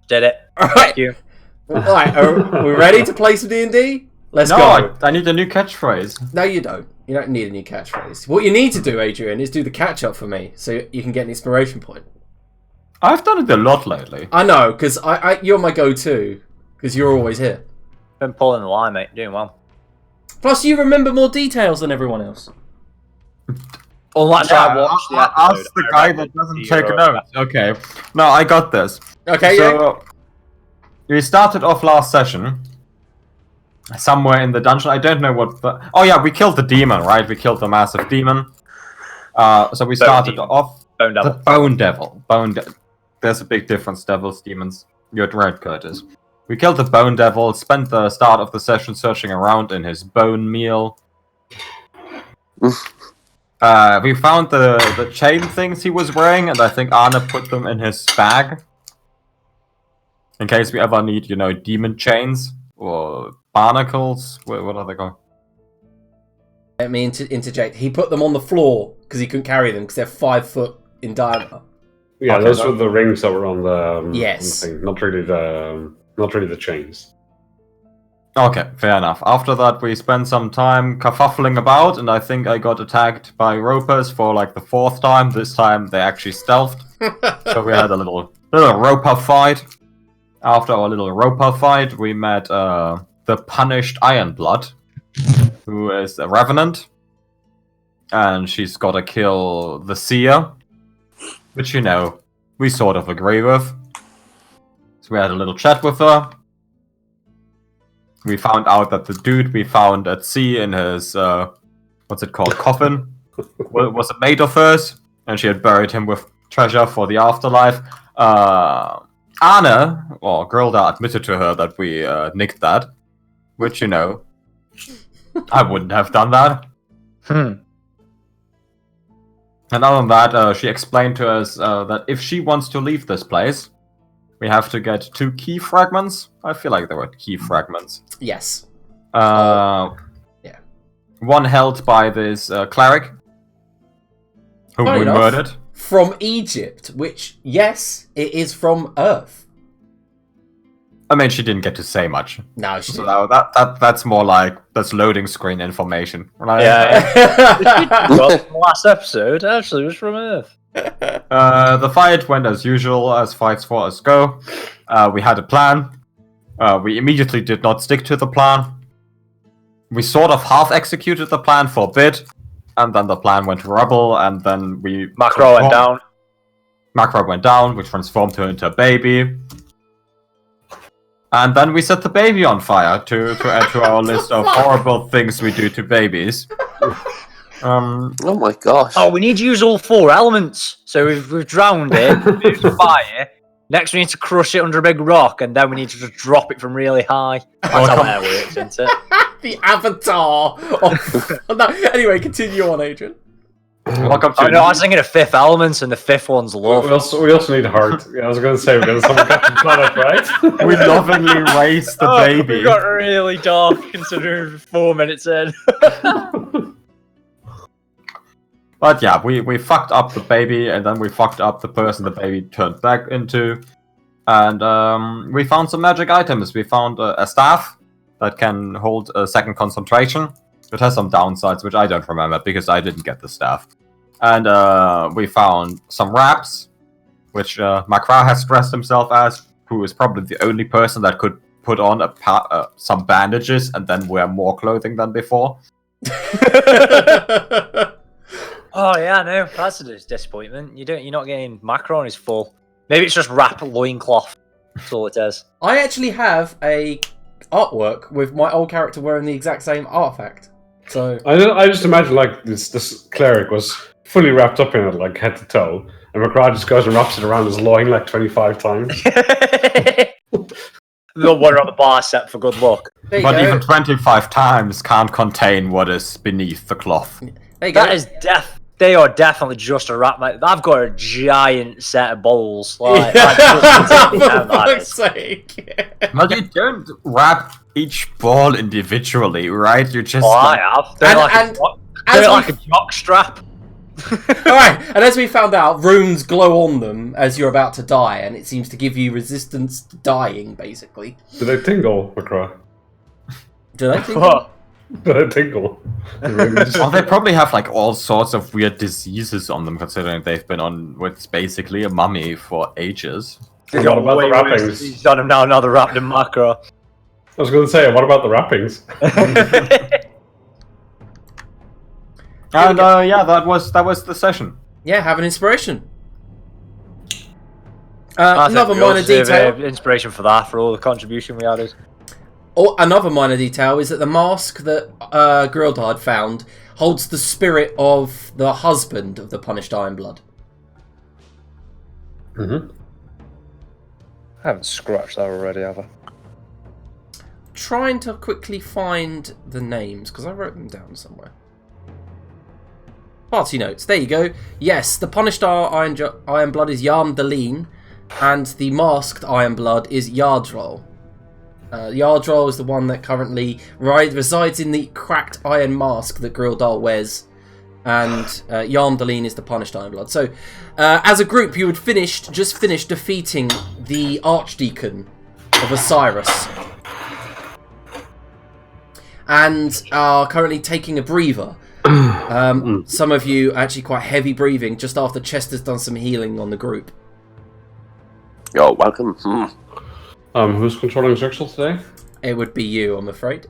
Did it. Alright. Thank you. Alright, are we ready to play some D&D? Let's go. No, I need a new catchphrase. No, you don't. You don't need a new catchphrase. What you need to do, Adrian, is do the catch-up for me, so you can get an inspiration point. I've done it a lot lately. I know, because you're my go-to, because you're always here. Been pulling the line, mate. Doing well. Plus, you remember more details than everyone else. Unless I watched the episode. Ask the guy that doesn't take notes. Okay. No, I got this. Okay, So, we started off last session. Somewhere in the dungeon. I don't know what the... Oh yeah, we killed the demon, right? We killed the massive demon. So we started off... Bone Devil. The Bone Devil. There's a big difference, devils, demons. You're right, Curtis. We killed the Bone Devil, spent the start of the session searching around in his bone meal. We found the chain things he was wearing, and I think Arne put them in his bag. In case we ever need, demon chains, or barnacles. What are they called? Let me interject. He put them on the floor, because he couldn't carry them, because they're 5 foot in diameter. Yeah, Okay, those were the rings that were on the Yes. on the thing. Not really the chains. Okay, fair enough. After that, we spent some time kerfuffling about, and I think I got attacked by ropers for like the 4th time. This time, they actually stealthed. So we had a little roper fight. After our little roper fight, we met the punished Ironblood, who is a revenant. And she's gotta kill the seer. Which, we sort of agree with. So we had a little chat with her. We found out that the dude we found at sea in his, what's it called, coffin, was a mate of hers, and she had buried him with treasure for the afterlife. Anna, or Grilda, admitted to her that we nicked that, which, I wouldn't have done that. And other than that, she explained to us that if she wants to leave this place, we have to get 2 key fragments. I feel like they were key fragments. Yes. Yeah. One held by this cleric, whom Fair we enough. murdered. From Egypt, which, yes, it is from Earth. I mean, she didn't get to say much. No, she So didn't. that's more like, that's loading screen information. Right? Yeah. Well, last episode actually was from Earth. The fight went as usual, as fights for us go. We had a plan. We immediately did not stick to the plan. We sort of half-executed the plan for a bit, and then the plan went to rubble, and then we... Macro went down. Macro went down, we transformed her into a baby. And then we set the baby on fire to add to our list of horrible things we do to babies. Oh my gosh. Oh, we need to use all 4 elements. So we've drowned it, used fire. Next, we need to crush it under a big rock, and then we need to just drop it from really high. That's how air works, isn't it? The avatar. No, anyway, continue on, Adrian. Welcome to... Oh, no, I was thinking of 5th elements, and the 5th one's love. We also need heart. Yeah, I was going to say, we're going to summon Captain Planet, right? We lovingly raised the baby. We got really dark considering 4 minutes in. But yeah, we fucked up the baby, and then we fucked up the person the baby turned back into. And we found some magic items. We found a staff that can hold a 2nd concentration. It has some downsides, which I don't remember, because I didn't get the staff. And we found some wraps, which Makra has dressed himself as, who is probably the only person that could put on some bandages and then wear more clothing than before. Oh yeah, no, that's a disappointment. You're not getting Macron is full. Maybe it's just wrap loincloth. That's all it is. I actually have a artwork with my old character wearing the exact same artifact. So I just imagine like this cleric was fully wrapped up in it, like head to toe, and McGrath just goes and wraps it around his loin like 25 times. They'll wear on the bar set for good luck. there you But go. even 25 times can't contain what is beneath the cloth. There you go. That is They are definitely just a wrap. I've got a giant set of bowls. Like, For fuck's sake. But you don't wrap each ball individually, right? You just... I have. They're like a jock strap. Alright, and as we found out, runes glow on them as you're about to die, and it seems to give you resistance to dying, basically. Do they tingle, McCraw? Do they think? What? Do they tingle? Oh, they probably have like all sorts of weird diseases on them, considering they've been on with basically a mummy for ages. What about the wrappings? He's on him now, they're wrapped in macro. I was going to say, what about the wrappings? And yeah, that was the session. Yeah, have an inspiration. I think Another we minor also deserve, detail. inspiration for that, for all the contribution we added. Another minor detail is that the mask that Grildard found holds the spirit of the husband of the punished Ironblood. Mm-hmm. I haven't scratched that already, have I? Trying to quickly find the names, because I wrote them down somewhere. Party notes, there you go. Yes, the punished Ironblood is Yarm Deline, and the masked Ironblood is Yardrol. Yardrol is the one that currently resides in the cracked iron mask that Grildar wears, and Yarm Deline is the punished Ironblood. So, as a group, you had just finished defeating the Archdeacon of Osiris, and are currently taking a breather. Some of you actually quite heavy breathing just after Chester's done some healing on the group. You're welcome. Who's controlling Zirxel today? It would be you, I'm afraid.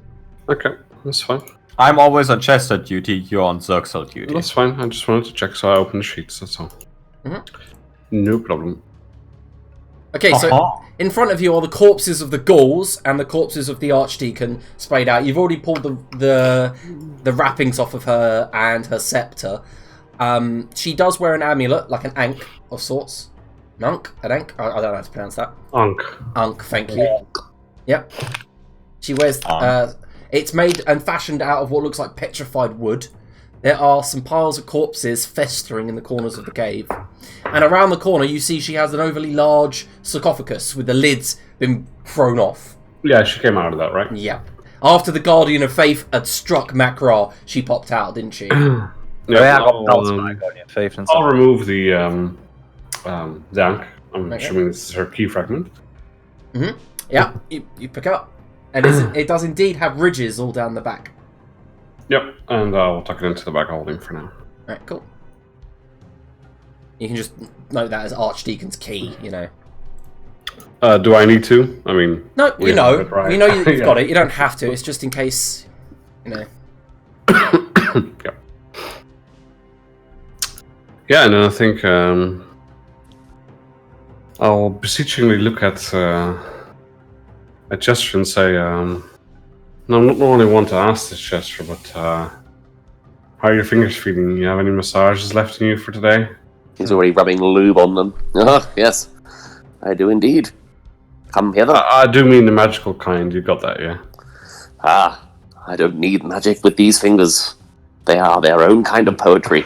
Okay, that's fine. I'm always on Chester duty, you're on Zirxel duty. That's fine. I just wanted to check, so I opened the sheets, that's all. Mhm. No problem. Okay, so in front of you are the corpses of the Gauls and the corpses of the Archdeacon splayed out. You've already pulled the wrappings off of her and her scepter. She does wear an amulet, like an ankh of sorts. An ankh? I don't know how to pronounce that. Ankh, thank you. Yep. She wears... it's made and fashioned out of what looks like petrified wood. There are some piles of corpses festering in the corners of the cave. And around the corner, you see she has an overly large sarcophagus with the lids been thrown off. Yeah, she came out of that, right? Yep. After the Guardian of Faith had struck Makra, she popped out, didn't she? Yeah, I'll remove the Dank. I'm assuming this is her key fragment. Mm-hmm. Yeah, you pick up. And it does indeed have ridges all down the back. Yep, and we'll tuck it into the bag holding for now. Alright, cool. You can just note that as Archdeacon's key, you know. Do I need to? I mean... No, you know. It, right? You know you've got it. You don't have to. It's just in case, you know. Yeah. Yeah, and then I think I'll beseechingly look at Chester and say, no, I'm not only one to ask this, Chester, but how are your fingers feeling? You have any massages left in you for today? He's already rubbing lube on them. Oh, yes. I do indeed. Come hither. I do mean the magical kind. You got that, yeah? Ah, I don't need magic with these fingers. They are their own kind of poetry.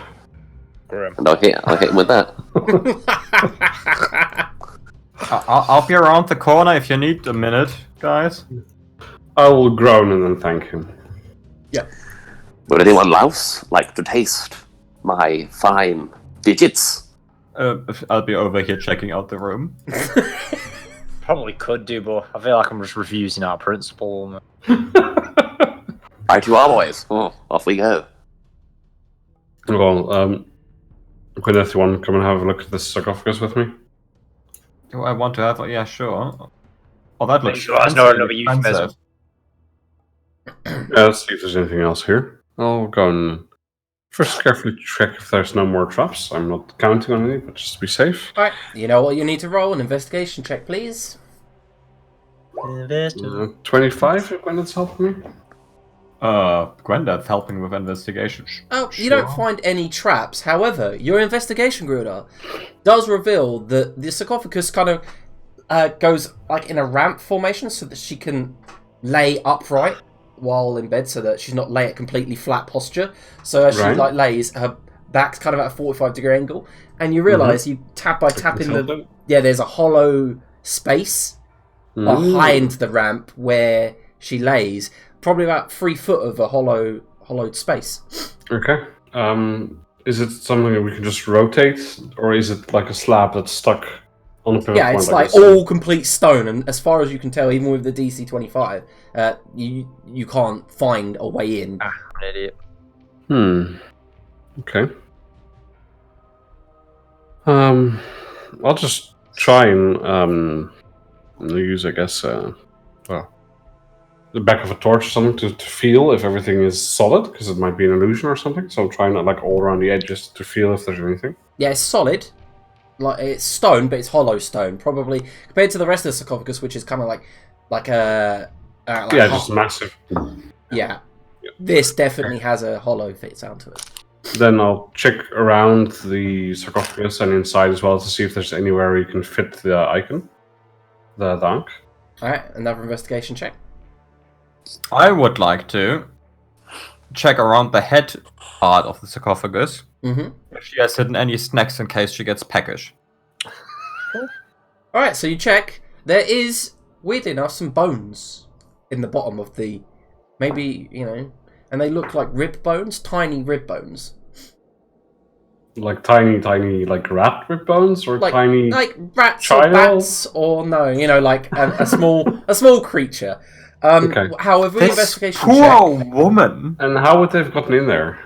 Grim. And I'll hit him with that. I'll be around the corner if you need a minute, guys. I will groan and then thank him. Yeah. Would anyone else like to taste my fine digits? I'll be over here checking out the room. Probably could do, but I feel like I'm just refusing our principle. Right you are, boys. Oh, off we go. Well, Gwyneth, you want to come and have a look at this sarcophagus with me? Do I want to have? Yeah, sure. Oh, that looks. Sure, that's not another euphemism. Yeah, let's see if there's anything else here. I'll go and first carefully check if there's no more traps. I'm not counting on any, but just to be safe. Alright, you know what you need to roll? An investigation check, please. 25 if Gwyneth's helping me. Gwendad's helping with investigation. Oh, you don't find any traps. However, your investigation, Gruder, does reveal that the sarcophagus kind of goes like in a ramp formation so that she can lay upright while in bed, so that she's not lay at completely flat posture. So as she like lays, her back's kind of at a 45-degree angle, and you realise you tapping the there's a hollow space behind the ramp where she lays. Probably about 3 foot of a hollowed space. Okay. Is it something that we can just rotate, or is it like a slab that's stuck on a pivot Yeah, point? it's like all complete stone, and as far as you can tell, even with the DC-25, you can't find a way in. I'm an idiot. Okay. I'll just try and use, I guess, the back of a torch or something to feel if everything is solid, because it might be an illusion or something. So I'm trying to like all around the edges to feel if there's anything. Yeah, it's solid. Like it's stone, but it's hollow stone. Probably compared to the rest of the sarcophagus, which is kind of like a just massive. Yeah, this definitely has a hollow fit sound to it. Then I'll check around the sarcophagus and inside as well to see if there's anywhere you can fit the icon, the ankh. All right, another investigation check. I would like to check around the head part of the sarcophagus. Mm-hmm. If she has hidden any snacks in case she gets peckish. All right, so you check. There is, weird enough, some bones in the bottom of the, maybe, and they look like rib bones, tiny rib bones. Like tiny, like rat rib bones, or Like, tiny, like rats child? or bats, or no, like a small creature. Okay. However, This investigation poor check. woman. And how would they have gotten in there?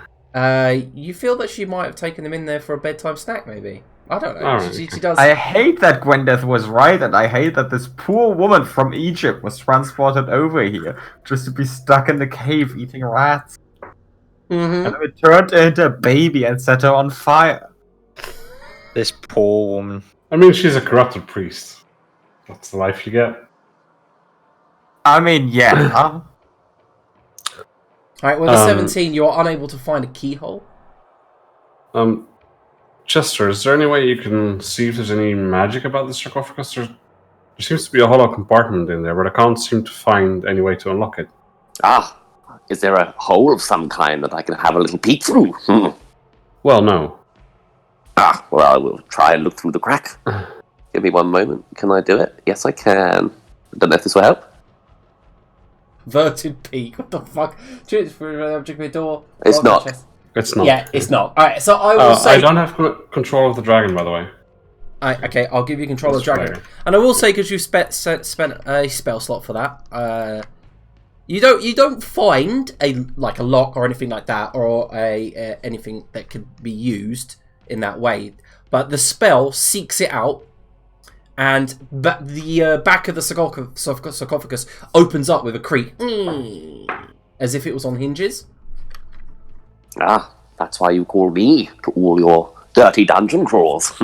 You feel that she might have taken them in there for a bedtime snack, maybe. I don't know. Alright, She okay. does. I hate that Gwendeth was right, and I hate that this poor woman from Egypt was transported over here just to be stuck in the cave eating rats. Mhm. And we turned her into a baby and set her on fire. This poor woman. I mean, she's a corrupted priest. That's the life you get. I mean, yeah. Alright, with a 17, you are unable to find a keyhole. Chester, is there any way you can see if there's any magic about the sarcophagus? There seems to be a hollow compartment in there, but I can't seem to find any way to unlock it. Ah, is there a hole of some kind that I can have a little peek through? Well, no. Ah, well, I will try and look through the crack. Give me one moment. Can I do it? Yes, I can. I don't know if this will help. Verted peak. What the fuck? Choose for an object with a door. It's not. It's not. Yeah, it's not. Alright, so I will say. I don't have control of the dragon, by the way. Okay, I'll give you control of That's dragon. fair. And I will say, because you spent a spell slot for that, you don't find a lock or anything like that, or anything that could be used in that way. But the spell seeks it out, and the back of the sarcophagus opens up with a creak, as if it was on hinges. Ah, that's why you call me to all your dirty dungeon crawls.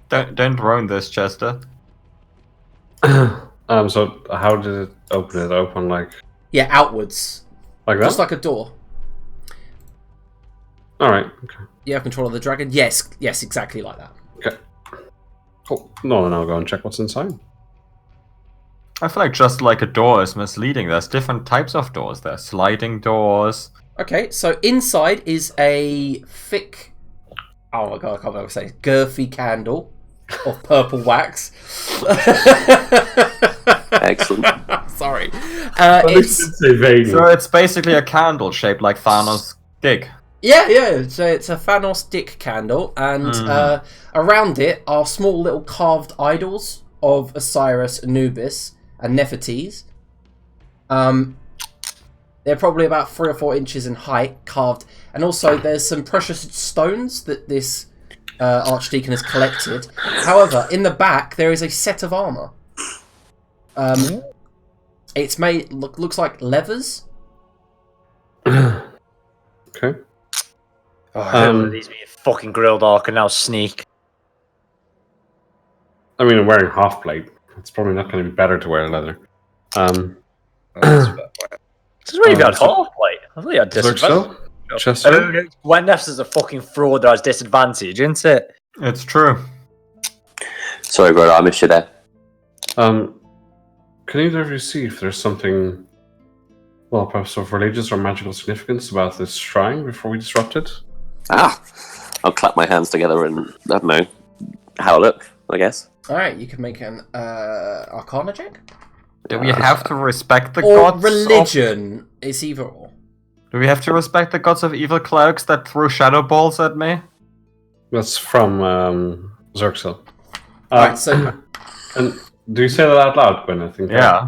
Don't ruin this, Chester. So how did it open? It open like Outwards, that? just like a door. All right. Okay. You have control of the dragon. Yes, exactly like that. Okay. Cool. No, then I'll go and check what's inside. I feel like just like a door is misleading. There's different types of doors. There's sliding doors. Okay, so inside is a thick, oh my god, I can't remember what to say, girthy candle of purple wax. Excellent. Sorry. So it's basically a candle shaped like Thanos' dick. Yeah, so it's a Thanos dick candle, and around it are small little carved idols of Osiris, Anubis, and Nefertiti. They're probably about 3 or 4 inches in height, carved. And also, there's some precious stones that this archdeacon has collected. However, in the back, there is a set of armor. It's made looks like levers. Okay. Oh, these be fucking grilled orc and now sneak. I mean, I'm wearing half plate. It's probably not going to be better to wear leather. This is where you've got half plate. I thought you had disadvantage. So? Chester? Gwendeth is a fucking fraud that has disadvantage, isn't it? It's true. Sorry, brother, I missed you there. Can either of you see if there's something, well, perhaps of religious or magical significance about this shrine before we disrupt it? Ah, I'll clap my hands together and, I don't know, have a look, I guess. Alright, you can make an Arcana check. Do we have to respect the Or gods? religion. It's either or. Do Do we have to respect the gods of evil clerics that threw shadow balls at me? That's from Xerxel. Alright, so... And do you say that out loud, Gwen? I think. Yeah.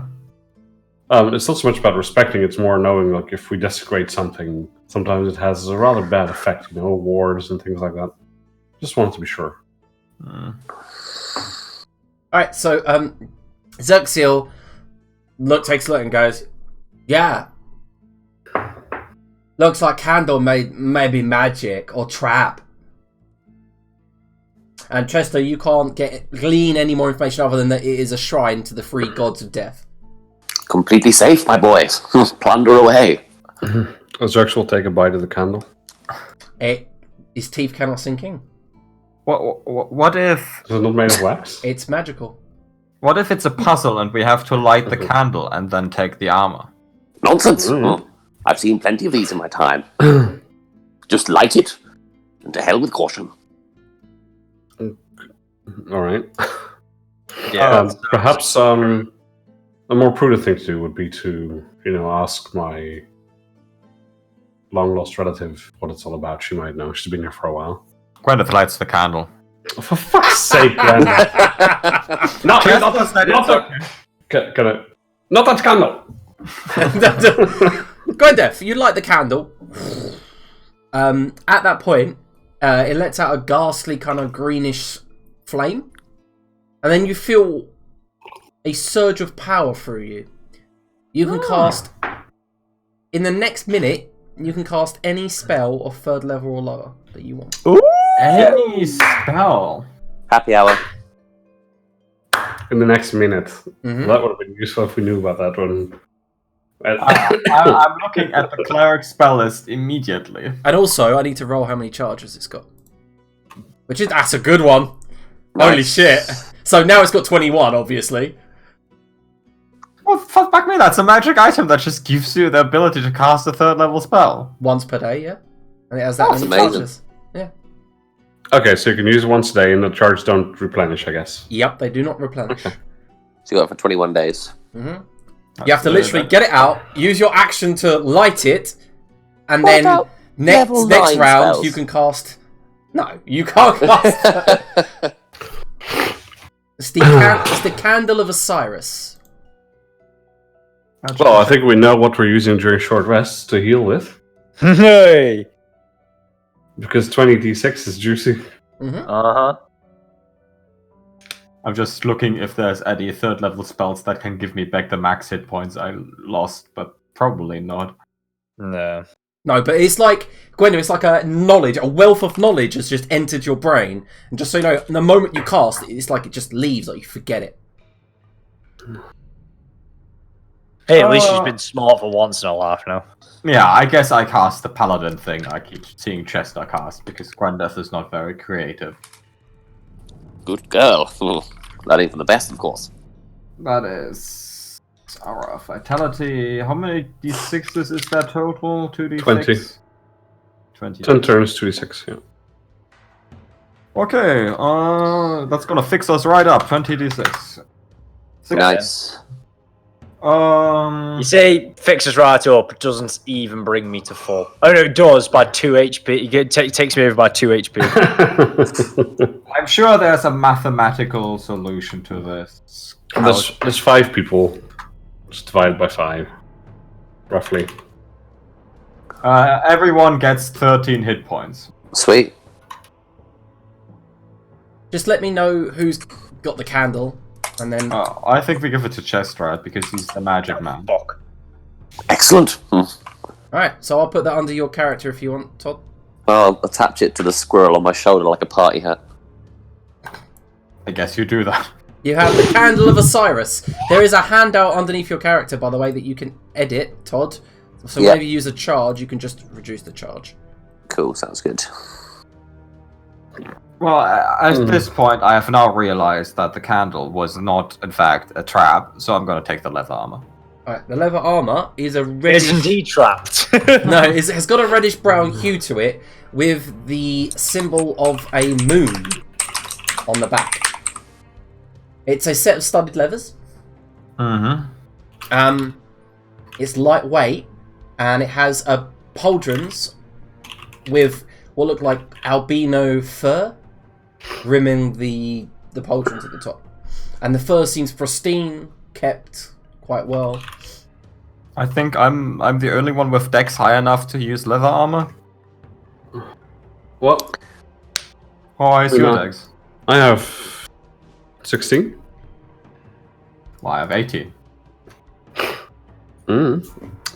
It's not so much about respecting, it's more knowing, like, if we desecrate something, sometimes it has a rather bad effect, wards and things like that. Just wanted to be sure. Alright, so, Xerxel takes a look and goes, yeah. Looks like candle maybe magic or trap. And Chester, you can't glean any more information other than that it is a shrine to the three gods of death. Completely safe, my boys. Plunder away. Xerxel will take a bite of the candle. His teeth cannot sink in. What if... Is it not made of wax? It's magical. What if it's a puzzle and we have to light the candle and then take the armor? Nonsense. I've seen plenty of these in my time. Just light it, and to hell with caution. Alright. Yeah. Perhaps a more prudent thing to do would be to, ask my long-lost relative what it's all about. She might know. She's been here for a while. Gwyneth lights the candle. Oh, for fuck's sake, Gwyneth. Not that candle! Gwendeth, you light the candle. At that point, it lets out a ghastly kind of greenish flame. And then you feel a surge of power through you. You can cast... In the next minute, you can cast any spell of 3rd level or lower that you want. Ooh! Any spell. Happy hour. In the next minute. Mm-hmm. That would have been useful if we knew about that one. I'm looking at the cleric spell list immediately. And also, I need to roll how many charges it's got. That's a good one. Nice. Holy shit. So now it's got 21, obviously. Well, fuck me, that's a magic item that just gives you the ability to cast a 3rd level spell. Once per day, yeah. And it has that That's many amazing. charges. Yeah. Okay, so you can use it once a day and the charges don't replenish, I guess. Yep, they do not replenish. So you got it for 21 days. Mm-hmm. You have to literally get it out, use your action to light it, and What then about next level 9 round spells? you can cast... No, you can't cast... It's the Candle of Osiris. Well, I think we know what we're using during short rests to heal with. Hey. Because 20d6 is juicy. Mm-hmm. Uh-huh. I'm just looking if there's any 3rd level spells that can give me back the max hit points I lost, but probably not. No. No, but it's like, Gwendolyn, it's like a wealth of knowledge has just entered your brain. And just so you know, the moment you cast it, it's like it just leaves, like you forget it. Hey, at least she's been smart for once in her life now. Yeah, I guess I cast the paladin thing I keep seeing Chester cast, because Grandeth is not very creative. Good girl. Learning from the best, of course. That is our vitality. How many d6s is that total? 2d6? 20. 20. 10 turns, 2d6, yeah. Okay, that's gonna fix us right up. 20d6. Nice. You say fixes right up, it doesn't even bring me to full. Oh no, it does by 2 HP. It takes me over by 2 HP. I'm sure there's a mathematical solution to this. There's 5 people. Just divided by 5. Roughly. Everyone gets 13 hit points. Sweet. Just let me know who's got the candle, and then... I think we give it to Chester, right? Because he's the magic man. Fuck. Excellent. Alright, so I'll put that under your character if you want, Todd. I'll attach it to the squirrel on my shoulder like a party hat. I guess you do that. You have the Candle of Osiris. There is a handout underneath your character, by the way, that you can edit, Todd. So whenever you use a charge, you can just reduce the charge. Cool, sounds good. Well, at this point, I have now realized that the candle was not, in fact, a trap, so I'm going to take the leather armor. Alright, the leather armor is a It reddish... is indeed trapped. No, it has got a reddish-brown hue to it, with the symbol of a moon on the back. It's a set of studded leathers. Mm-hmm. It's lightweight, and it has a pauldrons with what look like albino fur rimming the pauldrons at the top. And the fur seems pristine, kept quite well. I think I'm the only one with decks high enough to use leather armor. What? How high is your dex? I have 16. Well, I have 18.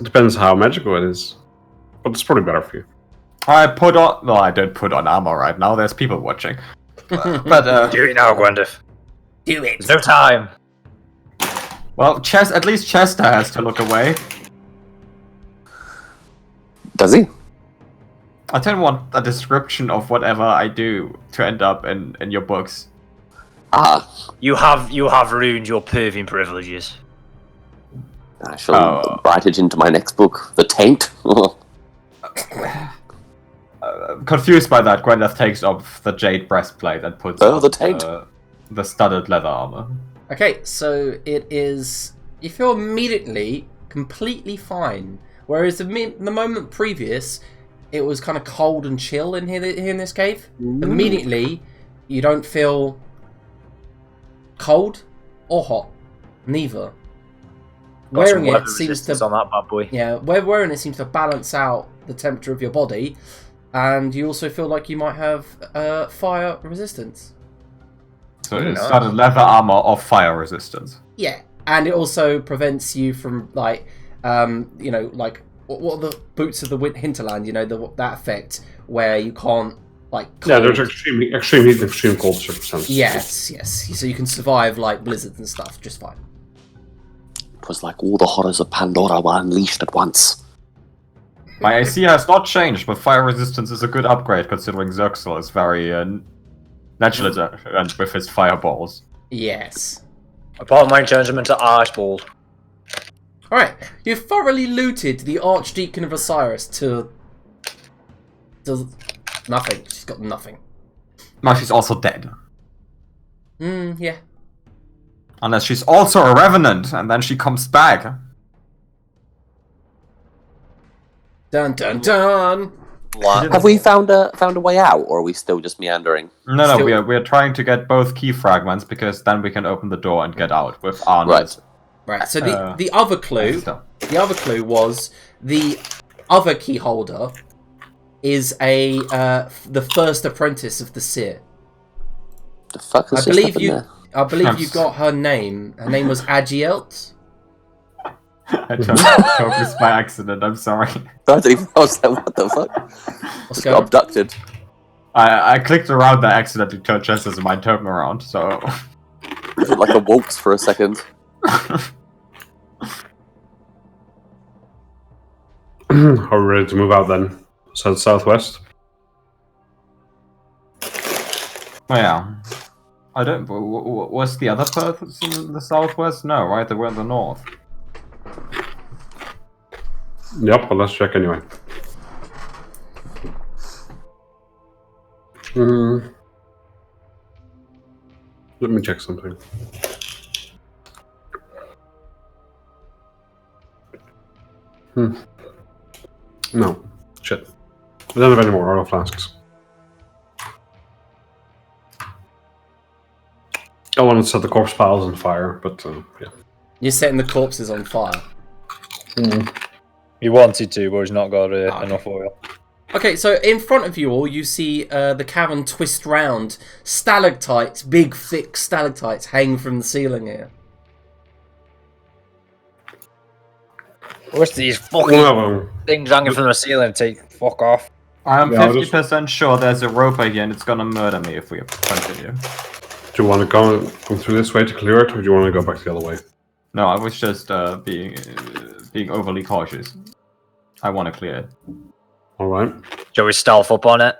Depends how magical it is. But it's probably better for you. I don't put on armor right now. There's people watching. But Do it now, Gwendolyn. Do it! There's no time. well, at least Chester has to look away. Does he? I don't want a description of whatever I do to end up in your books. Ah, You have ruined your perving privileges. I shall write it into my next book. The Taint. Confused by that, Gwyneth takes off the jade breastplate and puts on the Taint. The studded leather armor. Okay, so it is... You feel immediately completely fine. Whereas the moment previous, it was kind of cold and chill in here in this cave. Immediately, you don't feel cold or hot. Neither. Wearing it seems to... on that bad boy. Yeah, wearing it seems to balance out the temperature of your body. And you also feel like you might have fire resistance. So it's studded leather armor of fire resistance. Yeah, and it also prevents you from like, like what are the boots of the hinterland? You know, that effect where you can't like. Cold. Yeah, there's extreme heat and extreme cold circumstances. Yes. So you can survive like blizzards and stuff just fine. It was like all the horrors of Pandora were unleashed at once. My AC has not changed, but fire resistance is a good upgrade considering Zerxel is very natural and with his fireballs. Yes. Apart mine turns him into ice balls. Alright, you've thoroughly looted the Archdeacon of Osiris to nothing. She's got nothing. Now she's also dead. Yeah. Unless she's also a revenant, and then she comes back. Dun dun dun! Have we found a way out, or are we still just meandering? No, we are trying to get both key fragments because then we can open the door and get out with Arnold. Right. So the other clue, was the other key holder is the first apprentice of the seer. The fuck is I believe you got her name. Her name was Agielt. I told this by accident. I'm sorry. I was like, what the fuck? What's Just going got on? abducted. I clicked around that accidentally turned Chester's mind token around, so... It was like a waltz for a second. Are we ready to move out then? Southwest? Oh, yeah. I don't... Was the other person in the southwest? No, right? They were in the north. Yep, but let's check anyway. Let me check something. No. Shit. I don't have any more oil flasks. I wanted to set the corpse piles on fire, but yeah. You're setting the corpses on fire. He wanted to, but he's not got enough oil. Okay, so in front of you all, you see the cavern twist round. Stalactites, big, thick stalactites hang from the ceiling here. What's these fucking things hanging from the ceiling? Fuck off. I'm 50% sure there's a roper here and it's gonna murder me if we continue. Do you want to go through this way to clear it, or do you want to go back the other way? No, I was just being overly cautious. I want to clear it. Alright. Shall we stealth up on it?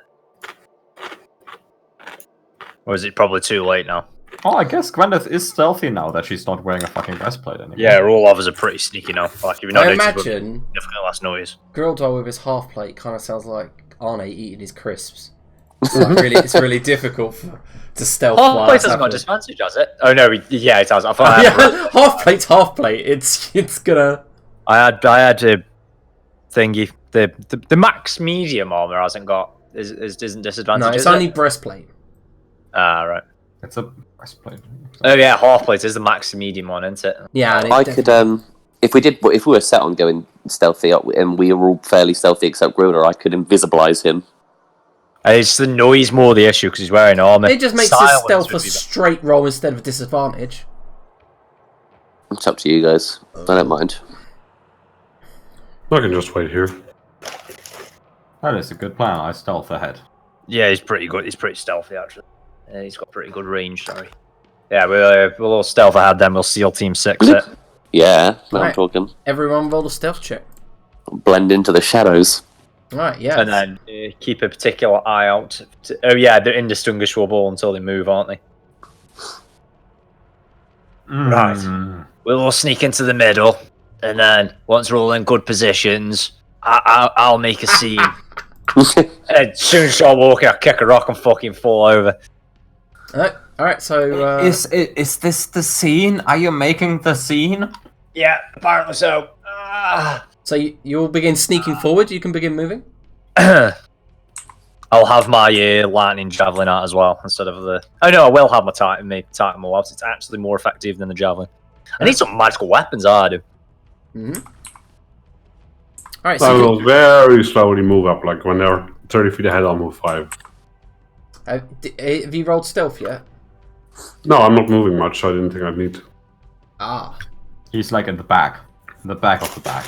Or is it probably too late now? Oh, I guess Gwyneth is stealthy now that she's not wearing a fucking breastplate anymore. Yeah, all of us are pretty sneaky now. Like, if you know, I imagine significant last noise. Grildor with his half plate kind of sounds like Arne eating his crisps. It's like it's really difficult to stealth. Half plate hasn't got disadvantage, has it? Oh no, yeah, it has. I thought I had half plate's half plate. It's gonna. I had a thingy the max medium armor hasn't got isn't disadvantage. No, it's only breastplate. Ah, right. It's a breastplate. Oh yeah, half plate is the max medium one, isn't it? Yeah, and I could if we were set on going stealthy and we were all fairly stealthy except Gruner, I could invisibilize him. It's the noise more the issue because he's wearing armor. it just makes his Silence stealth would a be better. straight roll instead of a disadvantage. It's up to you guys. I don't mind. I can just wait here. That is a good plan. I stealth ahead. Yeah, he's pretty good. He's pretty stealthy actually. Yeah, he's got pretty good range. Sorry. Yeah, we'll all stealth ahead. Then we'll seal Team 6 it. Yeah, now I'm Right. talking. Everyone roll a stealth check. Blend into the shadows. Right, yeah. And then keep a particular eye out. Oh yeah, they're indistinguishable until they move, aren't they? Right. We'll all sneak into the middle, and then once we're all in good positions, I'll make a scene. As soon as I walk in, I'll kick a rock and fucking fall over. Alright, so... Is this the scene? Are you making the scene? Yeah, apparently so. So you'll begin sneaking forward, you can begin moving? I'll have my lightning javelin out as well instead of the. Oh no, I will have my titan more. It's actually more effective than the javelin. I need some magical weapons. I do. Mm-hmm. Alright, I so will very slowly move up. Like when they're 30 feet ahead, I'll move 5. have you rolled stealth yet? No, I'm not moving much, so I didn't think I'd need to. Ah, He's like in the back of the bag.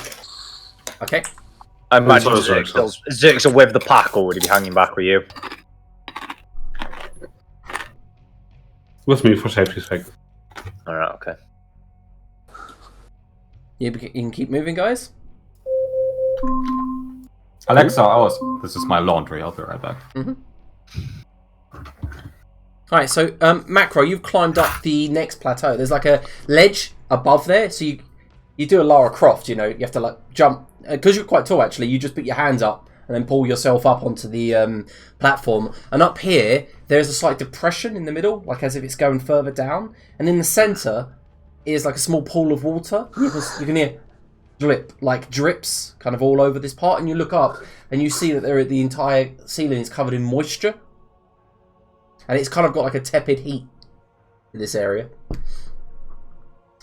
okay. I imagine sorry. Zirks will with the pack, or would he be hanging back with you? With me for safety's sake. All right, okay. You can keep moving, guys? Alexa, this is my laundry. I'll be right back. Alright, so Macro, you've climbed up the next plateau. There's like a ledge above there, so you do a Lara Croft, you know, you have to like jump. Because you're quite tall actually, you just put your hands up and then pull yourself up onto the platform. And up here, there's a slight depression in the middle, like as if it's going further down. And in the centre is like a small pool of water. You can hear drips kind of all over this part. And you look up and you see that the entire ceiling is covered in moisture. And it's kind of got like a tepid heat in this area.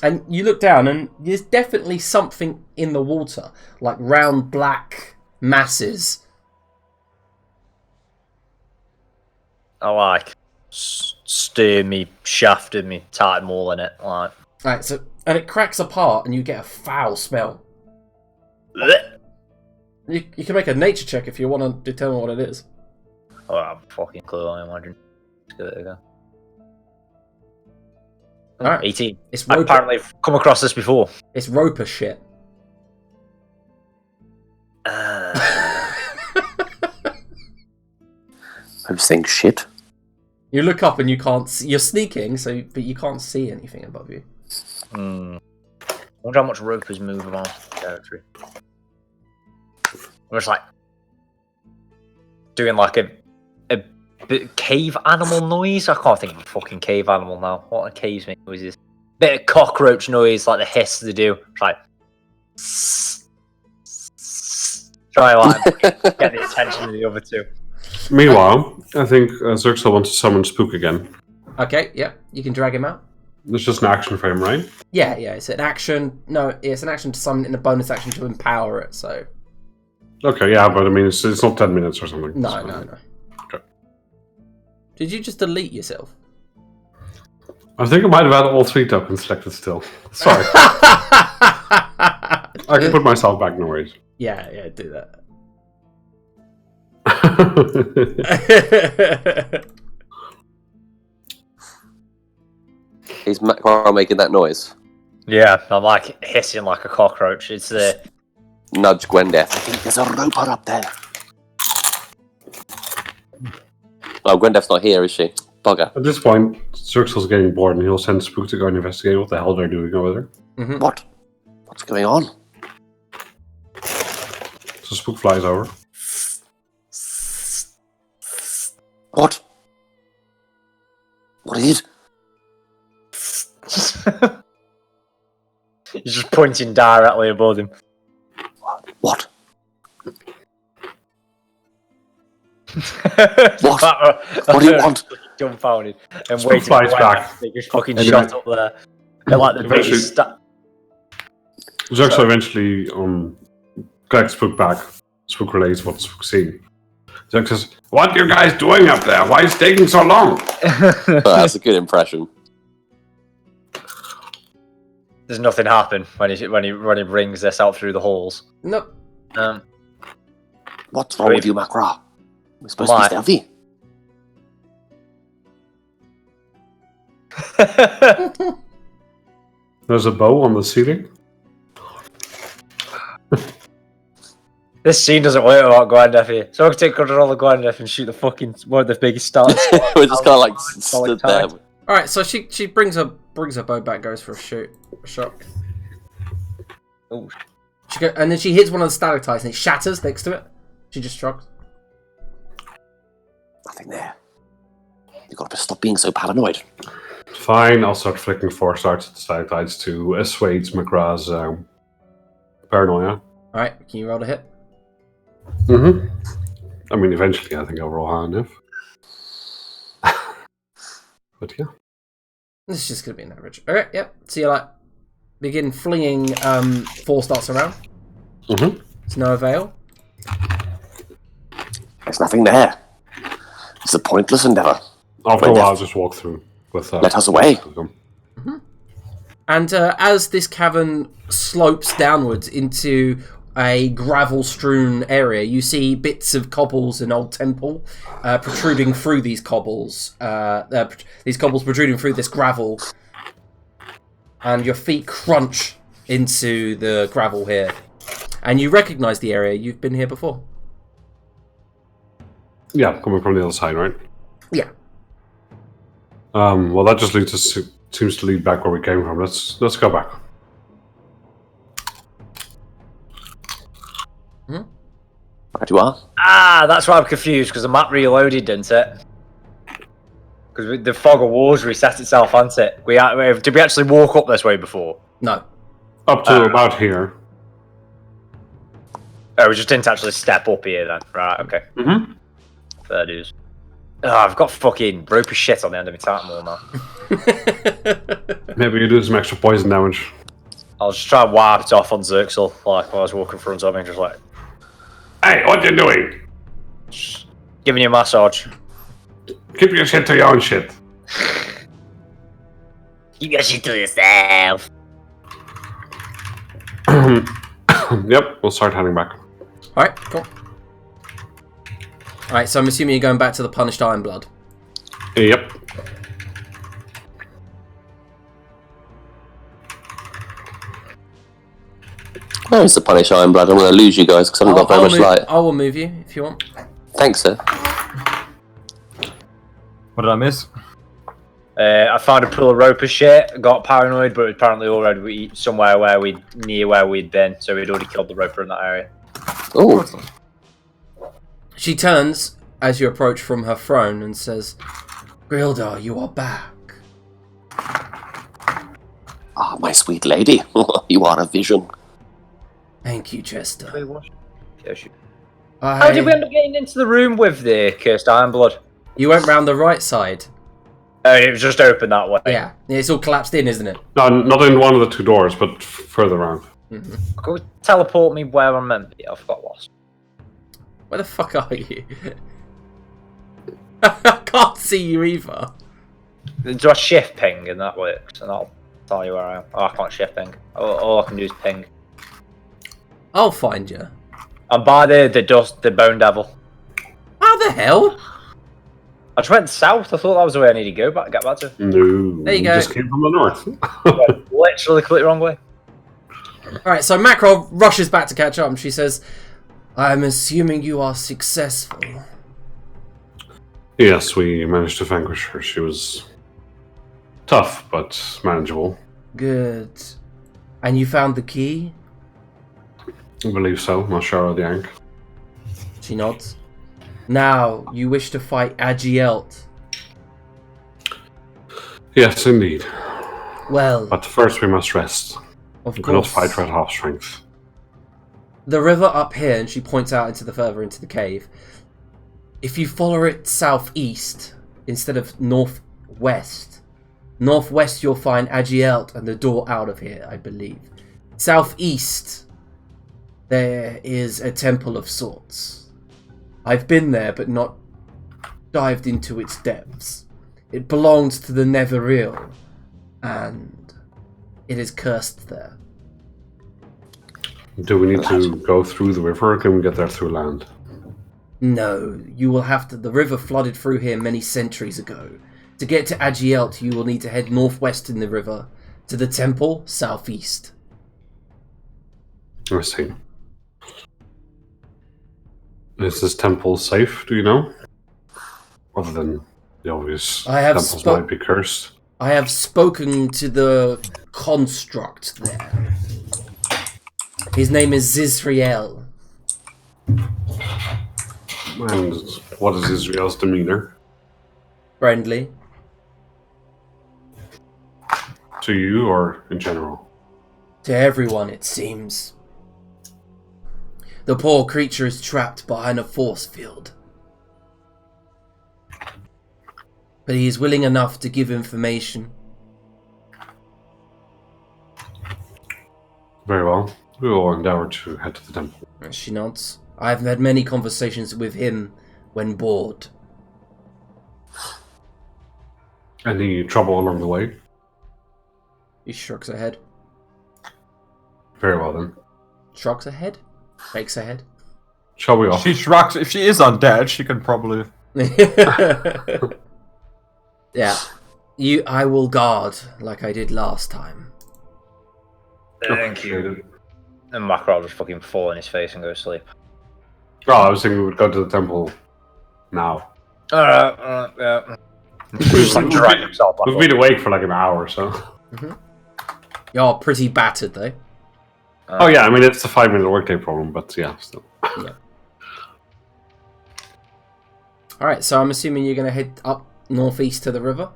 And you look down and there's definitely something in the water. Like round black masses. I like steer me, shafted me, tighten all in it. Like. Right, so and it cracks apart and you get a foul smell. Blech. You can make a nature check if you want to determine what it is. Oh, I'm fucking clue, I imagine. Let's give it a go. Alright. 18. It's I've roper. apparently come across this before. It's roper shit. I'm saying shit. You look up and you can't see, you're sneaking, but you can't see anything above you. I wonder how much ropers move around the territory. I'm just like doing like a bit cave animal noise. I can't think of a fucking cave animal now. What a caves make noises. Bit of cockroach noise, like the hiss they do. It's like try like get the attention of the other two. Meanwhile, I think Zerxel wants to summon Spook again. Okay, yeah, you can drag him out. It's just an action for him, right? Yeah, it's an action. No, it's an action to summon and a bonus action to empower it, so. Okay, yeah, but I mean, it's not 10 minutes or something. No. Okay. Did you just delete yourself? I think I might have had all 3 tokens selected still. Sorry. I can put myself back, no worries. Yeah, do that. Is Macro making that noise? Yeah, I'm like hissing like a cockroach. It's the Nudge Gwendeth. I think there's a roper up there. Oh, Gwendeth's not here, is she? Bugger. At this point, Zerxel's getting bored and he'll send Spook to go investigate what the hell they're doing over there. Mm-hmm. What? What's going on? So Spook flies over. What? What is it? He's just pointing directly above him. What? What do you want? Dumbfounded and Spook waiting. flies back. They just fucking Anyway. shot up there. They're like the Eventually- biggest. Zerxa eventually collects Spook back. Spook relates what Spook seen. Zerxa says, "What are you guys doing up there? Why is it taking so long?" That's a good impression. There's nothing happen when he brings this out through the halls. Nope. What's wrong with you, Macra? We're supposed to be stealthy. There's a bow on the ceiling. This scene doesn't work without Gwendef here. So I can take control of Gwendef and shoot the fucking one of the biggest stars. We're just kind of like stood there. time. All right, so she brings her bow back, goes for a shot. Oh, And then she hits one of the stalactites and it shatters next to it. She just shrugs. Nothing there. You gotta stop being so paranoid. Fine, I'll start flicking 4 stars at the stalactites to assuage McGraw's paranoia. All right, can you roll a hit? Mm-hmm. I mean, eventually I think I'll roll high enough. But yeah. This is just gonna be an average. All right, yep. So you like begin flinging 4 starts around. Mm-hmm. It's no avail. There's nothing there. It's a pointless endeavor. After a Gwendef. while, I'll just walk through with. Let us away. And as this cavern slopes downwards into a gravel-strewn area, you see bits of cobbles and old temple protruding through these cobbles. These cobbles protruding through this gravel, and your feet crunch into the gravel here. And you recognise the area. You've been here before. Yeah, coming from the other side, right? Yeah. Well, that just seems to lead back where we came from. Let's go back. Right you are. Ah, that's why I'm confused, because the map reloaded, didn't it? Because the fog of wars reset itself, hadn't it? Did we actually walk up this way before? No. Up to about here. Oh, we just didn't actually step up here then. Right, okay. Mm-hmm. Fair dues. Oh, I've got fucking ropey shit on the end of my titan wall now. Maybe you do some extra poison damage. I'll just try and wipe it off on Zerxel, like while I was walking in front of me, just like, Hey, what you doing? giving you a massage. Keep your shit to your own shit. Keep your shit to yourself. Yep, we'll start heading back. Alright, cool. Alright, so I'm assuming you're going back to the Punished Ironblood. Yep. Where is the Punish Ironblood? I'm going to lose you guys because I haven't got very much light. I will move you if you want. Thanks, sir. What did I miss? I found a pool of rope of shit, got paranoid, but apparently already somewhere near where we'd been, so we'd already killed the roper in that area. Oh, She turns as you approach from her throne and says, Grilda, you are back. ah, my sweet lady. You are a vision. Thank you, Chester. How did we end up getting into the room with the cursed Ironblood? You went round the right side. Oh, it was just open that way. Yeah, it's all collapsed in, isn't it? No, not in one of the 2 doors, but further around. Mm-hmm. Could you teleport me where I'm meant to be? I've got lost. Where the fuck are you? I can't see you either. Do I shift ping and that works? And I'll tell you where I am. Oh, I can't shift ping. All I can do is ping. I'll find you. I'm by the Bone Devil. How the hell? I just went south. I thought that was the way I needed to get back to. No. There you go. Just came from the north. Literally clicked the wrong way. Alright, so Macro rushes back to catch up and she says, I'm assuming you are successful. Yes, we managed to vanquish her. She was tough, but manageable. Good. And you found the key? I believe so. Not sure of the yank. She nods. Now, you wish to fight Agielt. Yes, indeed. Well, But first we must rest. of We cannot course. fight her at half strength. The river up here, and she points out into the cave. If you follow it southeast instead of northwest, northwest you'll find Agielt and the door out of here, I believe. Southeast, there is a temple of sorts. I've been there, but not dived into its depths. It belongs to the Netherreal, and it is cursed there. Do we need to go through the river, or can we get there through land? No, you will have to... The river flooded through here many centuries ago. To get to Agielt, you will need to head northwest in the river, to the temple, southeast. I see. Is this temple safe, do you know? Other than the obvious temples might be cursed. I have spoken to the construct there. His name is Zizriel. And what is Israel's demeanor? Friendly. To you, or in general? To everyone, it seems. The poor creature is trapped behind a force field. But he is willing enough to give information. Very well. We will endeavor to head to the temple. She nods. I have had many conversations with him when bored. Any trouble along the way? He shrugs her head. Very well then. Shrugs her head? Shakes her head. Shall we off? She shrugs. If she is undead, she can probably... Yeah. I will guard like I did last time. Thank you. And Macro will just fucking fall in his face and go to sleep. Oh, I was thinking we would go to the temple now. Alright, yeah. Just like drag himself back We've up. been awake for like an hour, so... You're pretty battered, though. Oh yeah, I mean, it's a 5-minute workday problem, but yeah, still. Yeah. Alright, so I'm assuming you're going to head up northeast to the river?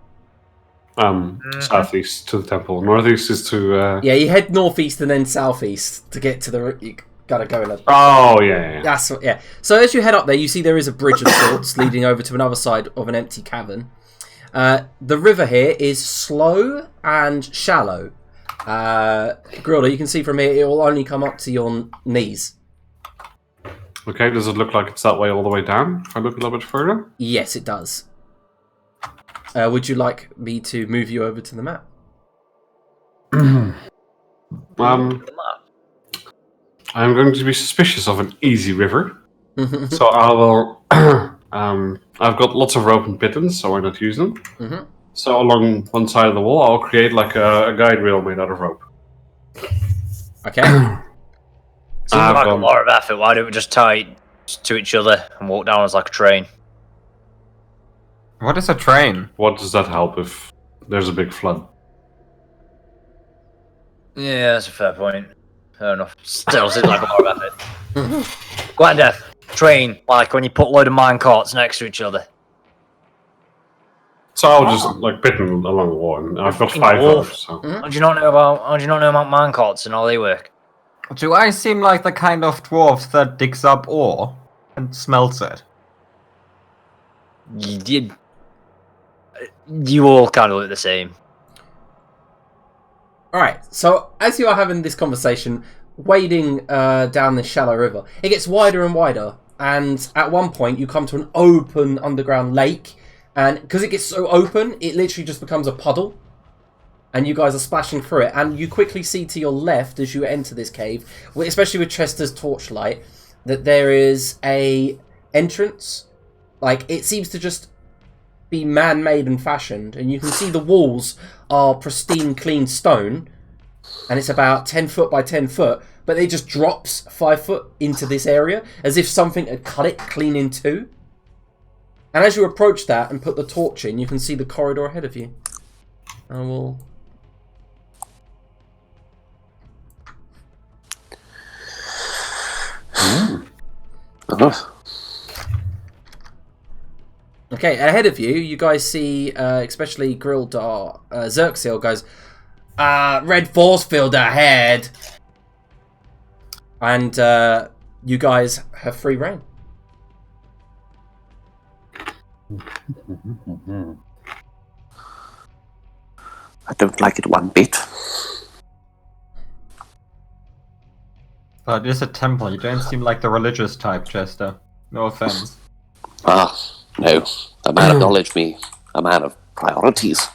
Southeast to the temple. Northeast is to... Yeah, you head northeast and then southeast to get to the... You gotta go in a... Oh, yeah. That's what, yeah. So as you head up there, you see there is a bridge of sorts leading over to another side of an empty cavern. The river here is slow and shallow. Grilda, you can see from here it will only come up to your knees. Okay, does it look like it's that way all the way down? If I look a little bit further? Yes, it does. Would you like me to move you over to the map? I'm going to be suspicious of an easy river. So I will... I've got lots of rope and pittons, so why not use them? So along one side of the wall, I'll create like a guide rail made out of rope. Okay. Seems like a lot of effort. Why don't we just tie it to each other and walk down as like a train? What is a train? What does that help if there's a big flood? Yeah, that's a fair point. Fair enough. Still seems like a lot of effort. Go on, Death. Train, like when you put a load of mine carts next to each other. So I'll just like pit them along the wall, and I've got 5 of them. So. How do you not know about mine carts and how they work? Do I seem like the kind of dwarf that digs up ore and smelts it? You all kind of look the same. Alright, so as you are having this conversation, wading down this shallow river, it gets wider and wider, and at one point you come to an open underground lake, and because it gets so open, it literally just becomes a puddle, and you guys are splashing through it, and you quickly see to your left as you enter this cave, especially with Chester's torchlight, that there is a entrance. Like, it seems to just be man-made and fashioned, and you can see the walls are pristine, clean stone, and it's about 10 foot by 10 foot, but it just drops 5 foot into this area, as if something had cut it clean in two. And as you approach that and put the torch in, you can see the corridor ahead of you. I will... Okay, ahead of you, you guys see, especially Grildar, Xerxil goes, red force field ahead! And you guys have free reign. I don't like it one bit. But it is a temple. You don't seem like the religious type, Chester. No offense. Ah, no. A man of knowledge, me. A man of priorities.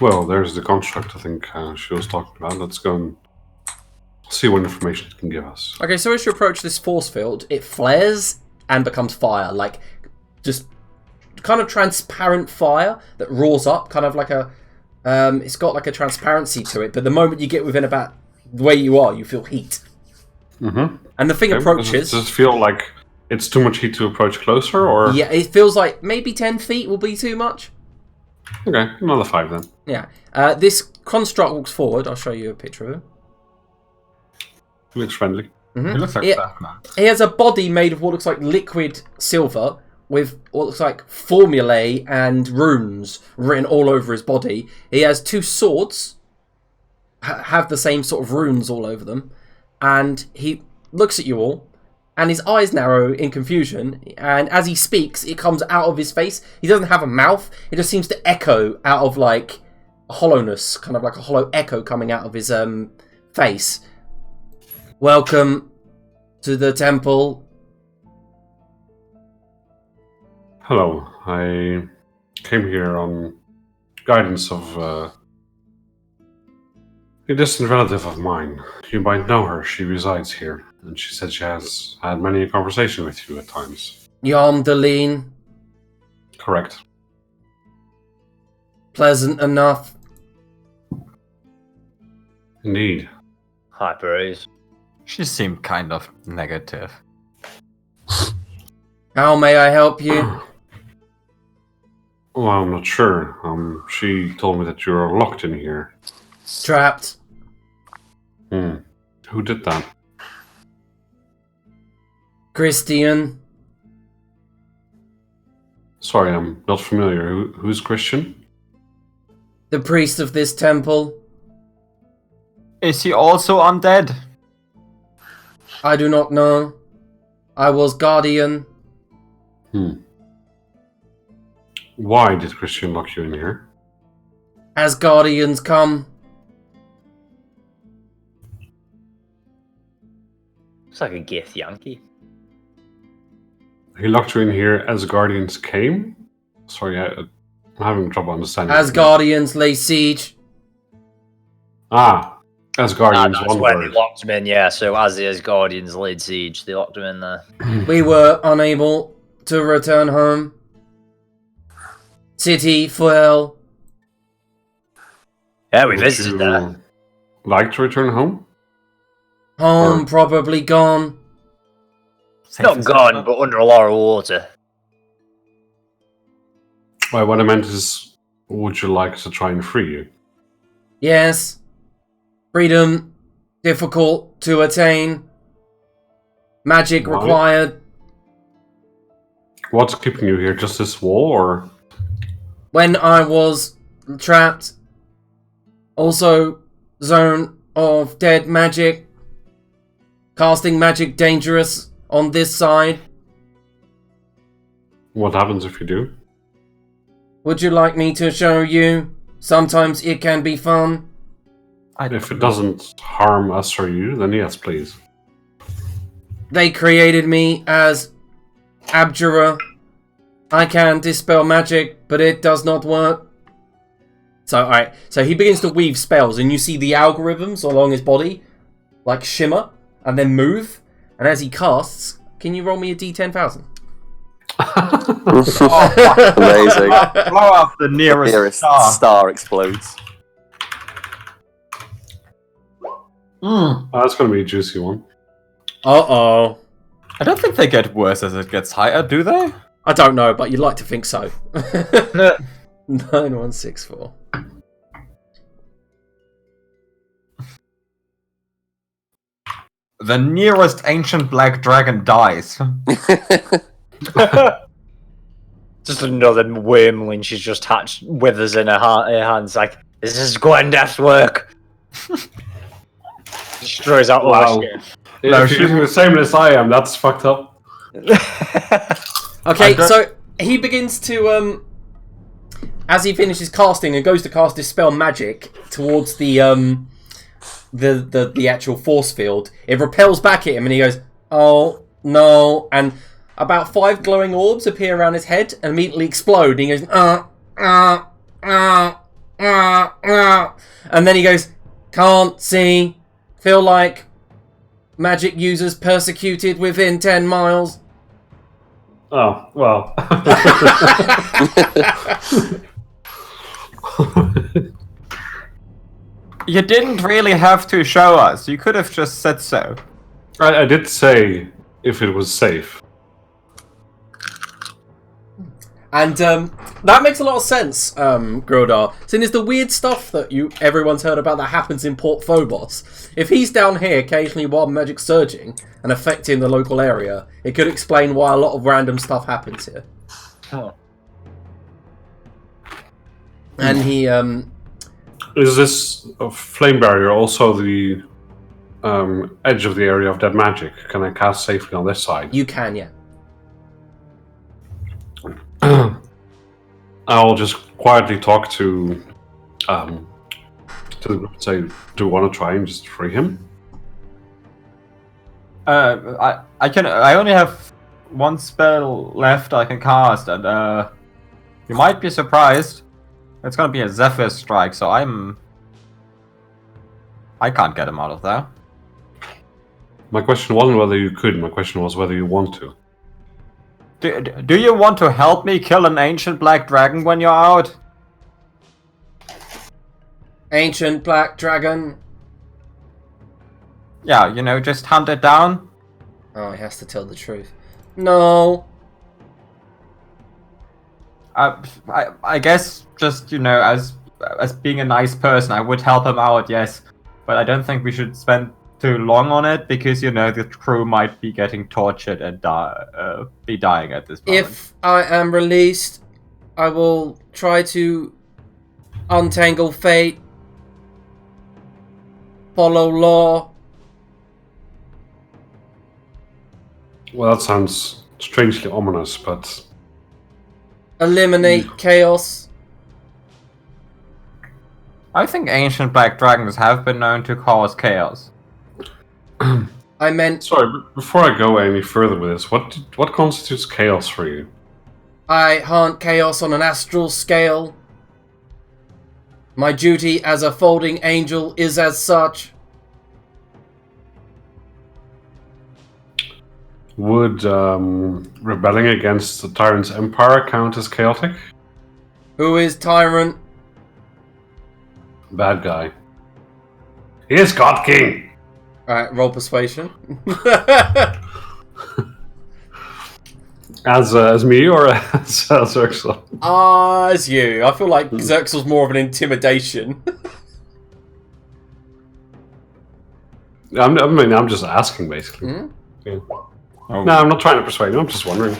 Well, there's the construct I think she was talking about. Let's go and see what information it can give us. Okay, so as you approach this force field, it flares and becomes fire, like just kind of transparent fire that roars up, kind of like a. It's got like a transparency to it, but the moment you get within about where you are, you feel heat. Mm-hmm. And the thing approaches. Does it feel like it's too much heat to approach closer, or? Yeah, it feels like maybe 10 feet will be too much. Okay, another 5 then. Yeah. This construct walks forward. I'll show you a picture of him. He looks friendly. Mm-hmm. He looks like Batman. He has a body made of what looks like liquid silver with what looks like formulae and runes written all over his body. He has 2 swords, have the same sort of runes all over them, and he looks at you all, and his eyes narrow in confusion, and as he speaks, it comes out of his face. He doesn't have a mouth, it just seems to echo out of like a hollowness, kind of like a hollow echo coming out of his face. Welcome to the temple. Hello, I came here on guidance of a distant relative of mine. You might know her, she resides here, and she said she has had many a conversation with you at times. Yomdeline. Correct. Pleasant enough. Indeed. Hi, Bruce. She seemed kind of negative. How may I help you? Well, I'm not sure. She told me that you're locked in here. Trapped. Who did that? Christian. Sorry, I'm not familiar. Who's Christian? The priest of this temple. Is he also undead? I do not know. I was guardian. Why did Christian lock you in here? As guardians come. Looks like a gift, Yankee. He locked you in here as guardians came? Sorry, I'm having trouble understanding. As guardians lay siege. As guardians, That's one when word. they locked him in, yeah. So as the Asgardians laid siege, they locked him in there. We were unable to return home. City fell. Yeah, we Would visited you there. like to return home? Home probably gone. Not gone, but under a lot of water. Well, what I meant is, would you like us to try and free you? Yes. Freedom. Difficult to attain. Magic Why? required. What's keeping you here? Just this wall, or? When I was trapped. Also, zone of dead magic. Casting magic dangerous on this side. What happens if you do? Would you like me to show you? Sometimes it can be fun. If it doesn't harm us or you, then yes, please. They created me as Abjurah. I can dispel magic, but it does not work. So, alright. So he begins to weave spells, and you see the algorithms along his body, like shimmer, and then move. And as he casts, can you roll me a D10,000? Amazing. Blow up the nearest star. Star explodes. That's going to be a juicy one. Uh-oh. I don't think they get worse as it gets higher, do they? I don't know, but you'd like to think so. 9164. The nearest ancient black dragon dies. Just another wormling she's just hatched, withers in her hands, like, this is Gwendath's work. Destroys out Wow. last If you're using the same as I am, that's fucked up. Okay, so he begins to as he finishes casting and goes to cast Dispel Magic towards the actual force field, it repels back at him and he goes, "Oh no," and about 5 glowing orbs appear around his head and immediately explode, and he goes, and then he goes, "Can't see, feel like magic users persecuted within 10 miles. Oh, well. You didn't really have to show us. You could have just said so. I did say if it was safe. And that makes a lot of sense, Grodar. Seeing as the weird stuff that everyone's heard about that happens in Port Phobos, if he's down here occasionally while magic surging and affecting the local area, it could explain why a lot of random stuff happens here. Oh. And he Is this flame barrier also the edge of the area of that magic? Can I cast safely on this side? You can, yeah. I'll just quietly talk to the group and say, do you want to try and just free him? I only have 1 spell left I can cast, and you might be surprised. It's gonna be a Zephyr Strike, so I can't get him out of there. My question wasn't whether you could, my question was whether you want to. Do you want to help me kill an ancient black dragon when you're out? Ancient black dragon. Yeah, just hunt it down. Oh, he has to tell the truth. No. I guess just, as being a nice person, I would help him out, yes. But I don't think we should spend too long on it, because, the crew might be getting tortured and be dying at this moment. If I am released, I will try to untangle fate, follow law. Well, that sounds strangely ominous, but... Eliminate chaos. I think ancient black dragons have been known to cause chaos. I meant... Sorry, before I go any further with this, what constitutes chaos for you? I hunt chaos on an astral scale. My duty as a folding angel is as such. Would rebelling against the Tyrant's Empire count as chaotic? Who is Tyrant? Bad guy. He is God King! Alright, roll persuasion. As me or as Xerxel? As you. I feel like Xerxel's more of an intimidation. I'm just asking, basically. Hmm? Yeah. Oh. No, I'm not trying to persuade you, I'm just wondering.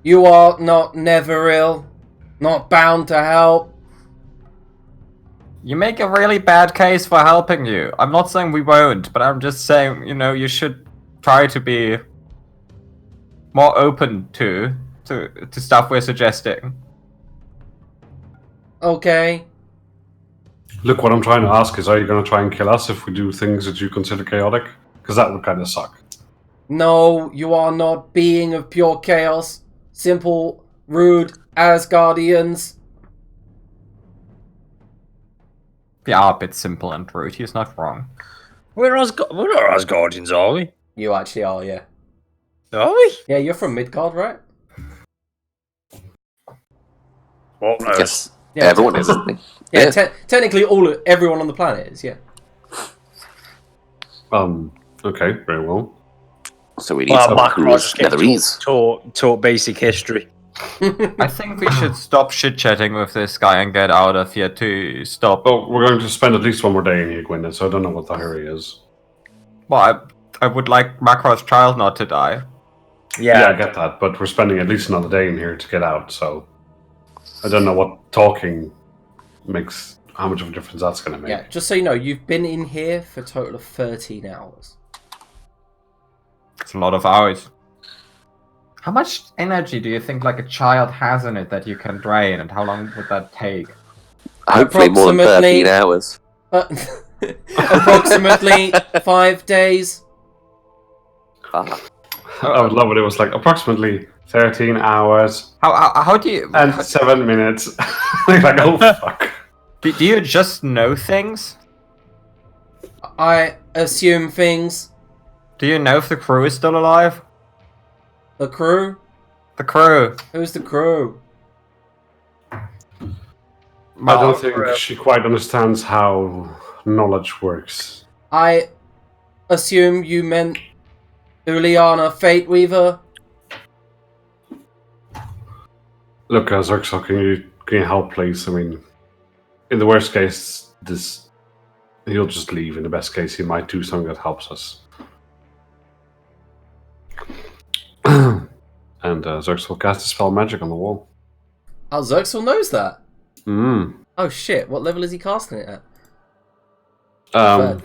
You are not never ill, not bound to help. You make a really bad case for helping you. I'm not saying we won't, but I'm just saying, you should try to be more open to stuff we're suggesting. Okay. Look, what I'm trying to ask is, are you going to try and kill us if we do things that you consider chaotic? Because that would kind of suck. No, you are not being of pure chaos. Simple, rude Asgardians. We are a bit simple and rude, he's not wrong. We're not Asgardians, are we? You actually are, yeah. Are we? Yeah, you're from Midgard, right? Well, no. Yes. Yeah, Everyone is, isn't he? Yeah, technically everyone on the planet is, yeah. Okay, very well. So we need someone who's Netherese. Taught basic history. I think we should stop chit-chatting with this guy and get out of here to stop. Well, we're going to spend at least one more day in here, Gwyneth, so I don't know what the hurry is. Well, I would like Macro's child not to die. Yeah, I get that, but we're spending at least another day in here to get out, so... I don't know what talking makes... how much of a difference that's going to make. Yeah, just so you know, you've been in here for a total of 13 hours. It's a lot of hours. How much energy do you think like a child has in it that you can drain, and how long would that take? Hopefully more than 13 hours. Approximately 5 days. Ah. I would love it. It was like approximately 13 hours How do you... and 7 minutes. Like, oh fuck. Do you just know things? I assume things. Do you know if the crew is still alive? The crew? The crew. Who's the crew? I don't think she quite understands how knowledge works. I assume you meant Uliana Fate Weaver? Look, Zerxel, can you help, please? I mean, in the worst case, he'll just leave. In the best case, he might do something that helps us. And Zerxel cast a spell magic on the wall. Oh, Zerxel knows that? Mm. Oh shit, what level is he casting it at?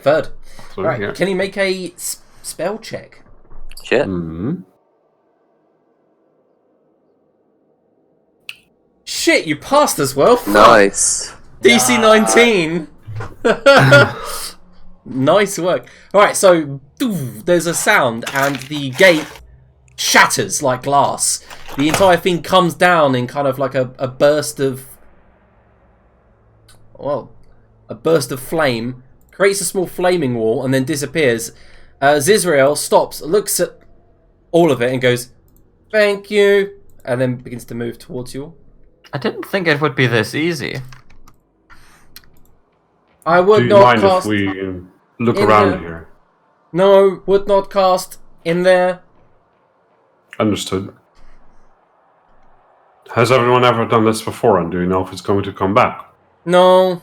Third. Sorry, Right, yeah. can he make a spell check? Shit. Mm. Shit, you passed as well? Fuck. Nice. DC 19! Nice work. Alright, so there's a sound and the gate shatters like glass. The entire thing comes down in kind of like a burst of... Well, a burst of flame. Creates a small flaming wall and then disappears. Zizrael stops, looks at all of it and goes, "Thank you," and then begins to move towards you. I didn't think it would be this easy. I would Do you not mind cast... if we look in around there. here? No, would not cast in there. Understood. Has everyone ever done this before, and do you know if it's going to come back? No.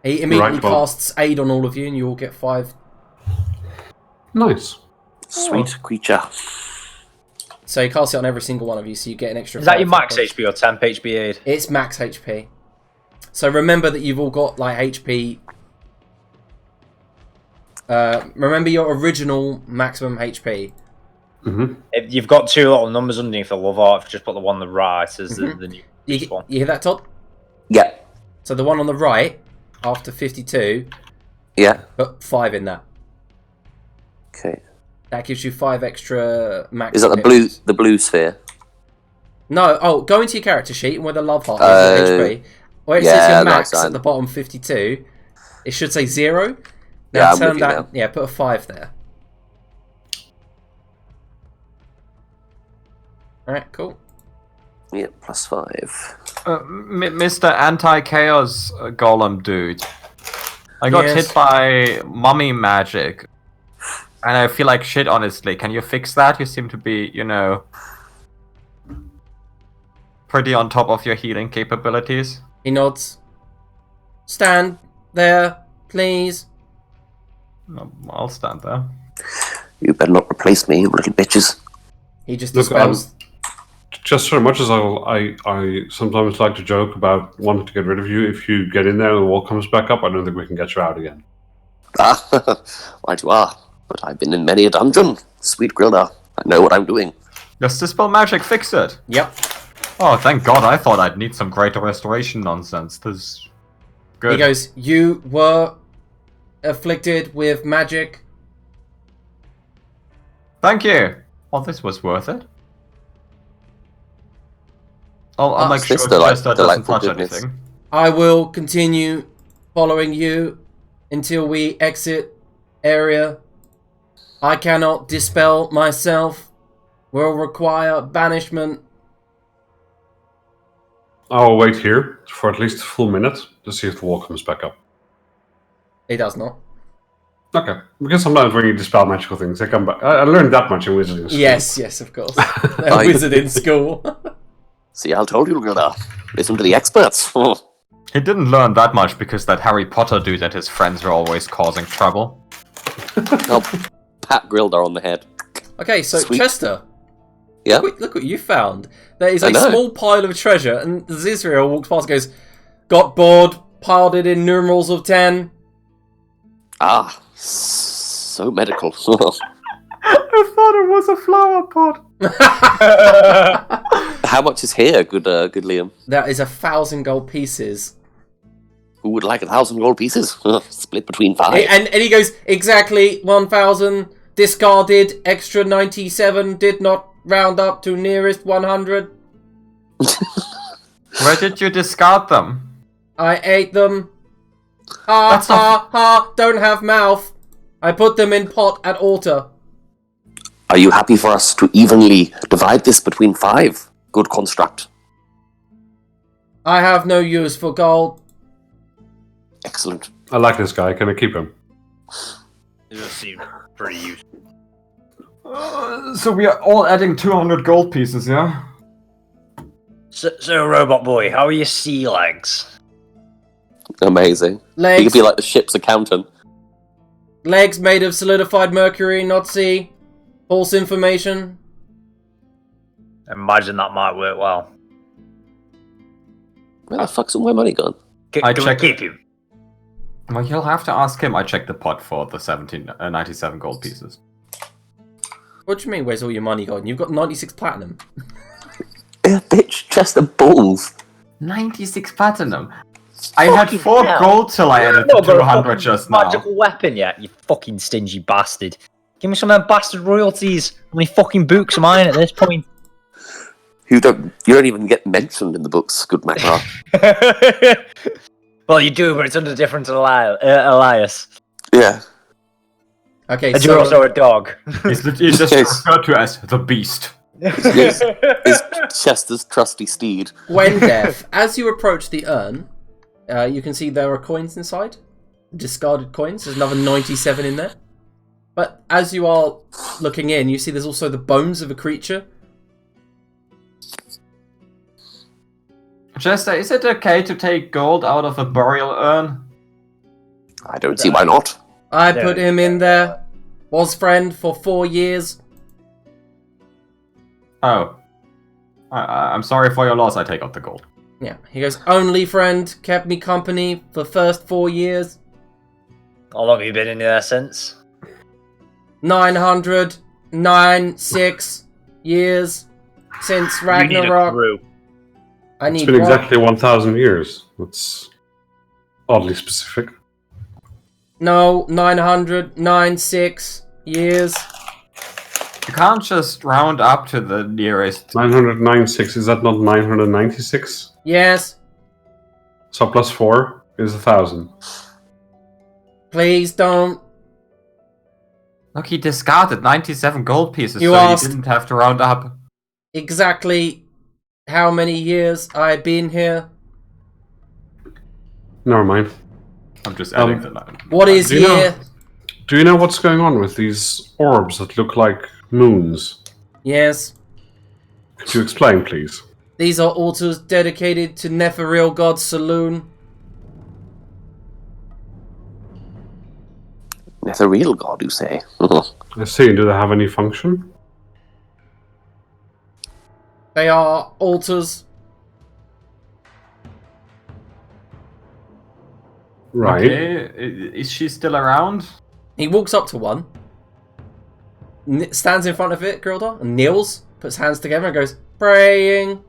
He immediately Right, well- casts aid on all of you and you all get 5. Nice. Sweet creature. So he casts it on every single one of you, so you get an extra Is that 5 your max hit points. HP or temp HP aid? It's max HP. So remember that you've all got like HP. Remember your original maximum HP. Mm-hmm. If you've got 2 little numbers underneath the love art, just put the one on the right as the new You, one. you hear that, Todd? Yeah. So the one on the right, after 52, Yeah. put 5 in that. Okay. That gives you 5 extra max. Is that the blue sphere? No, oh, go into your character sheet and where the love heart is, the HP. Where it says yeah, your max nice, at the bottom 52, it should say 0. Yeah, Now I'm turn with you that. now. Yeah, put a 5 there. Alright, cool. Yeah, +5. Mr. Anti-Chaos Golem dude. I got Yes. hit by mummy magic. And I feel like shit, honestly. Can you fix that? You seem to be, you know, pretty on top of your healing capabilities. He nods. Stand there, please. I'll stand there. You better not replace me, you little bitches. He just Look, dispels. Just so much as I sometimes like to joke about wanting to get rid of you, if you get in there and the wall comes back up, I don't think we can get you out again. Ah, right you are. But I've been in many a dungeon. Sweet Grilda. I know what I'm doing. Does dispel magic fix it? Yep. Oh, thank God. I thought I'd need some greater restoration nonsense. This is good. He goes, you were afflicted with magic. Thank you. Well, this was worth it. I'll make sure this Chester doesn't delightful touch goodness. anything. I will continue following you until we exit area. I cannot dispel myself. Will require banishment. I'll wait here for at least a full minute to see if the wall comes back up. He does not. Okay, because sometimes when you dispel magical things, they come back. I learned that much in Wizarding School. Yes, of course. A wizard in school. See, I told you, Grilda. Listen to the experts. He didn't learn that much because that Harry Potter dude and his friends are always causing trouble. I'll pat Grilda on the head. Okay, so Sweet. Chester, Yeah? look what you found. There is I a know. small pile of treasure, and Zizrael walks past and goes, got bored, piled it in numerals of 10. Ah, so medical. I thought it was a flower pot. How much is here, good Liam? That is 1,000 gold pieces. Who would like 1,000 gold pieces? Split between 5. And he goes, exactly 1,000, discarded, extra 97, did not round up to nearest 100. Where did you discard them? I ate them. Ha, don't have mouth. I put them in pot at altar. Are you happy for us to evenly divide this between 5? Good construct. I have no use for gold. Excellent. I like this guy. Can I keep him? It does seem pretty useful. So we are all adding 200 gold pieces, yeah? So, Robot Boy, how are your sea legs? Amazing. Legs. You could be like the ship's accountant. Legs made of solidified mercury, not sea. False information. Imagine that might work well. Where the fuck's all my money gone? Can we keep him? Well, you'll have to ask him. I checked the pot for the 97 gold pieces. What do you mean, where's all your money gone? You've got 96 platinum. Yeah, bitch, chest of balls. 96 platinum. I had 4 hell. gold till I added the 200 just now. Magical weapon yet, you fucking stingy bastard. Give me some of them bastard royalties. How many fucking books am I in at this point? You don't even get mentioned in the books, good Macra. Well, you do, but it's under a different alias. Yeah. Okay, And so you're also a dog. He's just referred to as the beast. Yes. Is Chester's trusty steed. Gwendef, as you approach the urn, you can see there are coins inside. Discarded coins. There's another 97 in there. But as you are looking in, you see there's also the bones of a creature. Chester, is it okay to take gold out of a burial urn? I don't see why not. I put him in there. Was friend for 4 years. Oh. I'm sorry for your loss, I take out the gold. Yeah, he goes, only friend, kept me company for the first 4 years. How long have you been in there since? 996 years since Ragnarok. I need It's been exactly 1,000 years. That's oddly specific. No, 996 years. You can't just round up to the nearest. 996, is that not 996? Yes, So plus 4 is 1,000. please don't. Look, he discarded 97 gold pieces, You so asked- you didn't have to round up. Exactly how many years I've been here. Never mind. I'm just adding the line. What is Do you know- here? Do you know what's going on with these orbs that look like moons? Yes, Could you explain, please? these are altars dedicated to Nephiril god Saloon. That's a real god, you say. I see. Do they have any function? They are altars. Right. Okay, is she still around? He walks up to one, stands in front of it, Grilda, and kneels, puts hands together and goes, praying.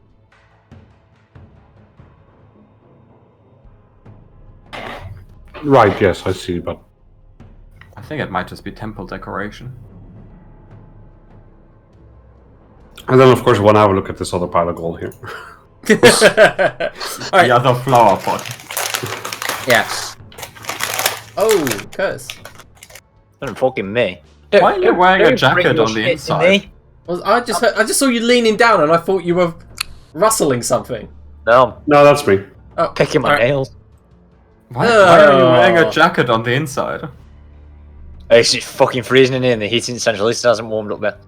Right, yes, I see, but... I think it might just be temple decoration. And then, of course, I want to have a look at this other pile of gold here. Alright, The other flower pot. yeah. Oh, curse. Don't fucking me. Why are you wearing a Don't bring jacket your on the shit to inside? me. Well, I just saw you leaning down and I thought you were rustling something. No, No, that's me. Oh, I'm picking my alright. nails. Why are you wearing a jacket on the inside? It's just fucking freezing in here and the heating central east hasn't warmed up yet.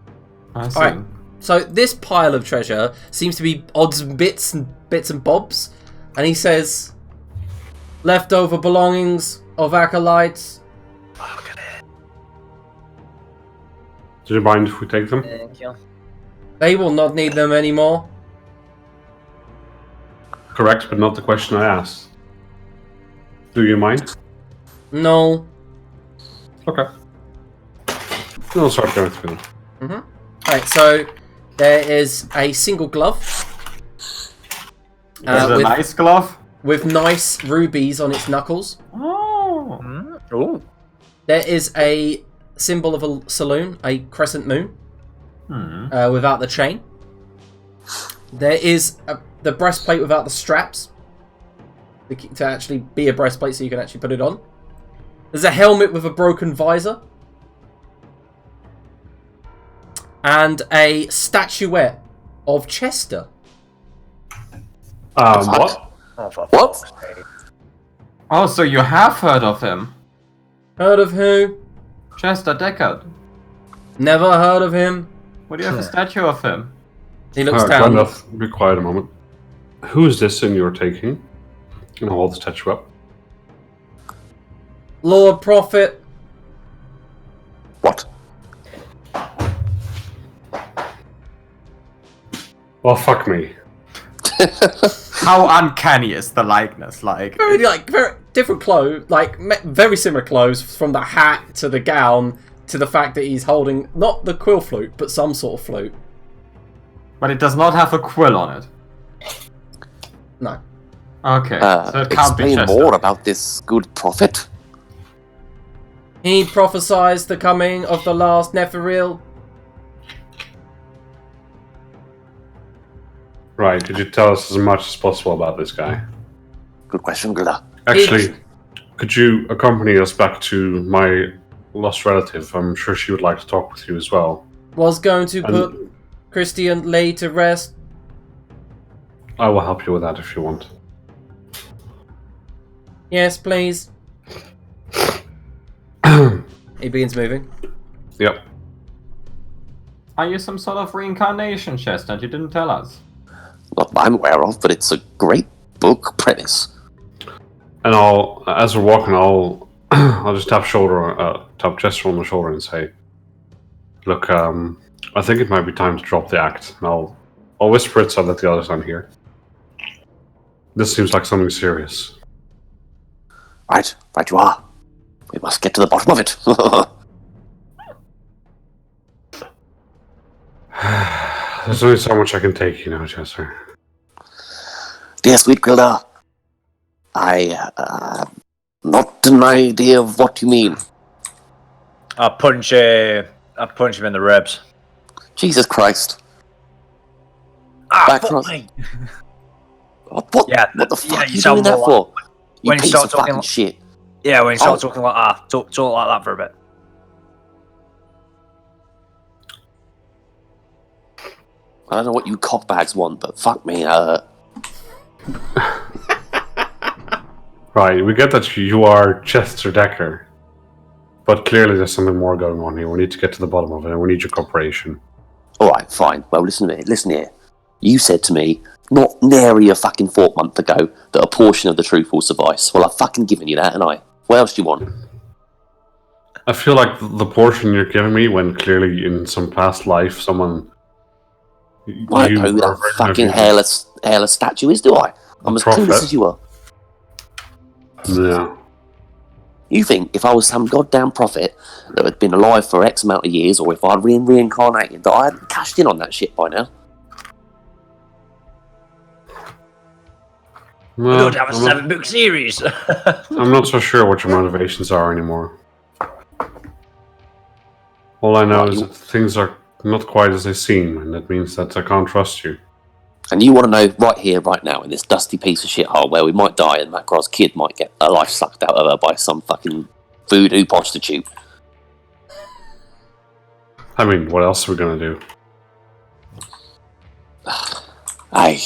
I see. Alright. So this pile of treasure seems to be odds and bits and bobs, and he says, leftover belongings of acolytes. Oh, look at it. Do you mind if we take them? Thank you. They will not need them anymore. Correct, but not the question I asked. Do you mind? No. Okay. I'll start going through them. Alright, so there is a single glove. Is it a nice glove? With nice rubies on its knuckles. Oh. There is a symbol of a saloon, a crescent moon, without the chain. There is the breastplate without the straps, to actually be a breastplate so you can actually put it on. There's a helmet with a broken visor. And a statuette of Chester. What? What? Oh, so you have heard of him? Heard of who? Chester Deckard. Never heard of him. What do you have a statue of him? He looks down. Gandalf, be quiet a moment. Who is this thing you're taking? And hold the statue up. Lord Prophet. What? Well, fuck me. How uncanny is the likeness? Very different clothes, very similar clothes, from the hat to the gown to the fact that he's holding not the quill flute but some sort of flute. But it does not have a quill on it. No. Okay, so it can't be explain Chester. more about this good prophet. He prophesied the coming of the last Nephiril. Right, could you tell us as much as possible about this guy? Good question, Gilda. Actually, could you accompany us back to my lost relative? I'm sure she would like to talk with you as well. Was going to put Christian Lay to rest. I will help you with that if you want. Yes, please. He begins moving. Yep. Are you some sort of reincarnation, Chester? You didn't tell us. Not that I'm aware of, but it's a great book premise. And as we're walking, I'll just tap Chester on the shoulder and say, "Look, I think it might be time to drop the act." And I'll whisper it so that the others don't hear. This seems like something serious. Right you are. We must get to the bottom of it. There's only so much I can take, Chester. Dear sweet Gilda, I not an idea of what you mean. I punch him in the ribs. Jesus Christ. Fuck across. me. What? Yeah, What the fuck yeah, are you you sound doing that more for? You when you piece start of talking fucking like- shit. Yeah, when you start talking like that, talk like that for a bit. I don't know what you cockbags want, but fuck me. Right, we get that you are Chester Decker. But clearly there's something more going on here. We need to get to the bottom of it, and we need your cooperation. Alright, fine. Well, listen to me. Listen here. You said to me, not nary a fucking fortnight ago, that a portion of the truth will suffice. Well, I've fucking given you that, haven't I? What else do you want? I feel like the portion you're giving me, when clearly in some past life someone... I don't know who that fucking hairless statue is, do I? I'm as clueless as you are. Yeah. You think if I was some goddamn prophet that had been alive for X amount of years, or if I'd reincarnated, that I hadn't cashed in on that shit by now? We don't have a 7-book series. I'm not so sure what your motivations are anymore. All I know is that things are not quite as they seem, and that means that I can't trust you. And you want to know right here, right now, in this dusty piece of shithole where we might die and Macro's kid might get a life sucked out of her by some fucking voodoo prostitute. I mean, what else are we gonna do? Hey,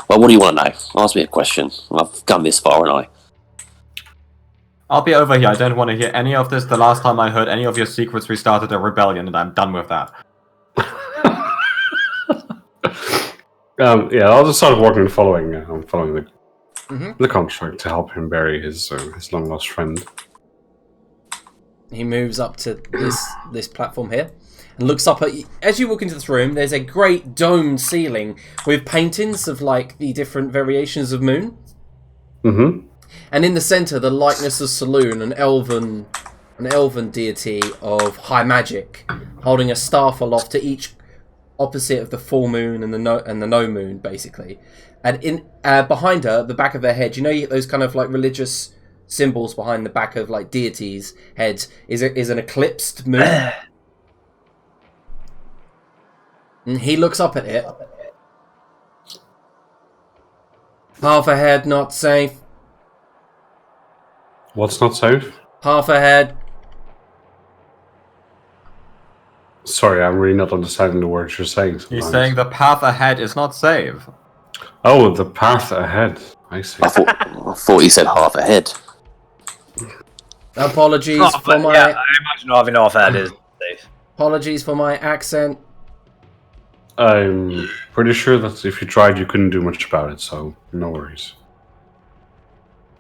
well, what do you want to know? Ask me a question. I've come this far, and I. I'll be over here. I don't want to hear any of this. The last time I heard any of your secrets, we started a rebellion, and I'm done with that. Yeah, I'll just start working and following the contract to help him bury his long lost friend. He moves up to this platform here and looks up at you. As you walk into this room, there's a great domed ceiling with paintings of like the different variations of moon. Mm-hmm. And in the center, the likeness of Saloon, an elven an elven deity of high magic, holding a staff aloft to each opposite of the full moon and the no moon, basically. And in behind her, the back of her head, you know, you get those kind of like religious symbols behind the back of like deities' heads, is an eclipsed moon. And he looks up at it. Half a head, not safe. What's not safe? Half a head. Sorry, I'm really not understanding the words you're saying. Sometimes. He's saying the path ahead is not safe. Oh, the path ahead. I see. I thought he said half a head. Apologies Oh, for my. Yeah, I imagine having half head is safe. Apologies for my accent. I'm pretty sure that if you tried, you couldn't do much about it, so no worries.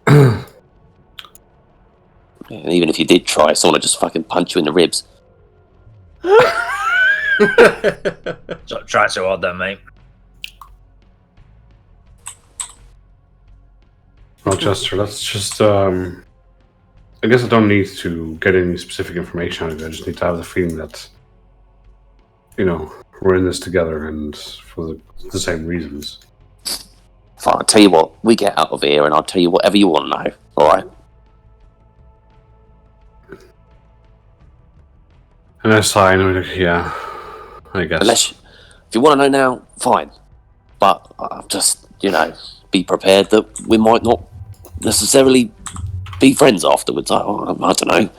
And even if you did try, someone would just fucking punch you in the ribs. So try so hard then, mate. Well, Chester, let's just, I guess I don't need to get any specific information out of you. I just need to have the feeling that, you know, we're in this together and for the same reasons. Fine, I'll tell you what, we get out of here and I'll tell you whatever you want to know, alright? And I sigh and I'm like, yeah, I guess. Unless, if you want to know now, fine. But just, you know, be prepared that we might not necessarily be friends afterwards. I don't know.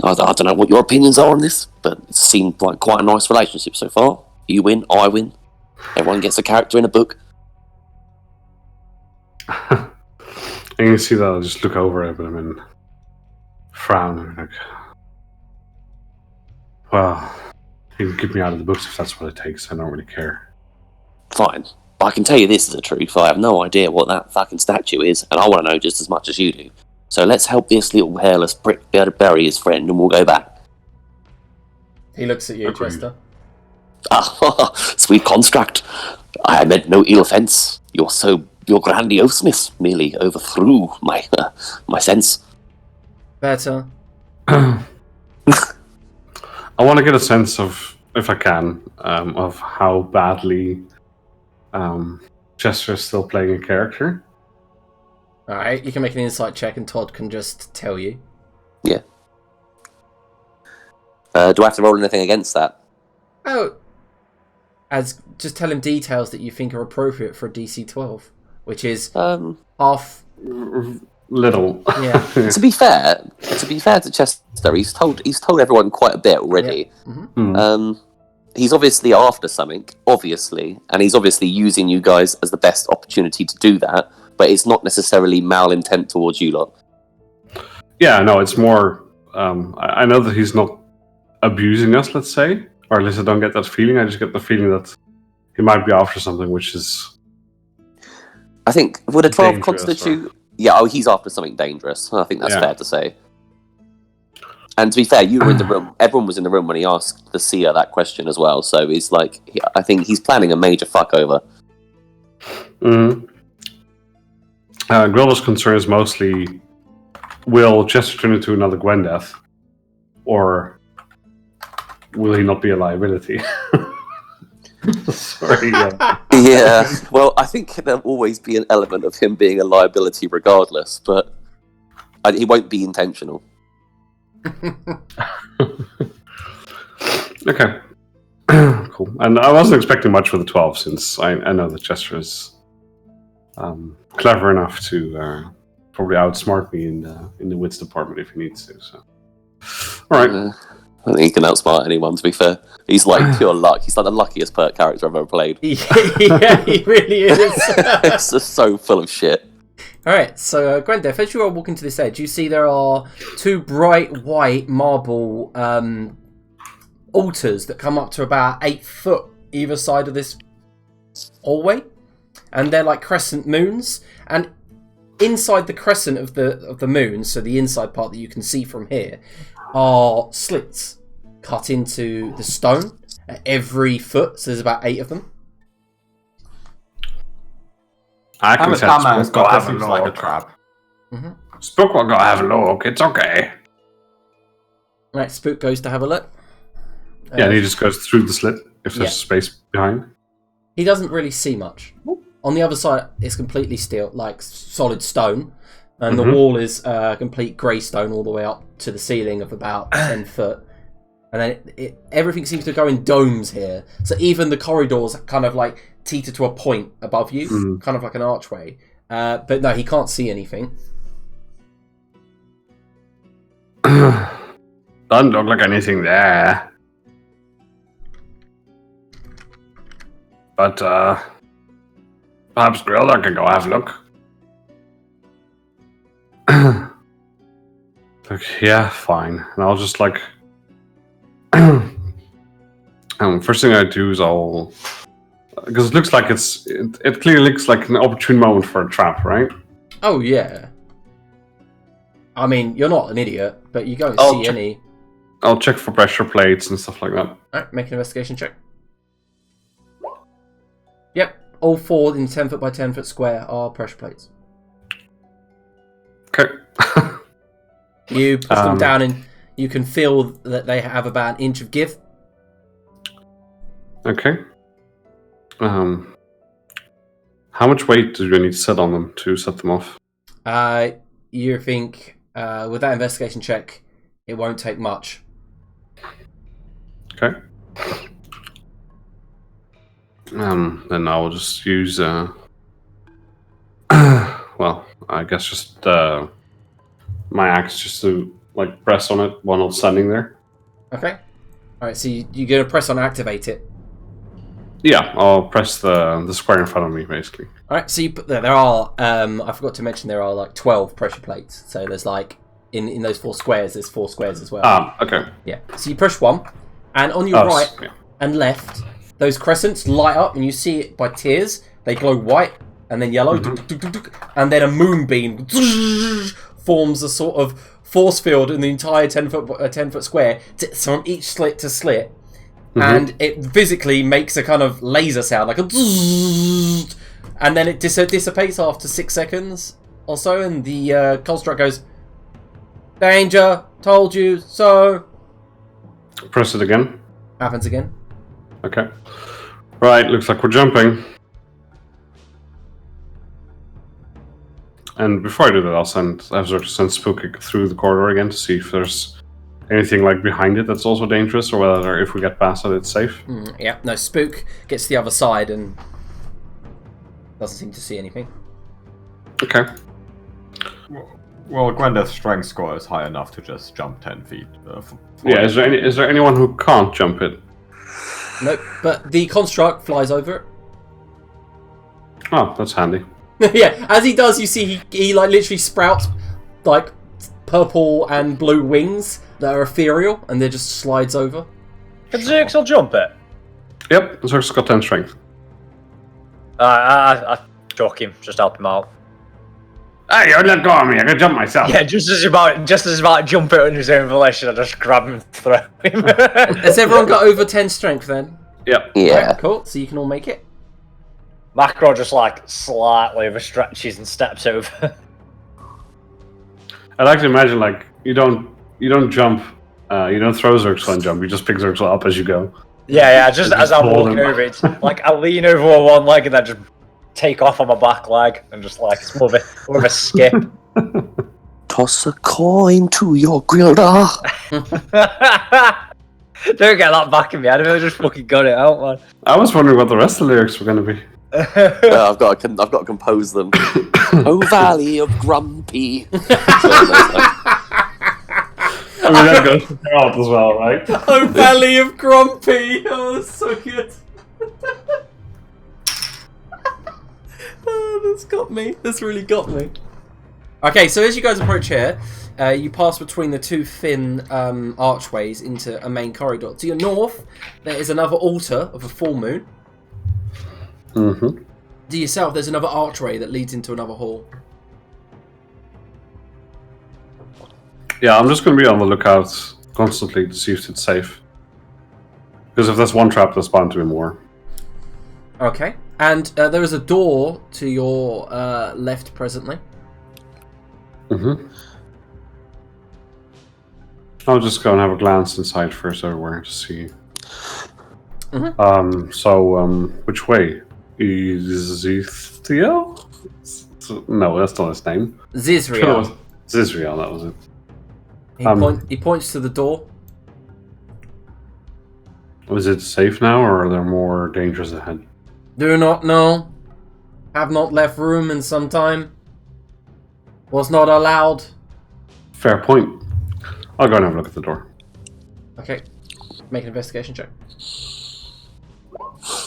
I don't know what your opinions are on this, but it seemed like quite a nice relationship so far. You win, I win. Everyone gets a character in a book. And you see that I'll just look over at him and frown and like, well, you can keep me out of the books if that's what it takes. I don't really care. Fine. But I can tell you this is the truth. I have no idea what that fucking statue is, and I want to know just as much as you do. So let's help this little hairless prick be able to bury his friend and we'll go back. He looks at you, Agreed. Chester. Ah, sweet construct. I meant no ill offence. Your grandioseness merely overthrew my sense. Better. I want to get a sense of, if I can, of how badly Chester is still playing a character. Alright, you can make an insight check and Todd can just tell you. Yeah. Do I have to roll anything against that? Oh. Just tell him details that you think are appropriate for a DC 12, which is half. Little. Yeah. To be fair to Chester, he's told everyone quite a bit already. Yeah. Mm-hmm. Hmm. He's obviously after something, and he's obviously using you guys as the best opportunity to do that. But it's not necessarily malintent towards you lot. Yeah, no, it's more. I know that he's not abusing us, let's say, or at least I don't get that feeling. I just get the feeling that he might be after something, which is. I think would a 12 dangerous, constitute? Yeah, he's after something dangerous. I think that's Yeah. fair to say. And to be fair, you were in the room. Everyone was in the room when he asked the seer that question as well. So he's like, I think he's planning a major fuck over. Mm-hmm. Grilda's concern is mostly, will Chester turn into another Gwendeth, or will he not be a liability? Sorry. Yeah. Yeah, well, I think there'll always be an element of him being a liability regardless, but he won't be intentional. Okay. Cool. And I wasn't expecting much with the 12, since I know that Chester is clever enough to probably outsmart me in the wits department if he needs to. So, all right. I think he can outsmart anyone, to be fair. He's like pure luck. He's like the luckiest character I've ever played. Yeah, he really is. It's just so full of shit. Alright, so Gwendeth, as you are walking to this edge, you see there are two bright white marble altars that come up to about 8 foot either side of this hallway. And they're like crescent moons. And inside the crescent of the moon, so the inside part that you can see from here, are slits cut into the stone at every foot. So there's about 8 of them. I can Hammer's say hammer has Spook will got have a seems like a look. trap. Spook will go have a look. It's okay. Right, Spook goes to have a look. Yeah, and he just goes through the slit if there's space behind. He doesn't really see much. On the other side, it's completely steel, like solid stone, and the wall is complete grey stone all the way up to the ceiling of about 10 foot. And then everything seems to go in domes here. So even the corridors kind of like teeter to a point above you, kind of like an archway. But no, he can't see anything. Doesn't look like anything there. But perhaps Grilda can go have a look. Yeah, fine. And I'll just like... first thing I do is because it looks like it clearly looks like an opportune moment for a trap, right? Oh yeah. I mean, you're not an idiot, but you don't see any. I'll check for pressure plates and stuff like that. Alright, make an investigation check. Yep, all 4 in 10 foot by 10 foot square are pressure plates. Okay. You push them down and you can feel that they have about an inch of give. Okay. How much weight do you need to set on them to set them off? You think with that investigation check, it won't take much. Okay. Then I will just use well, I guess just my axe just to like press on it while it's standing there. Okay. Alright, so you're gonna press on activate it. Yeah, I'll press the square in front of me basically. Alright, so you put there are I forgot to mention there are like 12 pressure plates. So there's like in those 4 squares, there's 4 squares as well. Okay. Yeah. So you push one, and on your right and left, those crescents light up, and you see it by tiers. They glow white and then yellow, and then a moonbeam forms a sort of force field in the entire 10 foot square from each slit to slit, and it physically makes a kind of laser sound, like a, and then it dissipates after 6 seconds or so, and the construct goes, "Danger! Told you so." Press it again. Happens again. Okay. Right, looks like we're jumping. And before I do that, I'll send Spook through the corridor again to see if there's anything like behind it that's also dangerous, or whether if we get past it, it's safe. Yeah, no, Spook gets to the other side and doesn't seem to see anything. Okay. Well, Gwendeth's strength score is high enough to just jump 10 feet. Yeah, is there anyone who can't jump it? Nope, but the construct flies over it. Oh, that's handy. Yeah, as he does, you see he like literally sprouts like purple and blue wings that are ethereal, and they just slides over. Can Zerxel jump it? Yep, Zerx's got 10 strength. I shock him, just help him out. Hey, you let go of me, I can jump myself. Yeah, just as about to jump it on his own volition, I just grab him and throw him. Has everyone got over 10 strength then? Yep. Yeah. Right, cool, so you can all make it. Macro just like slightly overstretches and steps over. I like to imagine like you don't jump, you don't throw Zerxel and jump, you just pick Zerxel up as you go. Yeah, just as I'm walking over, it's like I lean over on one leg and then just take off on my back leg and just like it's more of a skip. Toss a coin to your Grilda. Don't get that back in me. I just fucking got it out, man. I was wondering what the rest of the lyrics were going to be. I've got to compose them. Oh, Valley of Grumpy. I mean, that goes to Geralt as well, right? Oh, Valley of Grumpy! Oh, that's so good. Oh, that's got me. That's really got me. Okay, so as you guys approach here, you pass between the 2 thin archways into a main corridor. To your north, there is another altar of a full moon. Mm-hmm. To yourself, there's another archway that leads into another hall. Yeah, I'm just going to be on the lookout constantly to see if it's safe. Because if there's one trap, there's bound to be more. Okay. And there is a door to your left presently. Mm-hmm. I'll just go and have a glance inside first everywhere to see. Which way? Ezekiel? No, that's not his name. Zizriel. Zizriel, that was it. He points to the door. Is it safe now, or are there more dangers ahead? Do not know. Have not left room in some time. Was not allowed. Fair point. I'll go and have a look at the door. Okay. Make an investigation check.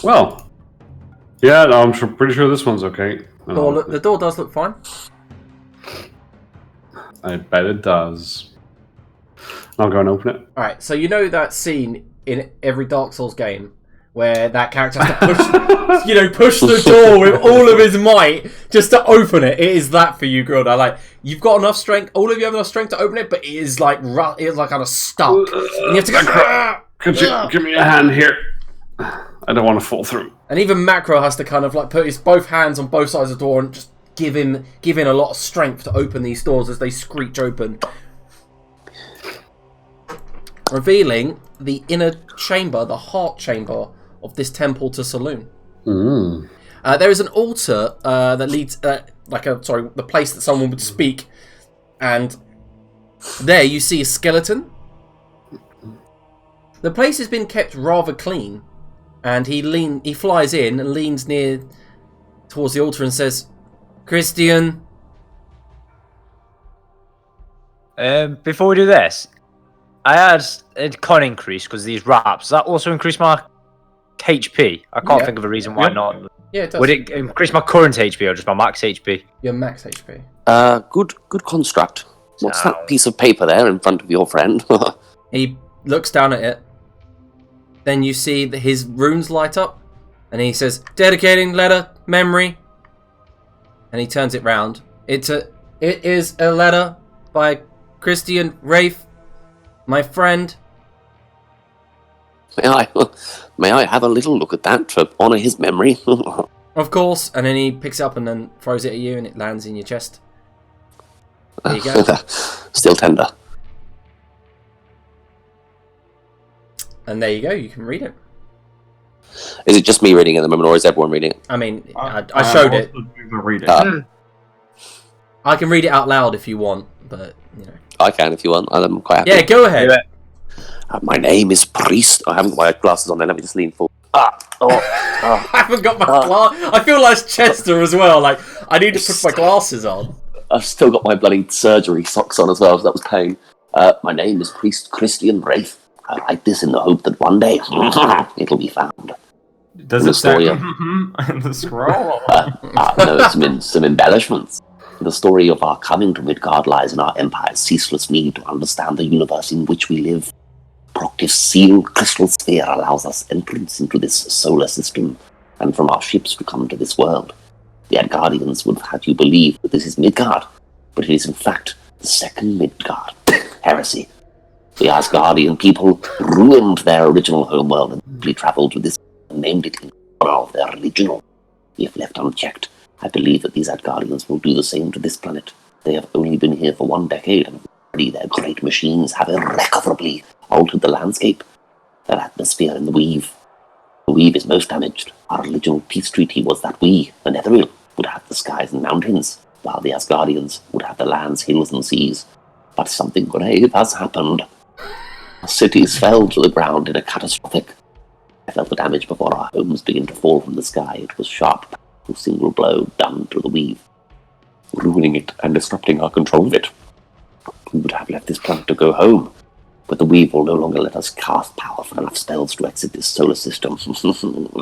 Well, yeah, I'm pretty sure this one's okay. The door does look fine. I bet it does. I'll go and open it. Alright, so you know that scene in every Dark Souls game where that character has to push the door with all of his might just to open it. It is that for you, Grilda. Like, you've got enough strength, all of you have enough strength to open it, but it is like kind of stuck. And you have to go. Could you give me a hand here? I don't want to fall through. And even Macro has to kind of like put his both hands on both sides of the door and just give in a lot of strength to open these doors as they screech open, revealing the inner chamber, the heart chamber of this temple to Saloon. There is an altar that leads, the place that someone would speak, and there you see a skeleton. The place has been kept rather clean, and he flies in and leans near towards the altar and says, "Christian." Before we do this, I had a con increase because of these wraps. Does that also increase my HP? I can't think of a reason why not. Yeah, it does. Would it increase my current HP or just my max HP? Your max HP. Good construct. What's that piece of paper there in front of your friend? He looks down at it. Then you see that his runes light up, and he says, "Dedicating letter, memory." And he turns it round. It is a letter by Christian Rafe, my friend. May I have a little look at that to honour his memory? Of course. And then he picks it up and then throws it at you, and it lands in your chest. There you go. Still tender. And there you go. You can read it. Is it just me reading it at the moment, or is everyone reading it? I mean, I showed it. I can read it out loud if you want, but you know. I can if you want. I'm quite happy. Yeah, go ahead. My name is Priest. I haven't got my glasses on. Then let me just lean forward. I haven't got my glass. I feel like Chester as well. Like I need to put my glasses on. I've still got my bloody surgery socks on as well, so that was pain. My name is Priest Christian Wraith. I write this in the hope that one day it'll be found. Does it say in the scroll? No, some embellishments. The story of our coming to Midgard lies in our empire's ceaseless need to understand the universe in which we live. Proctive's sealed crystal sphere allows us entrance into this solar system, and from our ships to come to this world. The Asgardians would have had you believe that this is Midgard, but it is in fact the second Midgard. Heresy. The Asgardian people ruined their original homeworld and simply travelled to this and named it in honor of their religion. If left unchecked, I believe that these Asgardians will do the same to this planet. They have only been here for 1 decade, and already their great machines have irrecoverably altered the landscape. Their atmosphere in the Weave. The Weave is most damaged. Our original peace treaty was that we, the Netherrealm, would have the skies and mountains, while the Asgardians would have the lands, hills, and seas. But something grave has happened. Our cities fell to the ground in a catastrophic. I felt the damage before our homes began to fall from the sky. It was sharp, a single blow done to the Weave, ruining it and disrupting our control of it. We would have left this planet to go home, but the Weave will no longer let us cast powerful enough spells to exit this solar system.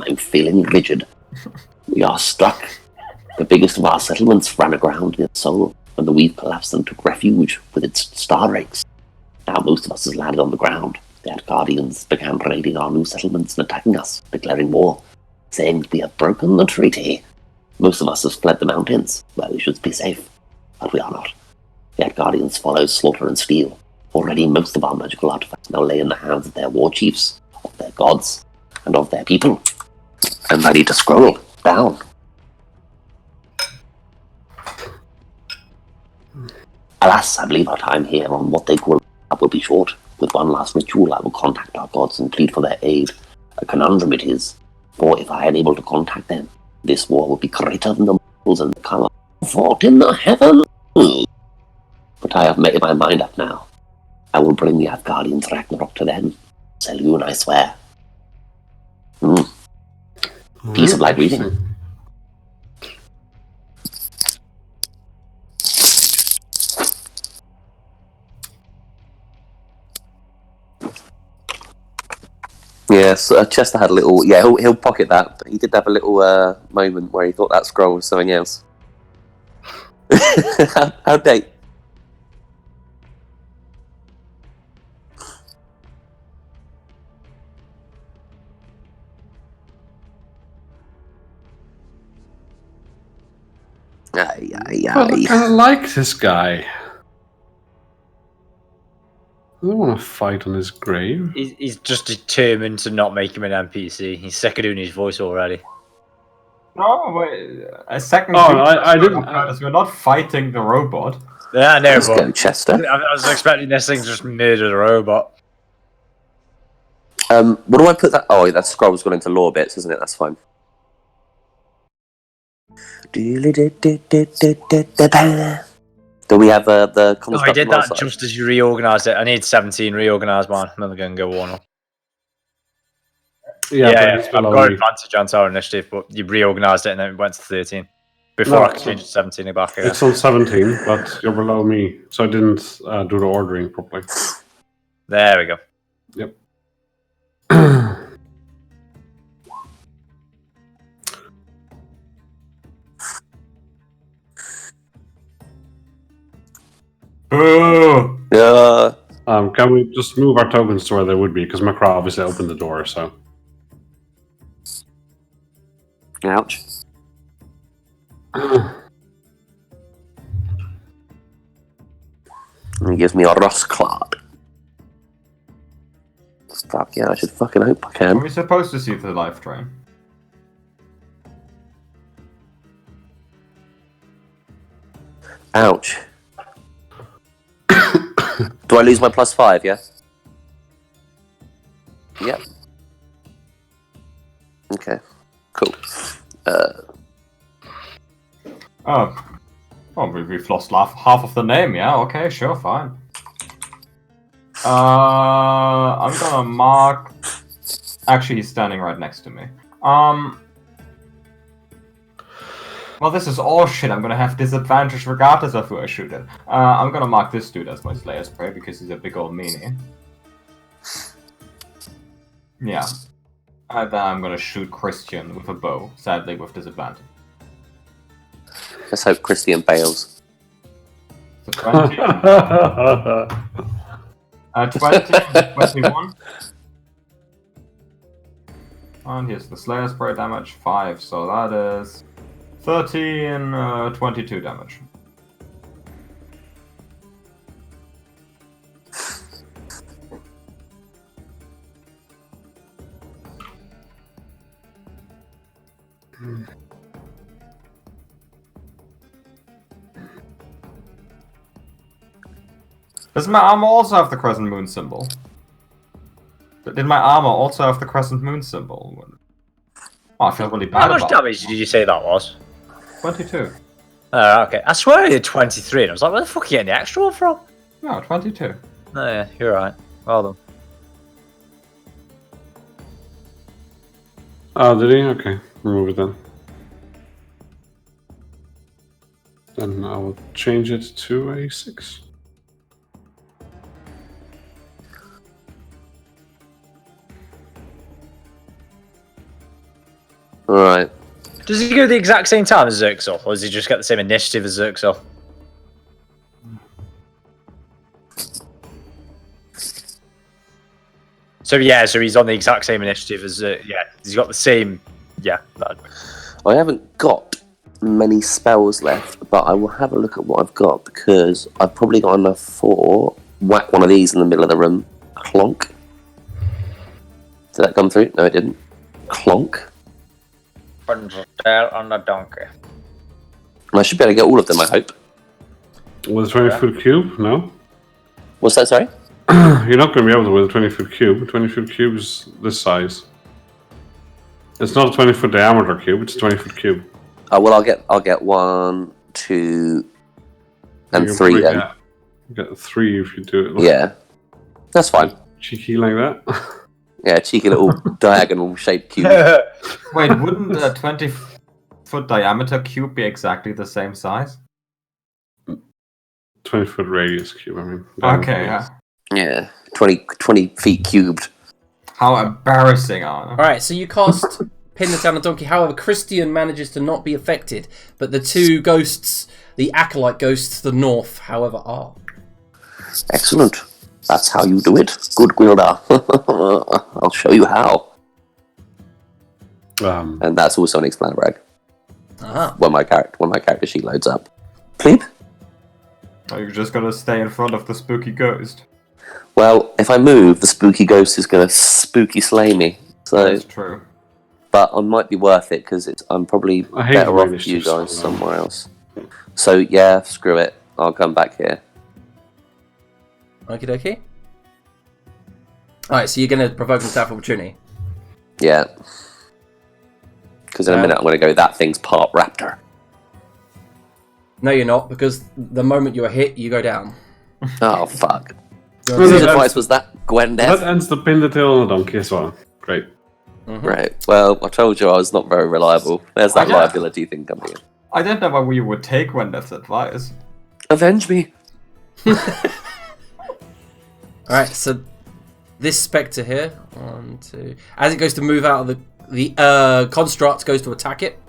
I'm feeling rigid. We are stuck. The biggest of our settlements ran aground in its soul, and the Weave collapsed and took refuge with its star rakes. Now most of us has landed on the ground. The Asgardians began raiding our new settlements and attacking us, declaring war, saying we have broken the treaty. Most of us have fled the mountains, where we should be safe, but we are not. The Asgardians follow slaughter and steal. Already most of our magical artifacts now lay in the hands of their war chiefs, of their gods, and of their people. I'm ready to scroll down. Alas, I believe our time here on what they call I will be short. With one last ritual, I will contact our gods and plead for their aid. A conundrum it is, for if I am able to contact them, this war will be greater than the mortals and become a fought in the heavens. But I have made my mind up now. I will bring the Asgardians Ragnarok to them. Selûne, I swear. Piece of light reading. Yes, Chester had a little... Yeah, he'll pocket that, but he did have a little moment where he thought that scroll was something else. How'd they... I kind of like this guy. I don't want to fight on his grave. He's just determined to not make him an NPC. He's sick of doing his voice already. No, wait, a second. I didn't. We're not fighting the robot. Yeah, I know, Let's but go, Chester. I was expecting this thing to just murder the robot. What do I put that? Oh, that scroll's gone into lore bits, isn't it? That's fine. Do we have the construct? I did that just as you reorganised it. I need 17 reorganised, man. I'm never going to go one up. Yeah, I've got advantage on our initiative, but you reorganised it and then it went to 13. Before I could change it to 17 back again. It's on 17, but you're below me, so I didn't do the ordering properly. There we go. Yep. Can we just move our tokens to where they would be? Because Macra obviously opened the door, so... Ouch. He gives me a Ross Clark. Fuck yeah, I should fucking hope I can. Are we supposed to see the life train? Ouch. Do I lose my +5, yeah? Yep. Okay. Cool. We've lost half of the name, yeah? Okay, sure, fine. I'm gonna mark... Actually, he's standing right next to me. Well, this is all shit. I'm gonna have disadvantage regardless of who I shoot at. I'm gonna mark this dude as my Slayer Spray because he's a big old meanie. Yeah. And then I'm gonna shoot Christian with a bow, sadly with disadvantage. Let's hope Christian bails. So 20. 21. And here's the Slayer Spray damage, 5, so that is 13, 22 damage. Does my armor also have the crescent moon symbol? Did my armor also have the crescent moon symbol? Oh, I feel really bad. How much damage did you say that was? 22. Oh, okay. I swear I did 23, and I was like, where the fuck are you getting the extra one from? No, 22. Oh, yeah, you're right. Well done. Oh, did he? Okay, remove it then. Then I will change it to a 6. Alright. Does he go the exact same time as Zerxol, or does he just get the same initiative as Zerxol? So yeah, so he's on the exact same initiative as yeah, he's got the same I haven't got many spells left, but I will have a look at what I've got because I've probably got enough for whack one of these in the middle of the room. Clonk. Did that come through? No, it didn't. Clonk. tail on the donkey. I should be able to get all of them, I hope. Was 20-foot cube? No? What's that, sorry? You're not going to be able to with a 20-foot cube. A 20-foot cube is this size. It's not a 20-foot diameter cube. It's a 20-foot cube. Oh well, I'll get 1, 2, and You 3 then. You get 3 if you do it. Yeah, that's fine. Cheeky like that. Yeah, cheeky little diagonal shaped cube. Wait, wouldn't a 20-foot diameter cube be exactly the same size? 20-foot radius cube. I mean. Okay, yeah. Yeah, 20 feet cubed. How embarrassing, Arno. Alright, so you cast Pin the Down the Donkey. However, Christian manages to not be affected, but the two ghosts, the acolyte ghosts to the north, however, are. Excellent. That's how you do it. Good, Gwilda. I'll show you how. And that's also an explainer brag. Uh-huh. When my character sheet loads up. Pleep. Are you just gonna stay in front of the spooky ghost? Well, if I move, the spooky ghost is going to spooky slay me. So, That's true. but it might be worth it because I'm probably I hate better off the with you initiative guys stuff. somewhere else. So yeah, screw it. I'll come back here. Okie dokie. Alright, so you're going to provoke an attack of opportunity. Yeah. Because in a minute I'm going to go, that thing's part raptor. No, you're not, because the moment you're hit, you go down. Oh, fuck. You're Well, Whose that- advice was that? Gwen That Death? ends the pin the tail on the donkey as well. Great. Right. Well, I told you I was not very reliable. There's that Yeah. liability thing coming in. I don't know why we would take Wendeth's advice. Avenge me. Alright, so this spectre here, 1, 2... As it goes to move out of the construct goes to attack it.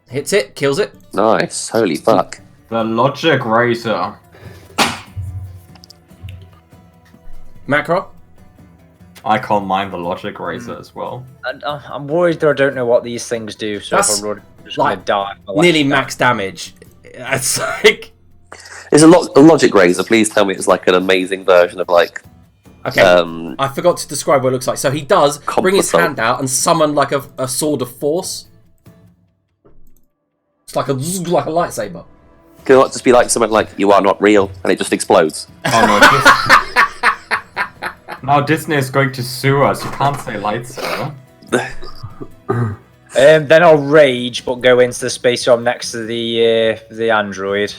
Hits it, kills it. Nice. Holy fuck. The Logic Razor. Macro. I call mine the Logic Razor as well. I'm worried that I don't know what these things do, so That's if I run, I'm just like gonna die. Nearly max damage. It's like... It's a logic razor. Please tell me it's like an amazing version of like... Okay, I forgot to describe what it looks like. So he does bring his Complicated. hand out and summon like a sword of force. It's like a lightsaber. Can it not just be like something like, you are not real, and it just explodes? Oh no, now Disney is going to sue us. You can't say lightsaber. Then I'll rage, but go into the space arm next to the android.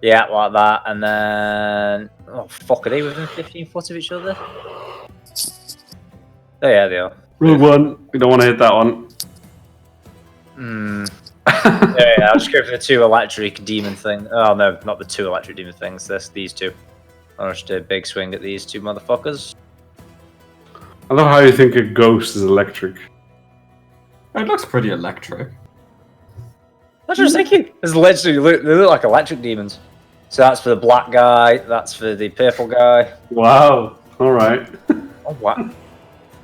Yeah, like that, and then oh fuck, are they within 15 foot of each other? Oh yeah, they are. Rule 1. We don't want to hit that one. Yeah, I'll just go for the 2 electric demon thing. Oh no, not the 2 electric demon things. These 2. I'll just do a big swing at these 2 motherfuckers. I love how you think a ghost is electric. It looks pretty electric. That's what I was thinking. It's literally they look like electric demons. So that's for the black guy. That's for the purple guy. Wow. Alright. Oh wow.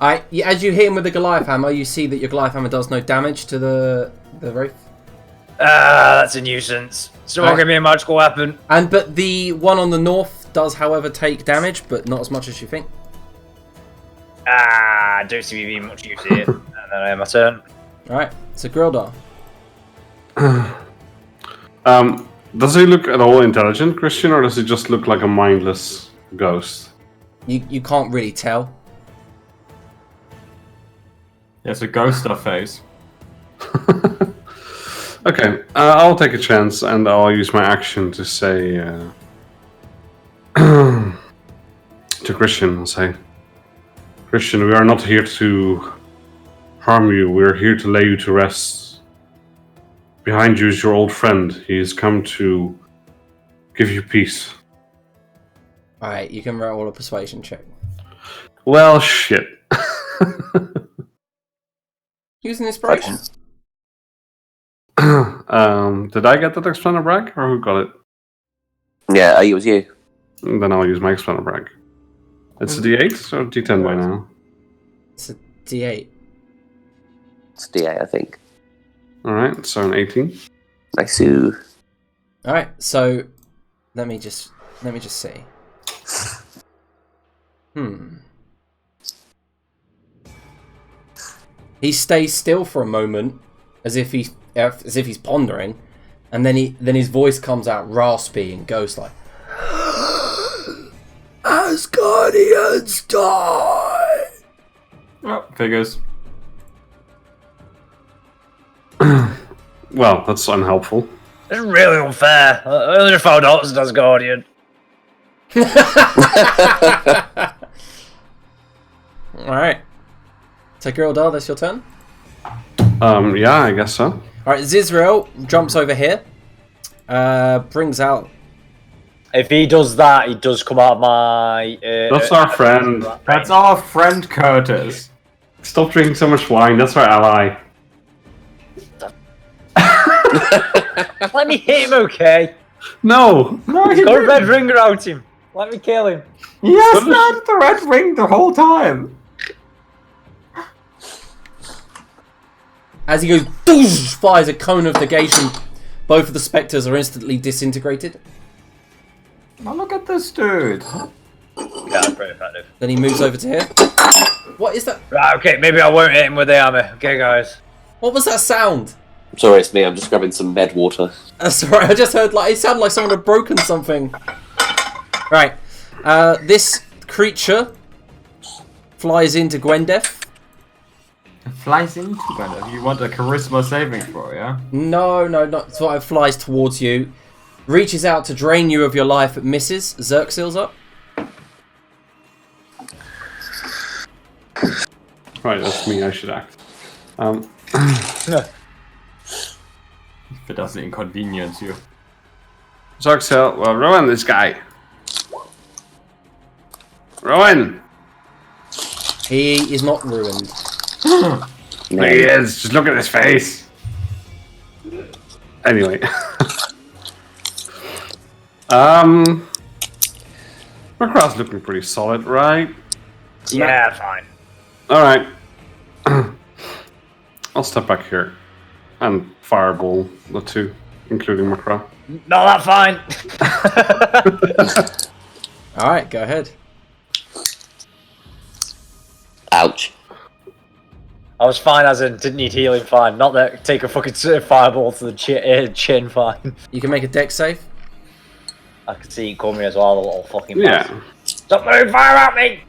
As you hit him with the Goliath hammer, you see that your Goliath hammer does no damage to the wraith. Ah, that's a nuisance. Someone give me a magical weapon. But the one on the north does, however, take damage, but not as much as you think. Ah, don't see me being much use here. And then I have my turn. Alright, so Grildar. Does he look at all intelligent, Christian, or does he just look like a mindless ghost? You can't really tell. Yes, a ghost face. Okay, I'll take a chance and I'll use my action to say to Christian, I'll say, Christian, we are not here to harm you, we're here to lay you to rest. Behind you is your old friend. He has come to give you peace. Alright, you can roll a persuasion check. Well, shit. Use an inspiration. Did I get that explainer brag, or who got it? Yeah, it was you. Then I'll use my explainer brag. It's a D8 or D10 by now? It's a D8. It's DA, I think. Alright, so an 18. Nice. Alright, so let me just see. He stays still for a moment, as if he's pondering, And then his voice comes out raspy and goes like, Asgardians die! Oh, figures. Well, that's unhelpful. It's really unfair. I only found out as an Asgardian. Alright. Takiro, that's your turn. Yeah, I guess so. Alright, Zizrael jumps over here. Brings out... If he does that, he does come out of my... That's our friend. That's our friend Curtis. Stop drinking so much wine, that's our ally. Let me hit him, okay? No! No, He's got a red ring around him. Let me kill him. Yes, man, the red ring the whole time. As he goes, doosh, fires a cone of negation. Both of the spectres are instantly disintegrated. Now look at this dude. Yeah, that's pretty effective. Then he moves over to here. What is that? Right, okay, maybe I won't hit him with the hammer. Okay, guys. What was that sound? Sorry, it's me. I'm just grabbing some med water. Sorry, I just heard it sounded like someone had broken something. Right. This creature flies into Gwendef. Flies into Gwendef. You want a charisma saving throw, yeah? No, not so. It flies towards you. Reaches out to drain you of your life, but misses. Xerxil's up. Right, that's me, I should act. If it doesn't inconvenience you. Zarxel, well, Rowan, this guy. Rowan! He is not ruined. There he is, just look at his face. Anyway. Macross looking pretty solid, right? Yeah, fine. Alright. I'll step back here. And fireball the two, including Macra. No, that's fine. Alright, go ahead. Ouch. I was fine as in didn't need healing fine. Not that take a fucking fireball to the chin fine. You can make a deck save. I can see it coming as well, the little fucking Yeah. bastard. Stop moving fire at me!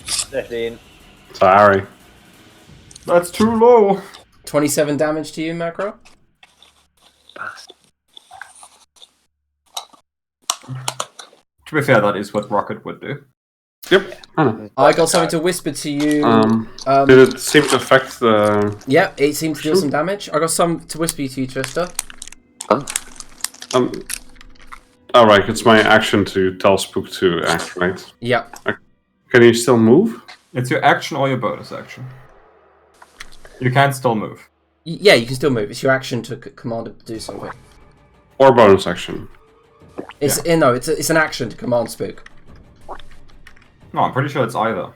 15. Sorry. That's too low. 27 damage to you, Macro. Bastard. To be fair, that is what Rocket would do. Yep. I know. I got something to whisper to you. Did it seem to affect the... Yep, it seems to deal some damage. I got some to whisper to you, Trista. Alright, it's my action to tell Spook to act, right? Yep. Can you still move? It's your action or your bonus action. You can still move. Yeah, you can still move. It's your action to command it to do something. Or bonus action? It's no, it's an action to command Spook. No, I'm pretty sure it's either.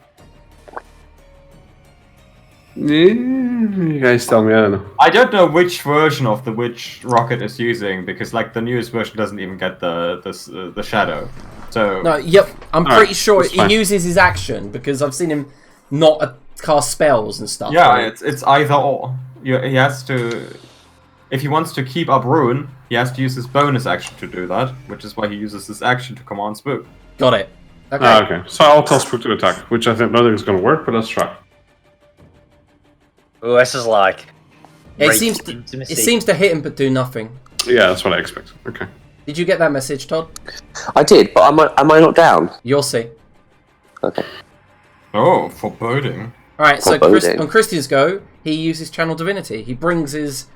You guys tell me, I don't know. I don't know which version of the which Rocket is using because, like, the newest version doesn't even get the shadow. So No, yep, I'm Alright, pretty sure that's he fine. uses his action because I've seen him not cast spells and stuff. yeah, right? it's either or. He has to, if he wants to keep up Rune, he has to use his bonus action to do that, which is why he uses his action to command Spook. Got it. Okay. Okay, so I'll tell Spook to attack, which I don't think is going to work, but let's try. Ooh, this is like... it great seems intimacy. to hit him but do nothing. Yeah, that's what I expect. Okay. Did you get that message, Todd? I did, but am I not down? You'll see. Okay. Oh, foreboding. Alright, so Foreboding. on Christian's go, he uses Channel Divinity. He brings his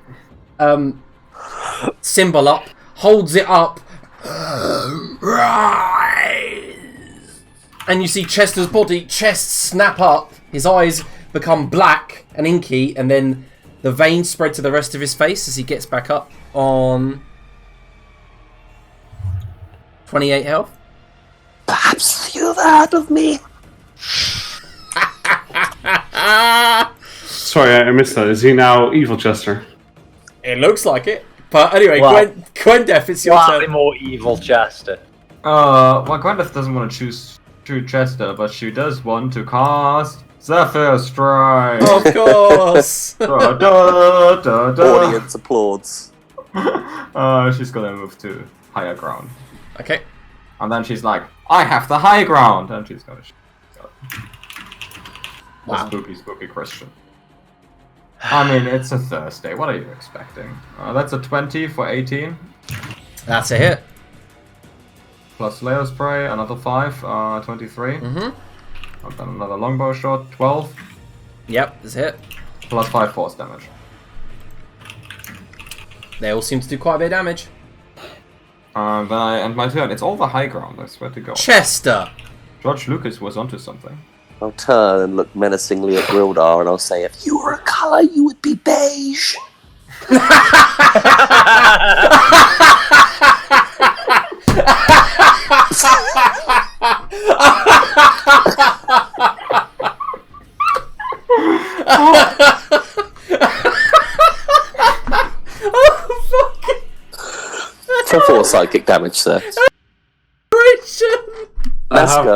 symbol up, holds it up, and you see Chester's body, chest snap up, his eyes become black and inky, and then the veins spread to the rest of his face as he gets back up on 28 health. Perhaps you've heard of me. Sorry, I missed that. Is he now Evil Chester? It looks like it. But anyway, Well, Gwendef, it's your Slightly turn. more evil Chester. Well, Gwendolyn doesn't want to choose Chester, but she does want to cast Zephyr Strike. Of course. Da, da, da, da. Audience applauds. She's gonna move to higher ground. Okay. And then she's like, I have the high ground! And she's gonna shoot. Wow. Spooky Christian. I mean, it's a Thursday. What are you expecting? That's a 20 for 18. That's a hit. Plus layer spray, another 5, 23. Mm-hmm. And then another longbow shot, 12. Yep, it's a hit. Plus 5 force damage. They all seem to do quite a bit of damage. Then I end my turn. It's all the high ground, I swear to God. Chester! George Lucas was onto something. I'll turn and look menacingly at Grildar and I'll say, if you were a colour, you would be beige. For 4 psychic damage, sir. I have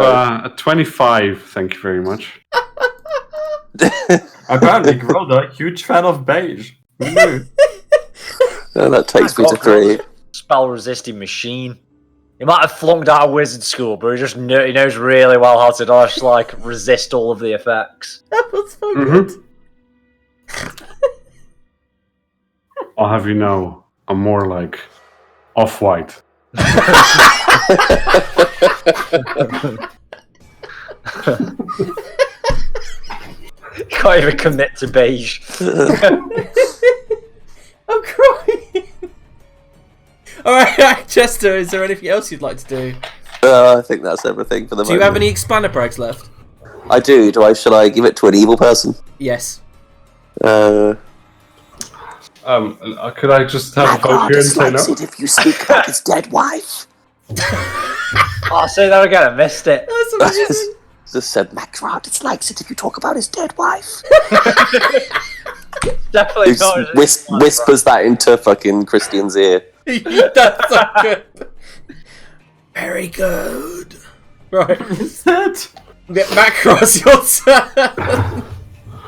a 25, thank you very much. Apparently, Grilda, huge fan of beige. Who knew? That takes me to 3. Spell resisting machine. He might have flunked out of wizard school, but he knows really well how to just like resist all of the effects. That was so good. I'll have you know, I'm more like off-white. Can't even commit to beige. I'm crying. Alright, Chester, is there anything else you'd like to do? I think that's everything for the moment. Do you have any expander brags left? I do. Shall I give it to an evil person? Yes. Uh, Could I just have a vote here and say no? it if you speak about his dead wife. Oh, say that again, I missed it. That's amazing. Just said, Macrod dislikes it if you talk about his dead wife. Definitely not. Whispers that into fucking Christian's ear. That's so good. Very good. Right. Is that? Macross, your turn.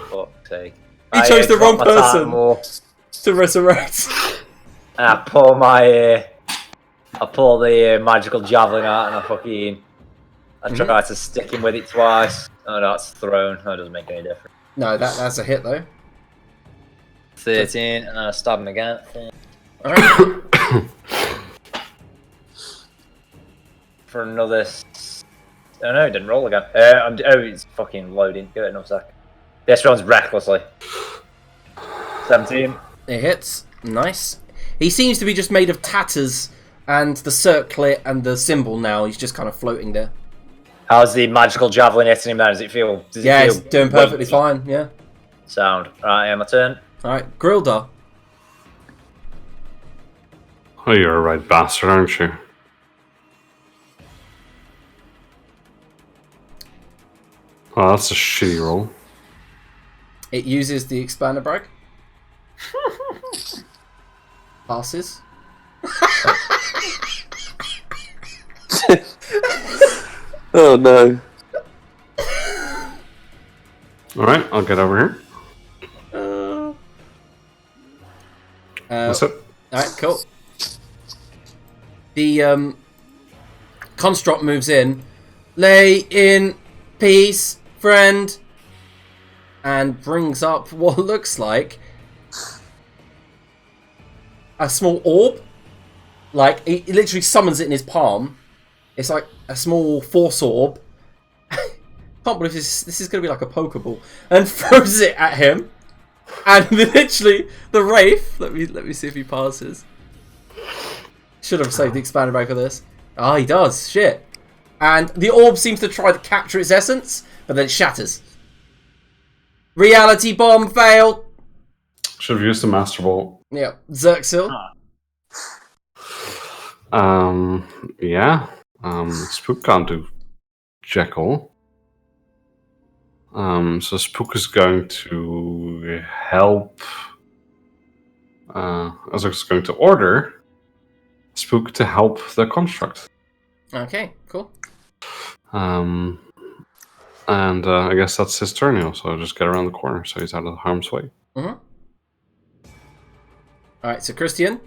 Fuck's sake. He chose the wrong person More. to resurrect. And I pull my, I pull the magical javelin out and I try to stick him with it twice. Oh no, it's thrown. That doesn't make any difference. No, that's a hit though. 13, and I stab him again. Alright. For another... Oh no, it didn't roll again. It's fucking loading. Give it another sec. This one's recklessly. 17. It hits. Nice. He seems to be just made of tatters and the circlet and the symbol now. He's just kind of floating there. How's the magical javelin hitting him now? Does it feel... It's doing perfectly fine, yeah. Sound. Right, my turn. Alright, Grildar. Oh, you're a right bastard, aren't you? Oh, that's a shitty roll. It uses the expander brag. Passes. Oh no. Alright, I'll get over here. What's up? Alright, cool. The construct moves in. Lay in peace, friend. And brings up what looks like a small orb. Like, he literally summons it in his palm. It's like a small force orb. Can't believe this is going to be like a Pokeball. And throws it at him. And literally, the Wraith... Let me see if he passes. Should have saved the expander bag for this. Ah, he does. Shit. And the orb seems to try to capture its essence, but then it shatters. Reality bomb failed. Should have used the Master Ball. Yeah, Xerxil. Yeah. Spook can't do Jekyll. So Spook is going to help. I was going to order Spook to help the construct. Okay, cool. And I guess that's his turn now, so I'll just get around the corner so he's out of harm's way. Mm-hmm. Alright, so Christian.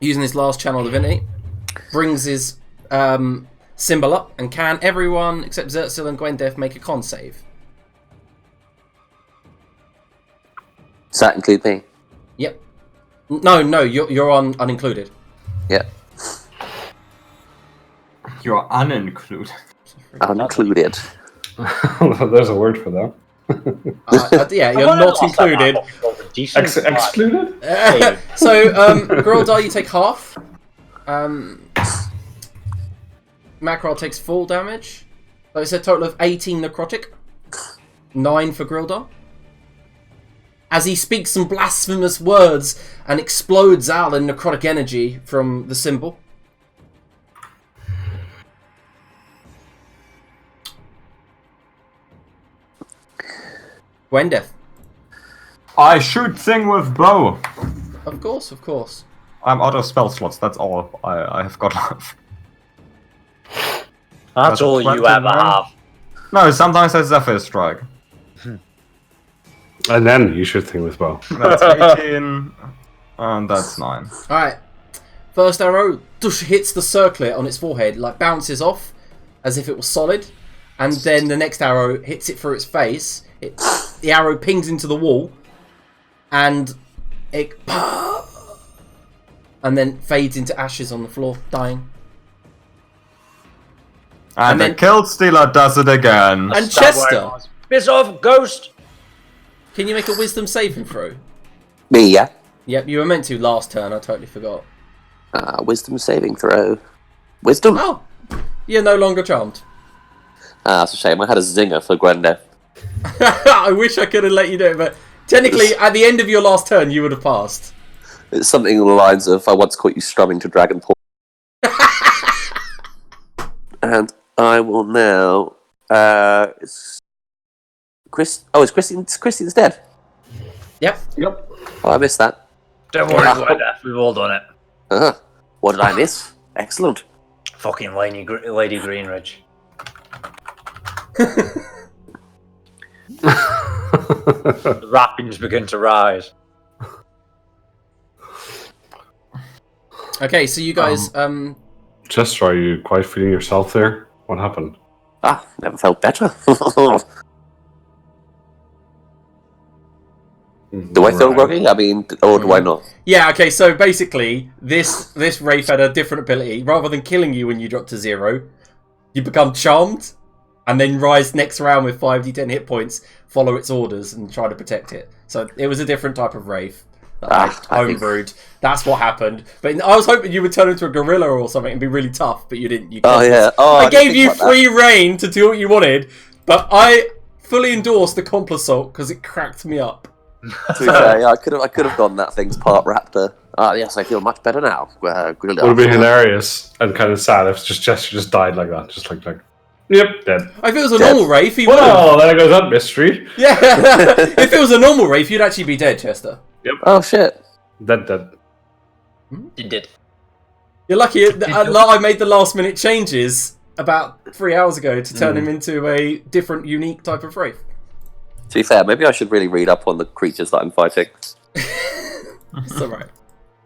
using his last channel divinity, brings his symbol up, and can everyone except Zertzil and Gwendef make a con save? Does that include me? Yep. No, you're on unincluded. Yep. You're unincluded. Unincluded. There's a word for that. Yeah, you're not included. Excluded? So, Grodar, you take half. Mackerel takes full damage. So it's a total of 18 necrotic. 9 for Grildar. As he speaks some blasphemous words and explodes out in necrotic energy from the symbol. Gwendef. I shoot thing with bow. Of course, of course. I'm out of spell slots, that's all I have got left. That's all you ever have. No, sometimes I Zephyr Strike. And then you should think with bow. That's 18, and that's 9. Alright. First arrow hits the circlet on its forehead, like bounces off as if it was solid. And then the next arrow hits it through its face. The arrow pings into the wall. And it... And then fades into ashes on the floor, dying. And then- the Kill Stealer does it again. And Chester, Piss off, ghost! can you make a wisdom saving throw? Me, yeah? Yep, you were meant to last turn, I totally forgot. Wisdom saving throw. Wisdom? Oh! You're no longer charmed. That's a shame. I had a zinger for Gwendef. I wish I could have let you do it, but technically, at the end of your last turn, you would have passed. It's something along the lines of, I once caught you strumming to Dragon Porn. And I will now... it's Christine's dead. Yep. Oh, I missed that. Don't worry about that, we've all done it. What did I miss? Excellent. Fucking Lady Greenridge. The wrappings begin to rise. Okay, so you guys, Chester, are you quite feeling yourself there? What happened? Never felt better. Do I feel groggy? I mean, or do I not? yeah, okay, so basically, this Wraith had a different ability. Rather than killing you when you drop to 0, you become charmed, and then rise next round with 5d10 hit points, follow its orders, and try to protect it. So it was a different type of Wraith. Homebrewed. That's what happened. But I was hoping you would turn into a gorilla or something and be really tough, but you didn't. You I gave you free reign to do what you wanted, but I fully endorsed the Complassault because it cracked me up. To be fair, I could have gone that thing's part raptor. Yes, I feel much better now. Would have been hilarious and kind of sad if Chester just died like that. Just like yep, dead. If it was a normal Wraith, he would. Well, there goes that mystery. Yeah, if it was a normal Wraith, you'd actually be dead, Chester. Yep. Oh shit. Dead. You did. You're lucky I made the last minute changes about 3 hours ago to turn him into a different, unique type of Wraith. To be fair, maybe I should really read up on the creatures that I'm fighting. It's alright.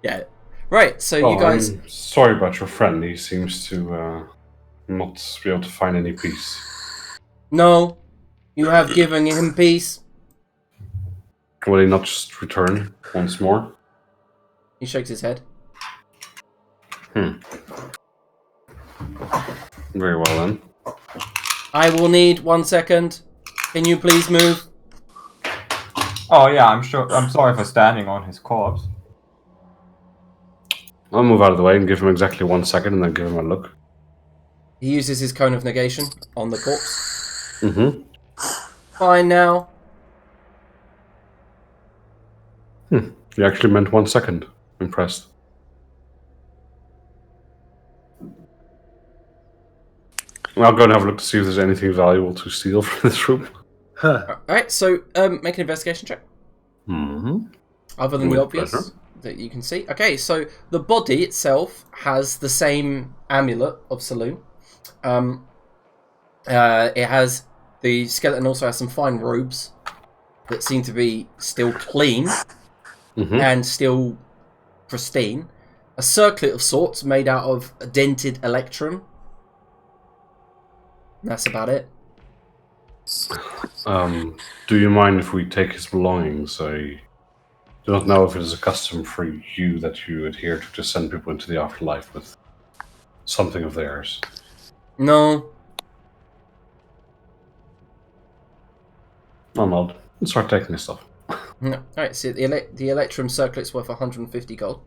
Yeah. Right, so you guys... I'm sorry about your friend. He seems to not be able to find any peace. No. You have given him peace. Will he not just return once more? He shakes his head. Very well then. I will need 1 second. Can you please move? Oh yeah, I'm sorry for standing on his corpse. I'll move out of the way and give him exactly 1 second and then give him a look. He uses his cone of negation on the corpse. Mm-hmm. Fine now. You actually meant 1 second. Impressed. I'll go and have a look to see if there's anything valuable to steal from this room. Alright, so make an investigation check. Mm-hmm. Other than the obvious that you can see. Okay, so the body itself has the same amulet of Saloon. It has... The skeleton also has some fine robes that seem to be still clean and still pristine. a circlet of sorts made out of a dented electrum. That's about it. Do you mind if we take his belongings? I do not know if it is a custom for you that you adhere to send people into the afterlife with something of theirs. No. I'm odd. Let's start taking this stuff. No. Alright, so the electrum circlet's worth 150 gold.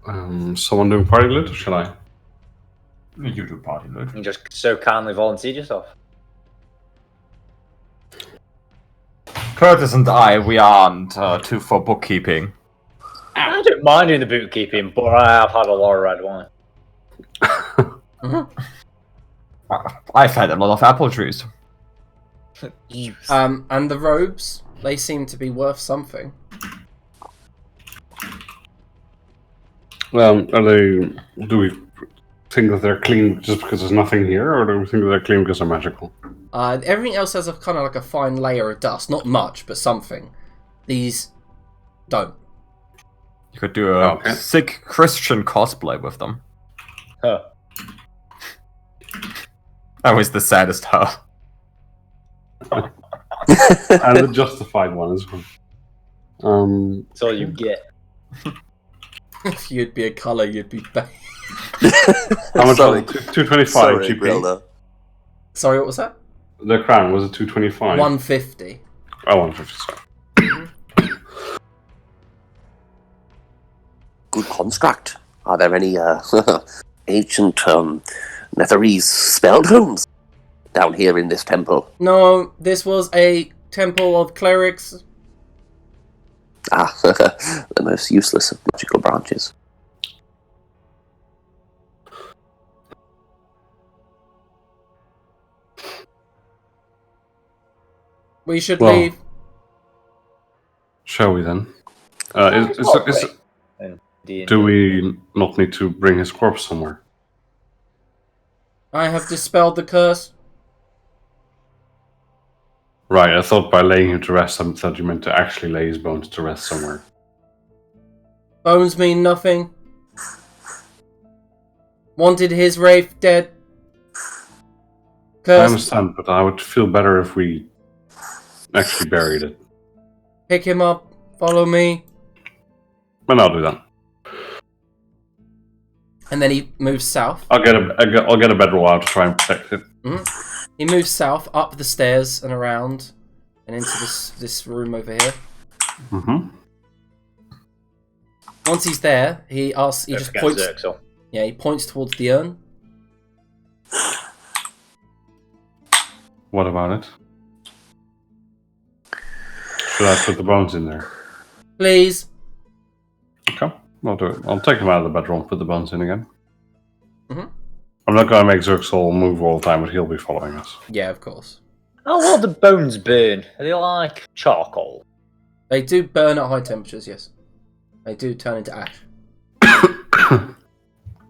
Someone doing party loot, or shall I? You do party loot. You just so kindly volunteered yourself. Curtis and I, we aren't too for bookkeeping. I don't mind doing the bookkeeping, but I have had a lot of red wine. I've had a lot of apple trees. And the robes, they seem to be worth something. Well, do we think that they're clean just because there's nothing here, or do we think that they're clean because they're magical? Everything else has a kind of like a fine layer of dust. Not much, but something. These don't. You could do a sick Christian cosplay with them. Huh. That was the saddest huh. And the justified one as well. That's all you get. If you'd be a colour, you'd be beige. How much was it? 225 GP? Sorry, what was that? The crown, was it 225? 150. Oh, 150, sorry. Good construct. Are there any ancient Netherese spell tomes down here in this temple? No, this was a temple of clerics. Ah, the most useless of magical branches. We should leave. Shall we then? Do we not need to bring his corpse somewhere? I have dispelled the curse. Right, I thought by laying him to rest, I thought you meant to actually lay his bones to rest somewhere. Bones mean nothing. Wanted his wraith dead. I Curse. understand, but I would feel better if we actually buried it. Pick him up. Follow me. And I'll do that. And then he moves south. I'll get a bedroll out to try and protect it. Mm-hmm. He moves south, up the stairs and around, and into this room over here. Mm-hmm. Once he's there, he asks. He just points. Zerxel. Yeah, he points towards the urn. What about it? Should I put the bones in there? Please. Okay, I'll do it. I'll take them out of the bedroll and put the bones in again. Mm-hmm. I'm not going to make Zerxel move all the time, but he'll be following us. Yeah, of course. How will the bones burn? Are they like charcoal? They do burn at high temperatures, yes. They do turn into ash.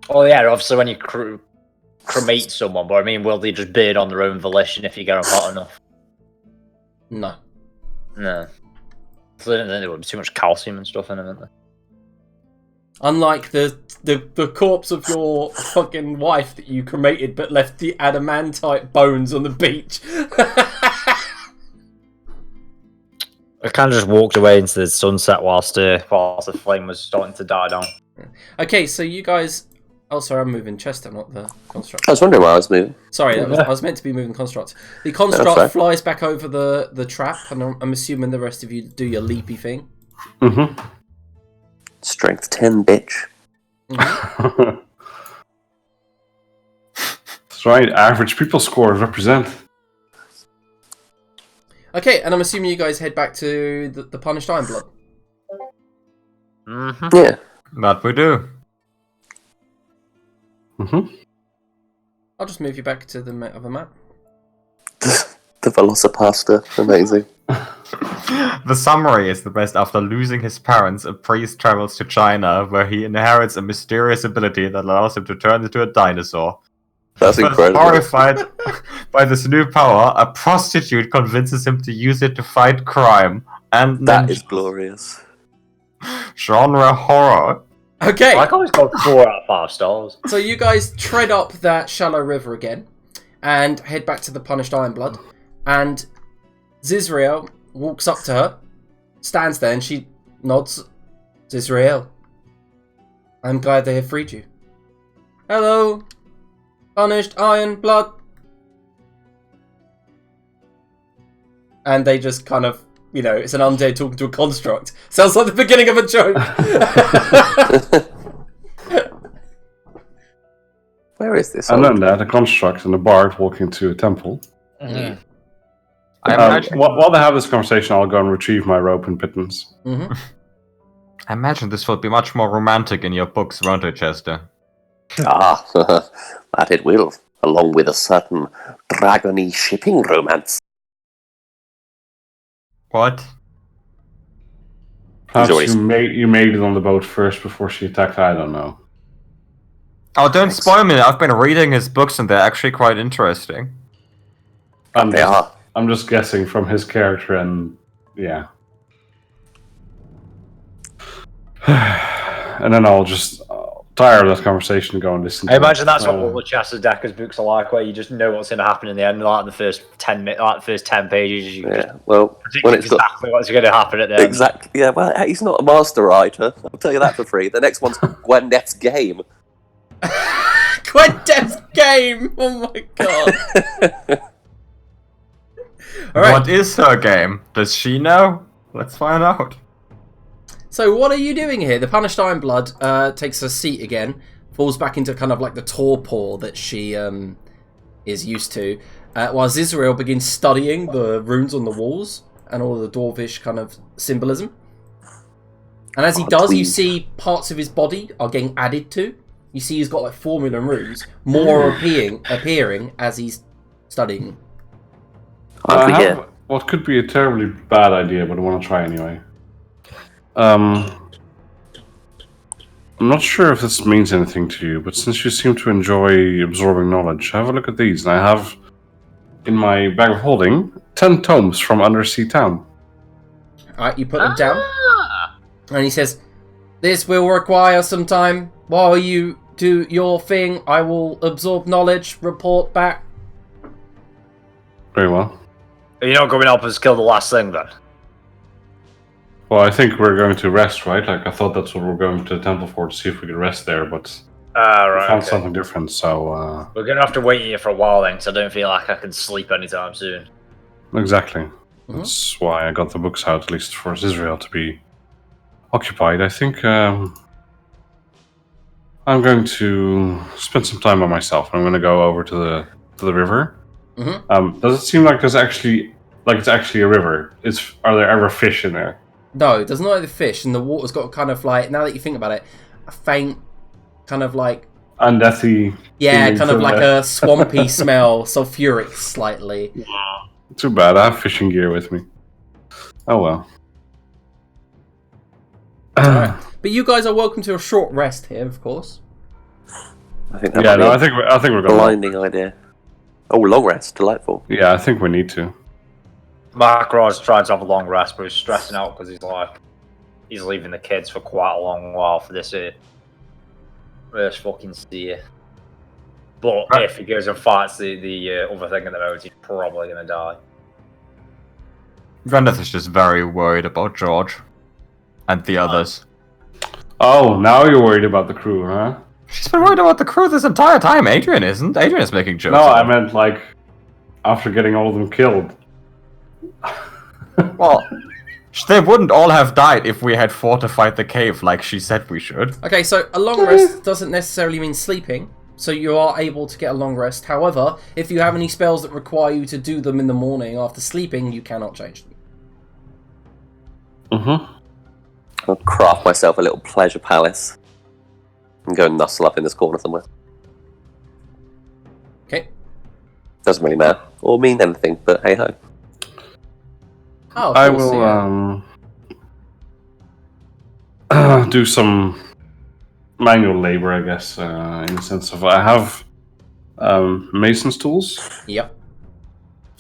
Oh yeah, obviously when you cremate someone, but I mean, will they just burn on their own volition if you get them hot enough? No. No. So there would be too much calcium and stuff in them, isn't there? Unlike the corpse of your fucking wife that you cremated but left the adamantite bones on the beach. I kind of just walked away into the sunset whilst the flame was starting to die down. Okay, so you guys... Oh, sorry, I'm moving Chester, not the construct. I was wondering where I was moving. Sorry, I was meant to be moving construct. The construct flies back over the trap, and I'm assuming the rest of you do your leapy thing. Mm-hmm. Strength 10, bitch. Mm-hmm. That's right, average people scores represent. Okay, and I'm assuming you guys head back to the Punished Ironblood. Mm-hmm. Yeah. That we do. Mm-hmm. I'll just move you back to the other map. The Velocipasta. Amazing. The summary is the best. After losing his parents, a priest travels to China, where he inherits a mysterious ability that allows him to turn into a dinosaur. That's incredible. Horrified by this new power, a prostitute convinces him to use it to fight crime. And that is glorious. Genre horror. Okay. I always got 4 out of 5 stars. So you guys tread up that shallow river again and head back to the Punished Ironblood. And Zizrael walks up to her, stands there, and she nods. Zizrael, I'm glad they have freed you. Hello, Punished Ironblood. And they just kind of, it's an undead talking to a construct. Sounds like the beginning of a joke. Where is this? And then that a construct and a bard walk into a temple. Mm-hmm. While they have this conversation, I'll go and retrieve my rope and pittance. Mm-hmm. I imagine this would be much more romantic in your books, won't it, Chester? Ah, that it will, along with a certain dragony shipping romance. What? Perhaps you made it on the boat first before she attacked, I don't know. Oh, don't spoil me. I've been reading his books and they're actually quite interesting. I'm just guessing from his character and yeah. And then I'll just tire of that conversation and go and listen I to imagine it. that's what all the Chester Decker's books are like, where you just know what's going to happen in the end. Like the first 10 minutes, like the first 10 pages, you just predict exactly what's going to happen at the end. Exactly. Yeah. Well, he's not a master writer. I'll tell you that for free. The next one's Gwyneth's Game. Gwyneth's Game. Oh my god. All right. What is her game? Does she know? Let's find out. So what are you doing here? The Punished Ironblood takes a seat again, falls back into kind of like the torpor that she is used to, while Zizrael begins studying the runes on the walls and all the dwarvish kind of symbolism. And as he does, you see parts of his body are getting added to. You see he's got like formula and runes, more appearing as he's studying. I forget. What could be a terribly bad idea, but I want to try anyway. I'm not sure if this means anything to you, but since you seem to enjoy absorbing knowledge, have a look at these. And I have, in my bag of holding, 10 tomes from Undersea Town. Alright, you put them down. And he says, this will require some time. While you do your thing, I will absorb knowledge, report back. Very well. Are you not going to help us kill the last thing then? Well, I think we're going to rest, right? Like, I thought that's what we're going to the temple for, to see if we could rest there, but right, we found something different, so... We're going to have to wait here for a while then, because I don't feel like I can sleep anytime soon. Exactly. That's why I got the books out, at least for Israel to be occupied. I think I'm going to spend some time by myself. I'm going to go over to the river. Does it seem like it's actually a river? Are there ever fish in there? No, there's not like the fish, and the water's got kind of like, now that you think about it, a faint kind of like... undeathy... Yeah, kind of like a swampy smell, sulfuric slightly. Too bad, I have fishing gear with me. Oh well. Right. But you guys are welcome to a short rest here, of course. I think that I think we're going. Blinding idea. Oh, long rest, delightful. Yeah, I think we need to. Markro's trying to have a long rest, but he's stressing out because he's leaving the kids for quite a long while for this fucking steer. But if he goes and fights the other thing at the moment, he's probably going to die. Gwyneth is just very worried about George and the others. Oh, now you're worried about the crew, huh? She's been worried about the crew this entire time. Adrian isn't. Adrian is making jokes. No, I meant like after getting all of them killed. Well, they wouldn't all have died if we had fortified the cave like she said we should. Okay, so a long rest doesn't necessarily mean sleeping, so you are able to get a long rest. However, if you have any spells that require you to do them in the morning after sleeping, you cannot change them. I'll craft myself a little pleasure palace and go and nuzzle up in this corner somewhere. Okay. Doesn't really matter or mean anything, but hey ho. Oh, I will do some manual labor, I guess, in the sense of I have mason's tools. Yep.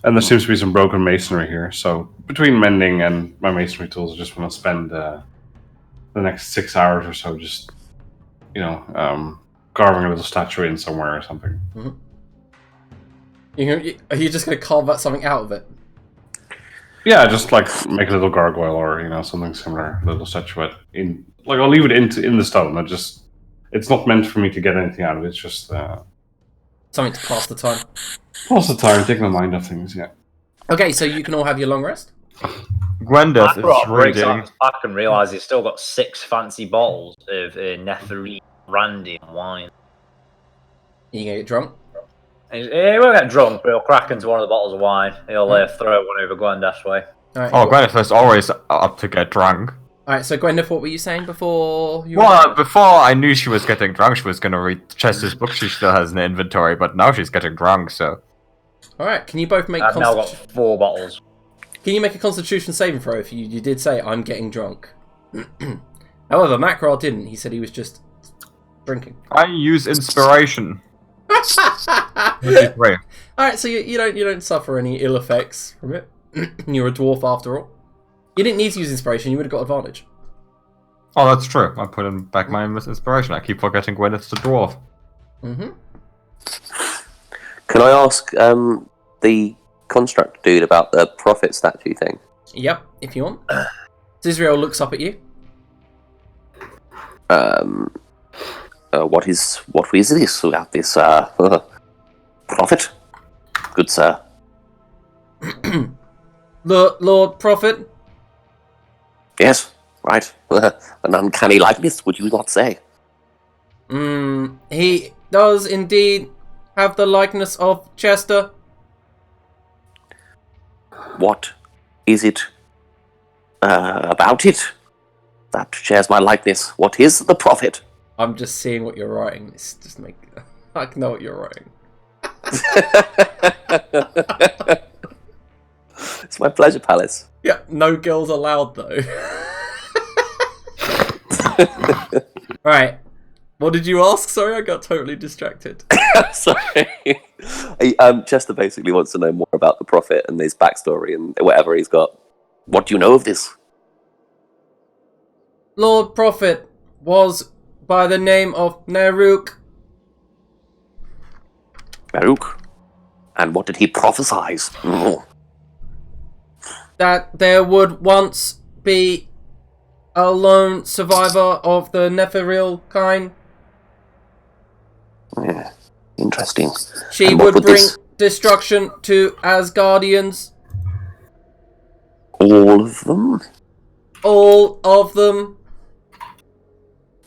And there seems to be some broken masonry here, so between mending and my masonry tools, I just want to spend the next 6 hours or so just carving a little statue in somewhere or something. Are you just going to carve something out of it? Yeah, just like make a little gargoyle or something similar, a little statuette. I'll leave it in the stone. It's not meant for me to get anything out of it. It's just something to pass the time. Pass the time, take my mind off things. Yeah. Okay, so you can all have your long rest. Gwendeth is reading. I can realise he's still got 6 fancy bottles of Netherese brandy and wine. You gonna get drunk? He won't get drunk, but he'll crack into one of the bottles of wine. He'll throw one over Gwendeth's way. Right, Gwendeth is always up to get drunk. Alright, so Gwendeth, what were you saying before you before I knew she was getting drunk, she was going to read Chester's book she still has in the inventory, but now she's getting drunk, so... Alright, can you both make... I've now got 4 bottles. Can you make a Constitution saving throw if you did say, I'm getting drunk? However, Macro didn't. He said he was just drinking. I use inspiration. Alright, so you don't suffer any ill effects from it. You're a dwarf after all. You didn't need to use inspiration, you would have got advantage. Oh, that's true. I put in back my inspiration. I keep forgetting Gwyneth's the dwarf. Can I ask the construct dude about the prophet statue thing? Yep, if you want. Zizriel looks up at you. What is this about this prophet? Good sir. Lord Prophet? Yes, right. An uncanny likeness, would you not say? He does indeed have the likeness of Chester. What is it about it that shares my likeness? What is the prophet? I'm just seeing what you're writing. It's just I know what you're writing. It's my pleasure palace. Yeah, no girls allowed though. Right. What did you ask? Sorry, I got totally distracted. Sorry. Chester basically wants to know more about the prophet and his backstory and whatever he's got. What do you know of this? Lord Prophet was by the name of Naruk. Naruk? And what did he prophesize? That there would once be a lone survivor of the Netheril kind. Yeah, interesting. She and would bring destruction to Asgardians. All of them? All of them.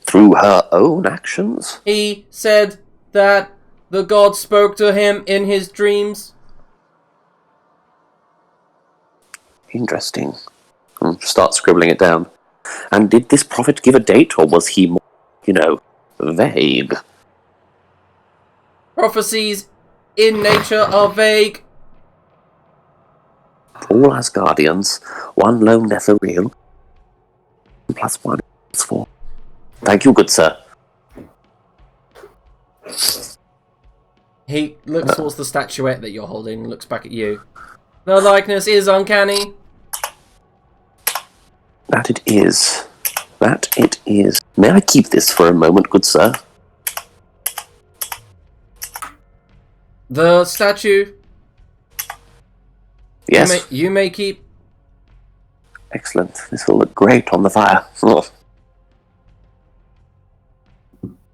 Through her own actions? He said that the god spoke to him in his dreams. Interesting. Start scribbling it down. And did this prophet give a date, or was he more, vague? Prophecies in nature are vague. All Asgardians, one lone Netheril, plus 1 is 4. Thank you, good sir. He looks towards the statuette that you're holding and looks back at you. The likeness is uncanny. That it is. That it is. May I keep this for a moment, good sir? The statue. Yes. You may keep. Excellent. This will look great on the fire. Oh.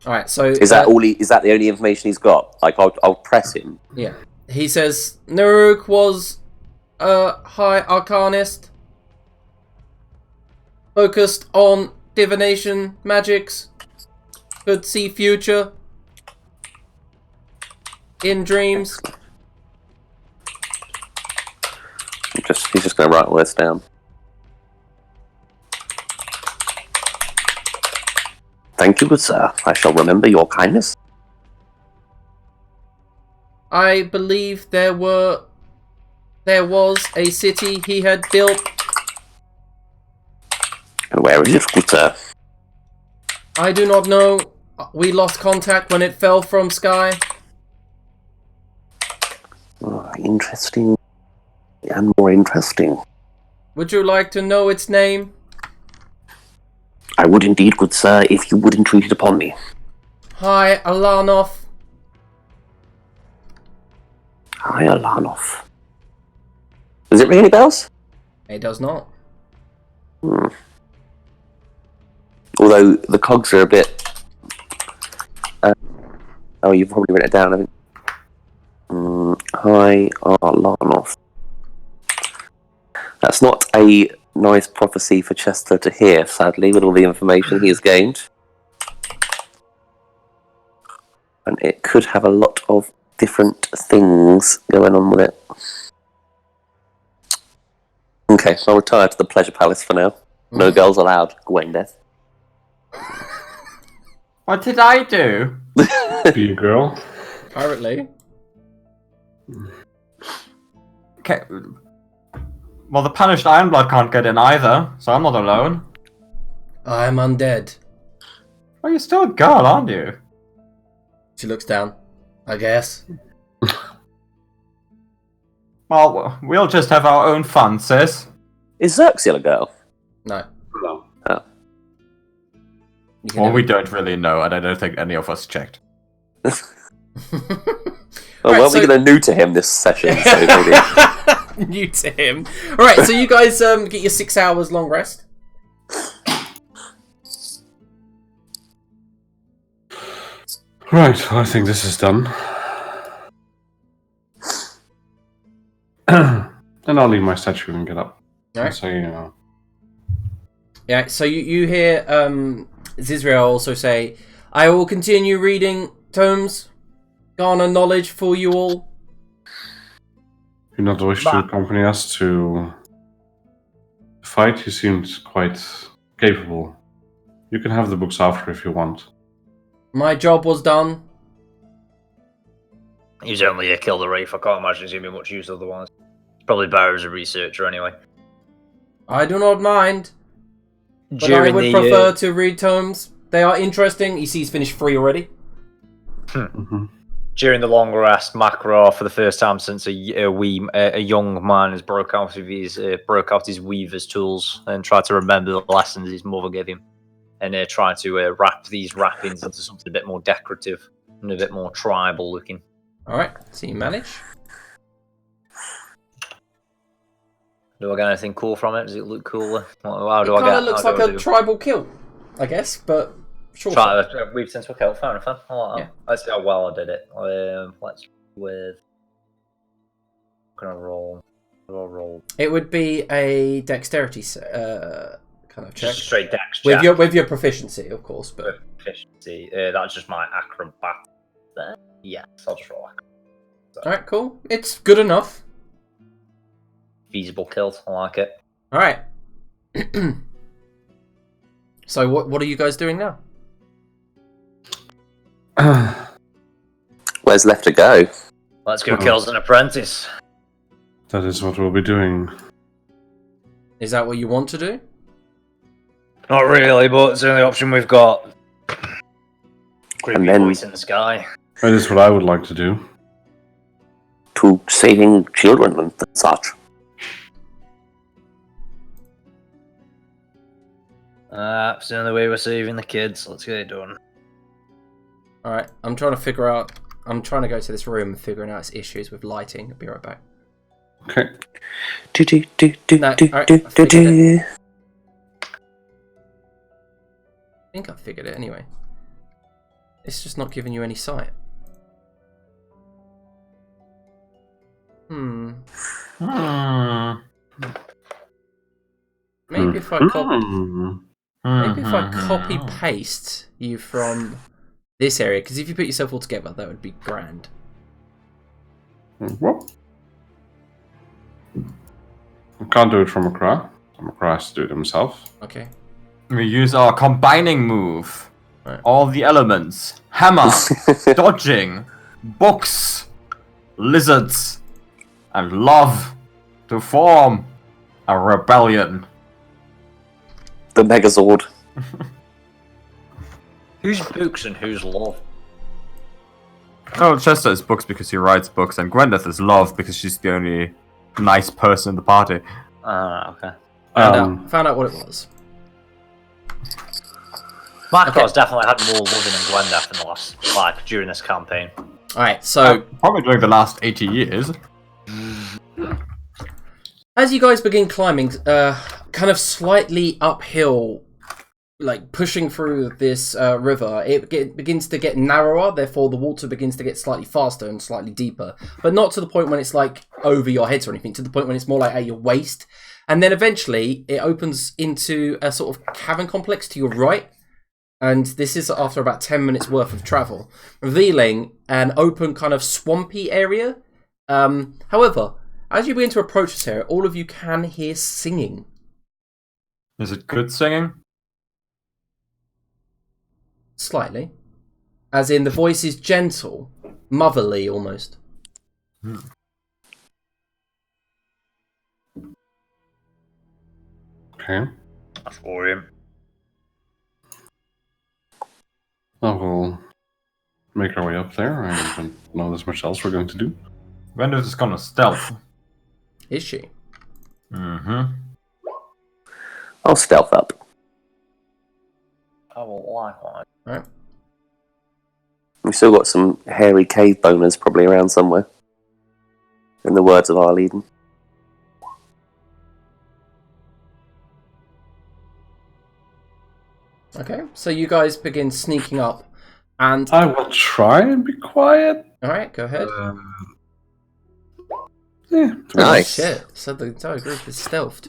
All right. So is that all? Is that the only information he's got? Like, I'll press him. Yeah. He says Naruk was a high arcanist, focused on divination magics, could see future in dreams. He's just going to write all this down. Thank you, good sir. I shall remember your kindness. I believe there was a city he had built. And where is it, good sir? I do not know. We lost contact when it fell from sky. Oh, interesting. And more interesting. Would you like to know its name? I would indeed, good sir, if you would entreat it upon me. Hi, Alanov. Hi, Alanov. Does it ring any bells? It does not. Although the cogs are a bit... oh, you've probably written it down, haven't you? Hi, Alanov. That's not a nice prophecy for Chester to hear, sadly, with all the information he has gained. And it could have a lot of different things going on with it. Okay, so I'll retire to the Pleasure Palace for now. No girls allowed, Gwendeth. What did I do? Be a girl. Apparently. Okay. Well, the punished Ironblood can't get in either, so I'm not alone. I'm undead. Well, you're still a girl, aren't you? She looks down. I guess. Well, we'll just have our own fun, sis. Is Xerxia a girl? No. No. Oh. You can Well, never- we don't really know, and I don't think any of us checked. Well, Right, well, so- we're going to new to him this session, so maybe... New to him. Alright, so you guys get your 6 hours long rest. Right, I think this is done. And I'll leave my statue and get up. Alright. So, you know. Yeah, so you hear Zizrael also say, I will continue reading tomes, garner knowledge for you all. You not wish to accompany us to the fight? You seemed quite capable. You can have the books after if you want. My job was done. He's only a kill the Wraith. I can't imagine he's going to be much use otherwise. He's probably better as a researcher anyway. I do not mind, but I During would the prefer to read tomes. They are interesting. You see he's finished 3 already. during the long rest, Macro, for the first time since a young man, has broke out his weaver's tools and tried to remember the lessons his mother gave him, and tried to wrap these wrappings into something a bit more decorative and a bit more tribal looking. Alright, so you manage. Do I get anything cool from it? Does it look cooler? How It do I kind get? of looks how like do I a do? tribal kilt, I guess, but sure. Try to weave into a kilt. Fair enough. Then. I like that. Yeah. Let's see how well I did it. Let's with. Can I roll? Do I roll? It would be a dexterity kind of check. Just a straight dex With check. your proficiency, of course, but Efficiency. That's just my acrobat. There. Yes, I'll just roll acrobat. alright, cool. It's good enough. Feasible kilt. I like it. Alright. So what are you guys doing now? Where's left to go? Let's go kill an apprentice. That is what we'll be doing. Is that what you want to do? Not really, but it's the only option we've got. Creepy And then- voice in the sky. That is what I would like to do. To saving children and such. It's the only way we're saving the kids. Let's get it done. Alright, I'm trying to go to this room and figuring out its issues with lighting. I'll be right back. Okay. No, alright, I figured it. I think I figured it anyway. It's just not giving you any sight. Maybe if I copy paste you from this area, because if you put yourself all together, that would be grand. What? I can't do it from Makra. Makra has to do it himself. Okay. We use our combining move. Right. All the elements. Hammer, dodging, books, lizards, and love to form a rebellion. The Megazord. Who's books and who's love? Oh, Chester is books because he writes books, and Gwendeth is love because she's the only nice person in the party. Okay. Found out what it was. Macro's definitely had more loving and Gwendeth in the last, during this campaign. Alright, so... probably during the last 80 years. As you guys begin climbing, kind of slightly uphill, like pushing through this river, it begins to get narrower, therefore the water begins to get slightly faster and slightly deeper. But not to the point when it's like over your heads or anything, to the point when it's more like at your waist. And then eventually it opens into a sort of cavern complex to your right. And this is after about 10 minutes worth of travel, revealing an open kind of swampy area. However, as you begin to approach this area, all of you can hear singing. Is it good singing? Slightly. As in, the voice is gentle, motherly almost. Okay. That's for him. I will make our way up there. I don't know there's much else we're going to do. Wendo's is gonna stealth. Is she? Mm-hmm. I'll stealth up. I will like one. Alright. We've still got some hairy cave boners probably around somewhere. In the words of Arleden. Okay, so you guys begin sneaking up, and... I will try and be quiet. Alright, go ahead. Yeah. Nice. Shit, so the entire group is stealthed.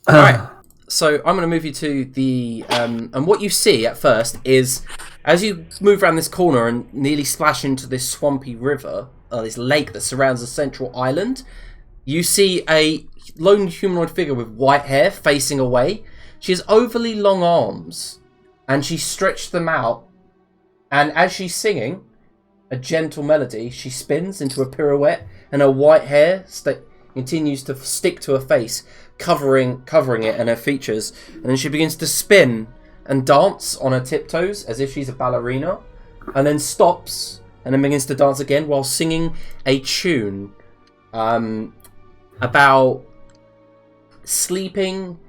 Alright, so I'm going to move you to the... and what you see at first is, as you move around this corner and nearly splash into this swampy river, this lake that surrounds a central island, you see a lone humanoid figure with white hair facing away. She has overly long arms, and she stretched them out, and as she's singing a gentle melody, she spins into a pirouette, and her white hair continues to stick to her face, covering it and her features, and then she begins to spin and dance on her tiptoes as if she's a ballerina, and then stops and then begins to dance again while singing a tune about sleeping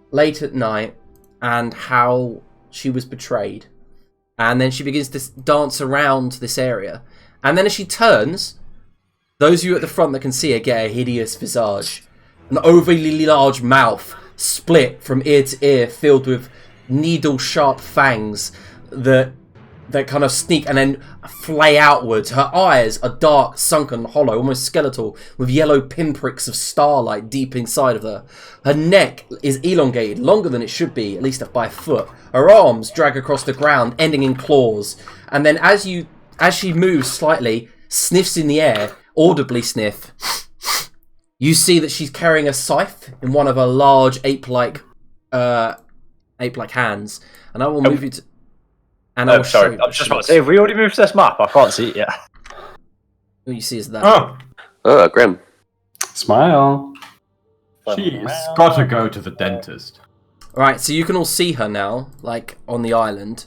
late at night and how she was betrayed. And then she begins to dance around this area, and then as she turns, those of you at the front that can see her get a hideous visage, an overly large mouth split from ear to ear, filled with needle-sharp fangs that kind of sneak and then flay outwards. Her eyes are dark, sunken, hollow, almost skeletal, with yellow pinpricks of starlight deep inside of her. Her neck is elongated, longer than it should be, at least by a foot. Her arms drag across the ground, ending in claws. And then as she moves slightly, sniffs in the air, audibly sniff, you see that she's carrying a scythe in one of her large ape-like hands. And I will move you to... And I will show you. I was just about to say, have we already moved to this map? I can't see it yet. All you see is that. Oh, grim. Smile. She's gotta go to the dentist. Right, so you can all see her now, like, on the island.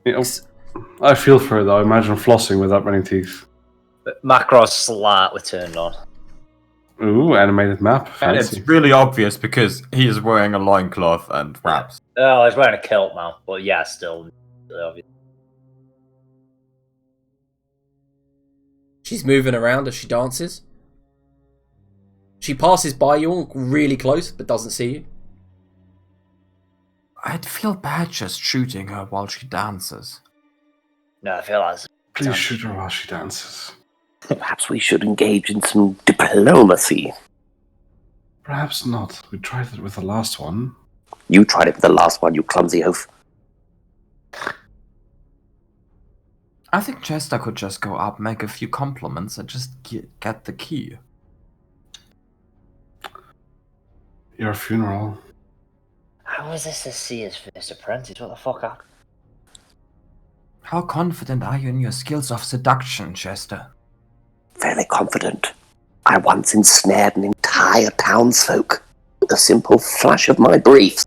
You know, I feel for her though. Imagine flossing with that many teeth. Macro's slightly turned on. Ooh, animated map. And Fancy. it's really obvious because he is wearing a loincloth and wraps. Oh, he's wearing a kilt now, but yeah, still obvious. She's moving around as she dances. She passes by you all really close, but doesn't see you. I'd feel bad just shooting her while she dances. No, I feel like Please shoot her while she dances. Perhaps we should engage in some diplomacy. Perhaps not. We tried it with the last one. You tried it with the last one, you clumsy oaf. I think Chester could just go up, make a few compliments, and just get the key. Your funeral. how is this the Seer's first apprentice? What the fuck happened? How confident are you in your skills of seduction, Chester? Fairly confident. I once ensnared an entire townsfolk with a simple flash of my briefs.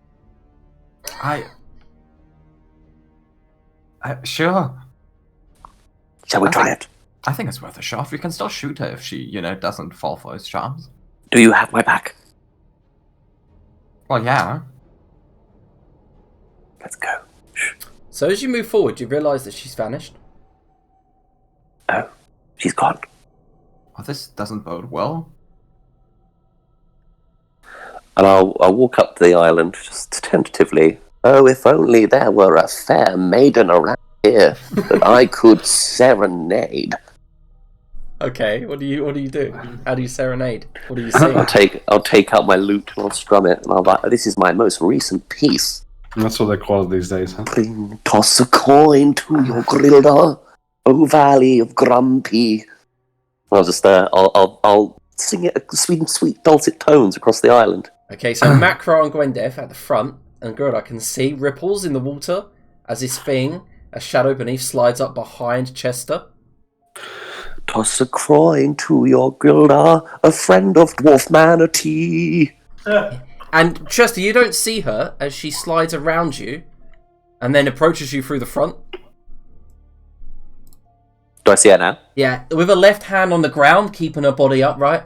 Sure. Shall we try it? I think it's worth a shot. We can still shoot her if she, doesn't fall for his charms. Do you have my back? Well, yeah. Let's go. So as you move forward, you realise that she's vanished. Oh, she's gone. Oh, this doesn't bode well. And I'll walk up to the island, just tentatively. Oh, if only there were a fair maiden around here that I could serenade. Okay, what do you do? How do you serenade? What do you sing? I'll take out my lute and I'll strum it, and I'll be like, this is my most recent piece. And that's what they call it these days, huh? Toss a coin to your Grilda, O Valley of Grumpy. I'll just I'll sing it sweet dulcet tones across the island. Okay, so Macro and Gwendev at the front, and good, I can see ripples in the water as this thing, a shadow beneath, slides up behind Chester. Toss a coin to your Gilda, a friend of Dwarf Manatee. And Chester, you don't see her as she slides around you and then approaches you through the front. Do I see her now? Yeah, with her left hand on the ground, keeping her body upright.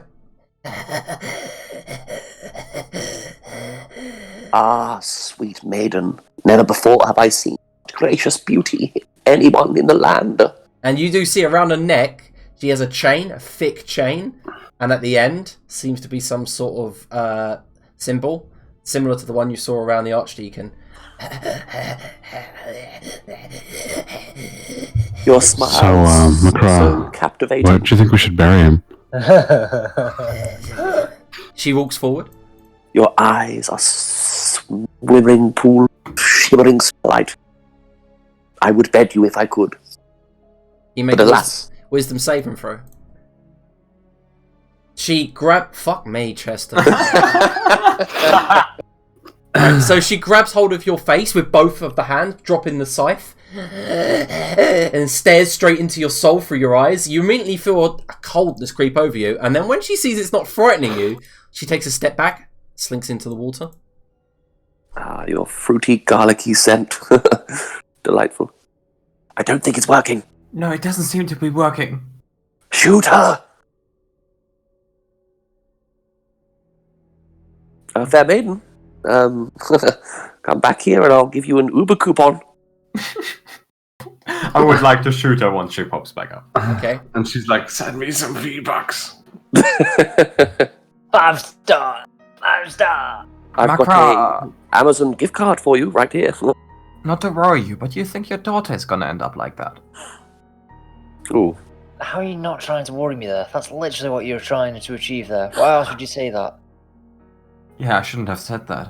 Ah, sweet maiden, never before have I seen gracious beauty anyone in the land. And you do see around her neck, she has a chain, a thick chain, and at the end seems to be some sort of symbol, similar to the one you saw around the Archdeacon. Your smile So, Macra, so captivating. what, do you think we should bury him? She walks forward. Your eyes are swimming pool, shimmering starlight. I would bed you if I could. You make But alas. wisdom saving throw. She fuck me, Chester. So she grabs hold of your face with both of the hands, dropping the scythe, and stares straight into your soul through your eyes. You immediately feel a coldness creep over you, and then when she sees it's not frightening you, she takes a step back, slinks into the water. Ah, your fruity, garlicky scent. Delightful. I don't think it's working. No, it doesn't seem to be working. Shoot her! Fair maiden. Come back here and I'll give you an Uber coupon. I would like to shoot her once she pops back up. Okay. And she's like, send me some V-Bucks. 5-star! 5-star! I've got a Amazon gift card for you right here. Not to worry you, but you think your daughter is gonna end up like that? Ooh. How are you not trying to worry me there? That's literally what you're trying to achieve there. Why else would you say that? Yeah, I shouldn't have said that.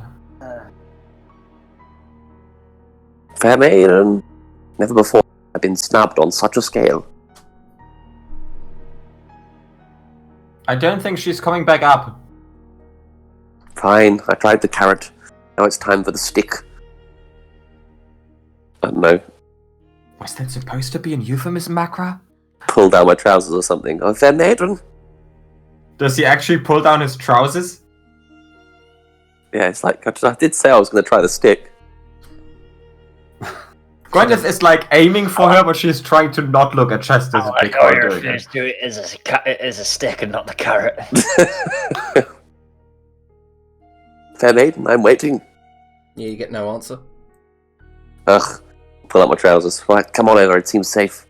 Fair maiden. Never before I've been snubbed on such a scale. I don't think she's coming back up. Fine, I tried the carrot. Now it's time for the stick. I don't know. Was that supposed to be an euphemism, Macra? Pull down my trousers or something. Oh, fair maiden. Does he actually pull down his trousers? Yeah, it's like, I did say I was going to try the stick. Gwyneth is like aiming for her, but she's trying to not look at Chester's dick while doing it. Do it as a stick and not the carrot. Fair maiden, I'm waiting. Yeah, you get no answer. Ugh. Pull out my trousers. Right, come on over, it seems safe.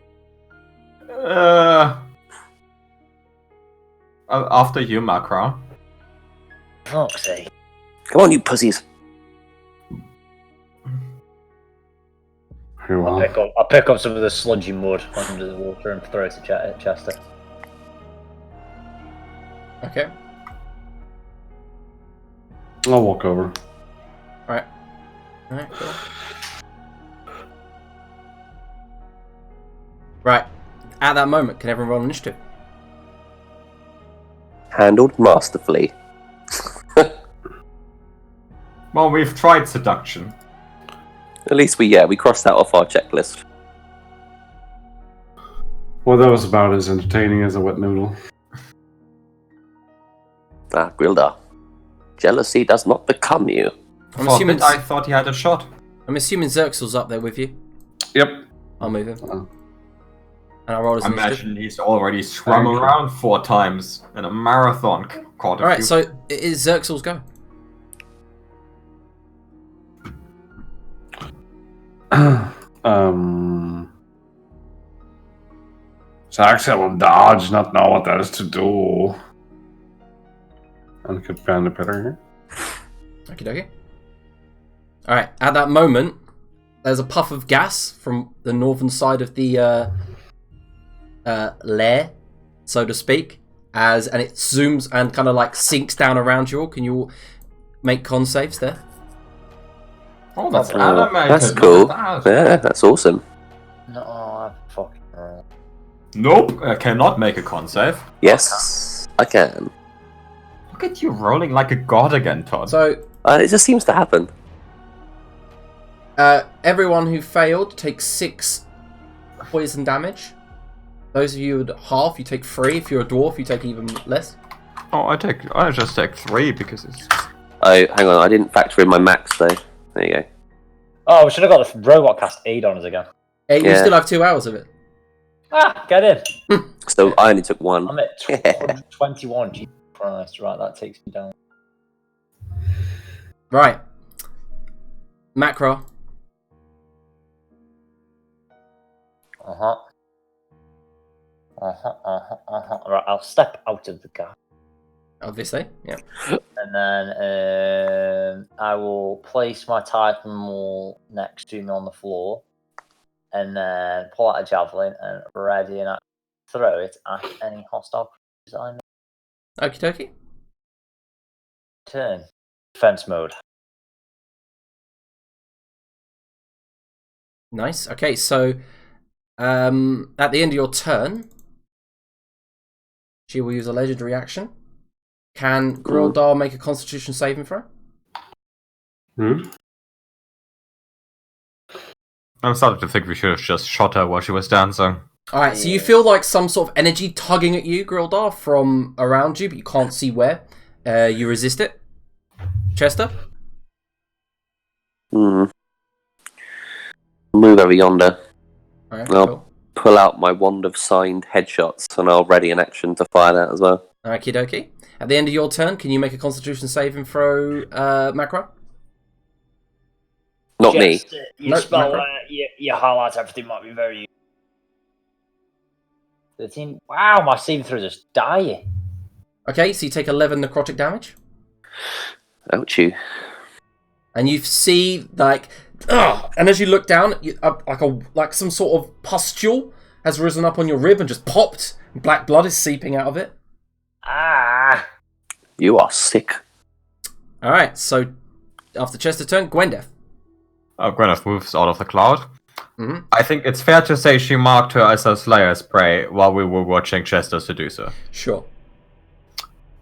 After you, Macra. Fuck's sake. Come on, you pussies. Here we are. I'll pick up some of the sludgy mud under the water and throw it to Chester. Okay. I'll walk over. Alright, cool. Right. At that moment, can everyone roll initiative? Handled masterfully. Well, we've tried seduction. At least we crossed that off our checklist. Well, that was about as entertaining as a wet noodle. Ah, Grilda. Jealousy does not become you. I'm assuming I thought he had a shot. Xerxel's up there with you. Yep. I'll move him. Uh-huh. And I'll roll his I initiative. imagine he's already swum around 4 times in a marathon. Caught a Alright, few. so it is Xerxel's go. So actually I will dodge, not know what that is to do. And get behind the pillar here. Okie dokie. Alright, at that moment, there's a puff of gas from the northern side of the lair, so to speak, and it zooms and kind of like sinks down around you all. Can you all make con saves there? Oh, that's animated. That's cool. Yeah, that's awesome. No, I fucking roll. Nope, I cannot make a con save. Yes, I can. Look at you rolling like a god again, Todd. So, It just seems to happen. everyone who failed takes 6 poison damage. Those of you at half, you take 3. If you're a dwarf, you take even less. Oh, I just take 3 because it's... Oh, hang on, I didn't factor in my max though. There you go. Oh, we should have got the robot cast aid on us again. You Yeah. still have 2 hours of it. Ah, get in. So I only took 1. I'm at 21. Jesus Christ, right, that takes me down. Right. Macro. Right, I'll step out of the car. Obviously, yeah. And then I will place my Titan Maul next to me on the floor. And then pull out a javelin and ready and throw it at any hostile creatures I may. Okie dokie. Turn. Defense mode. Nice. Okay, so at the end of your turn, she will use a legendary action. Can Grildar make a Constitution saving throw? Rude. I'm starting to think we should have just shot her while she was dancing. Alright, so you feel like some sort of energy tugging at you, Grildar, from around you, but you can't see where. You resist it. Chester? Move over yonder. Alright, Well. cool. Pull out my wand of signed headshots and I'll ready an action to fire that as well. Okie dokie. At the end of your turn, can you make a Constitution saving throw, Macro? Not me. Just, you Nope, spell macro. your highlights, everything might be very 13. Wow, my saving throws just dying. Okay, so you take 11 necrotic damage. Ouch you. And you see, like, and as you look down, like some sort of pustule has risen up on your rib and just popped. And black blood is seeping out of it. Ah. You are sick. Alright, so after Chester's turn, Gwendeth. Gwyneth moves out of the cloud. Mm-hmm. I think it's fair to say she marked her as a Slayer's prey while we were watching Chester seduce her. Sure.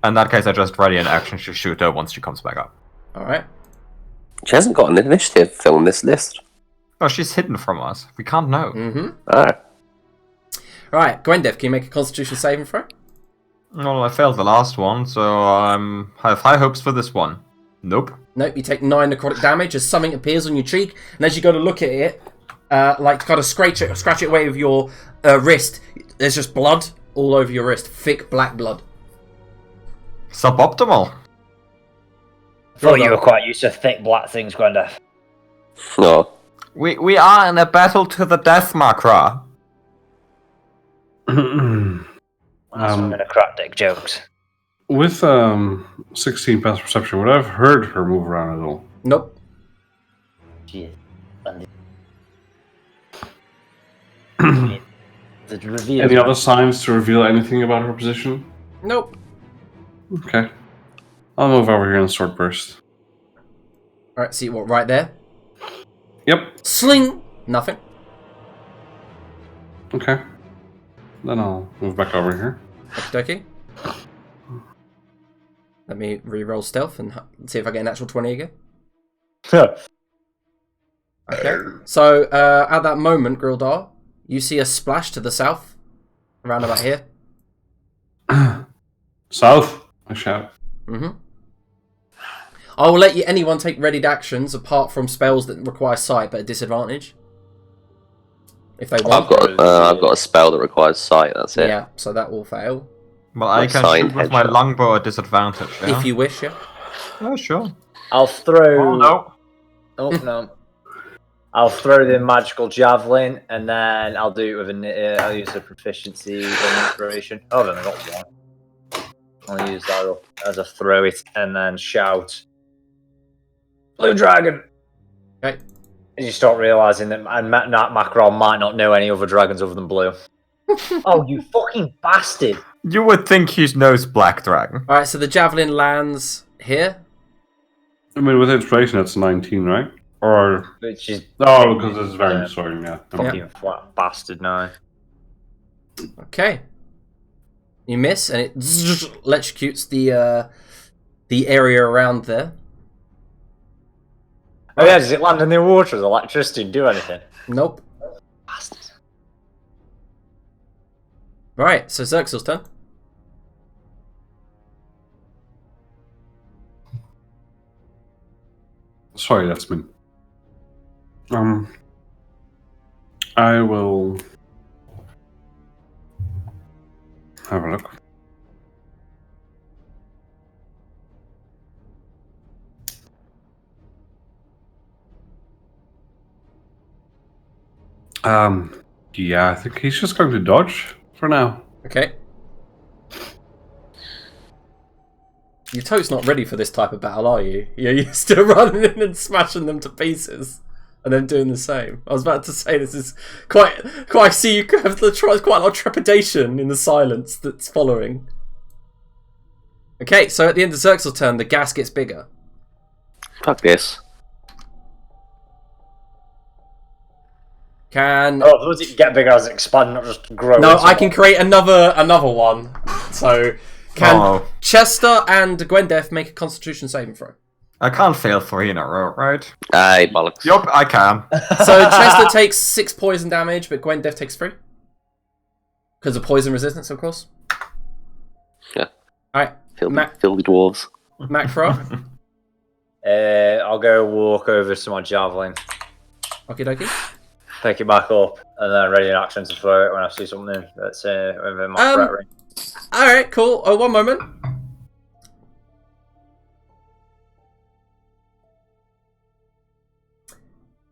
In that case, I just ready an action to shoot her once she comes back up. Alright. She hasn't got an initiative on this list. Oh, she's hidden from us. We can't know. Mm-hmm. Alright. Alright, Gwendeth, can you make a Constitution saving throw? Well, I failed the last one, so I have high hopes for this one. Nope. Nope, you take 9 necrotic damage as something appears on your cheek, and as you go to look at it, like to kind of scratch it away with your wrist, there's just blood all over your wrist. Thick black blood. Suboptimal. I thought you were quite used to thick black things, Gwenda. No. We are in a battle to the death, Makra. That's some gonna crack dick jokes. With 16 past perception, would I have heard her move around at all? Nope. Jeez. The reveal. Any other signs to reveal anything about her position? Nope. Okay. I'll move over here and sword burst. Alright, see what, right there? Yep. Sling! Nothing. Okay. Then I'll move back over here. Okie dokie. Let me re-roll stealth and see if I get an actual 20 again. Okay. So, at that moment, Grildar, you see a splash to the south. Around about here. South, I shout. Mm-hmm. I will let anyone take readied actions apart from spells that require sight but at disadvantage. If they want. I've got a spell that requires sight, that's it. Yeah, so that will fail. Well, I can Signed shoot with my headshot. longbow at disadvantage, yeah? If you wish, yeah. Yeah, sure. I'll throw. Oh, no. Oh no. I'll throw the magical javelin, and then I'll do it with I'll use the proficiency and inspiration. Oh, I've only got one. I'll use that up as I throw it, and then shout, "Blue dragon!" Okay. And you start realizing that Macron might not know any other dragons other than blue. Oh, you fucking bastard! You would think he knows Black Dragon. All right, so the javelin lands here. I mean, with inspiration, that's 19, right? Or Which is because it's very sorry, yeah. fucking flat bastard now. Okay. You miss, and it electrocutes the area around there. Oh yeah, does it land in the water? Does electricity do anything? Nope. Bastard. Right, so Xerxel's turn. Sorry, that's me. I will have a look. Yeah, I think he's just going to dodge for now. Okay. Your toad's not ready for this type of battle, are you? You're still running in and smashing them to pieces, and then doing the same. I was about to say this is quite. I see you have quite a lot of trepidation in the silence that's following. Okay, so at the end of Xerxel's turn, the gas gets bigger. Fuck this. Can does it get bigger as it expands, not just grow? no, I can create another one. So can Chester and Gwendef make a Constitution saving throw? I can't fail 3 in a row, right? Aye, bollocks. Yup, I can. So Chester takes 6 poison damage, but Gwendef takes 3 because of poison resistance, of course. Yeah. All right, Filthy dwarves. Macro. I'll go walk over to my javelin, Okie dokie. pick it back up, and then ready in action to throw it when I see something that's within my threat range. All right, cool. Oh, one moment.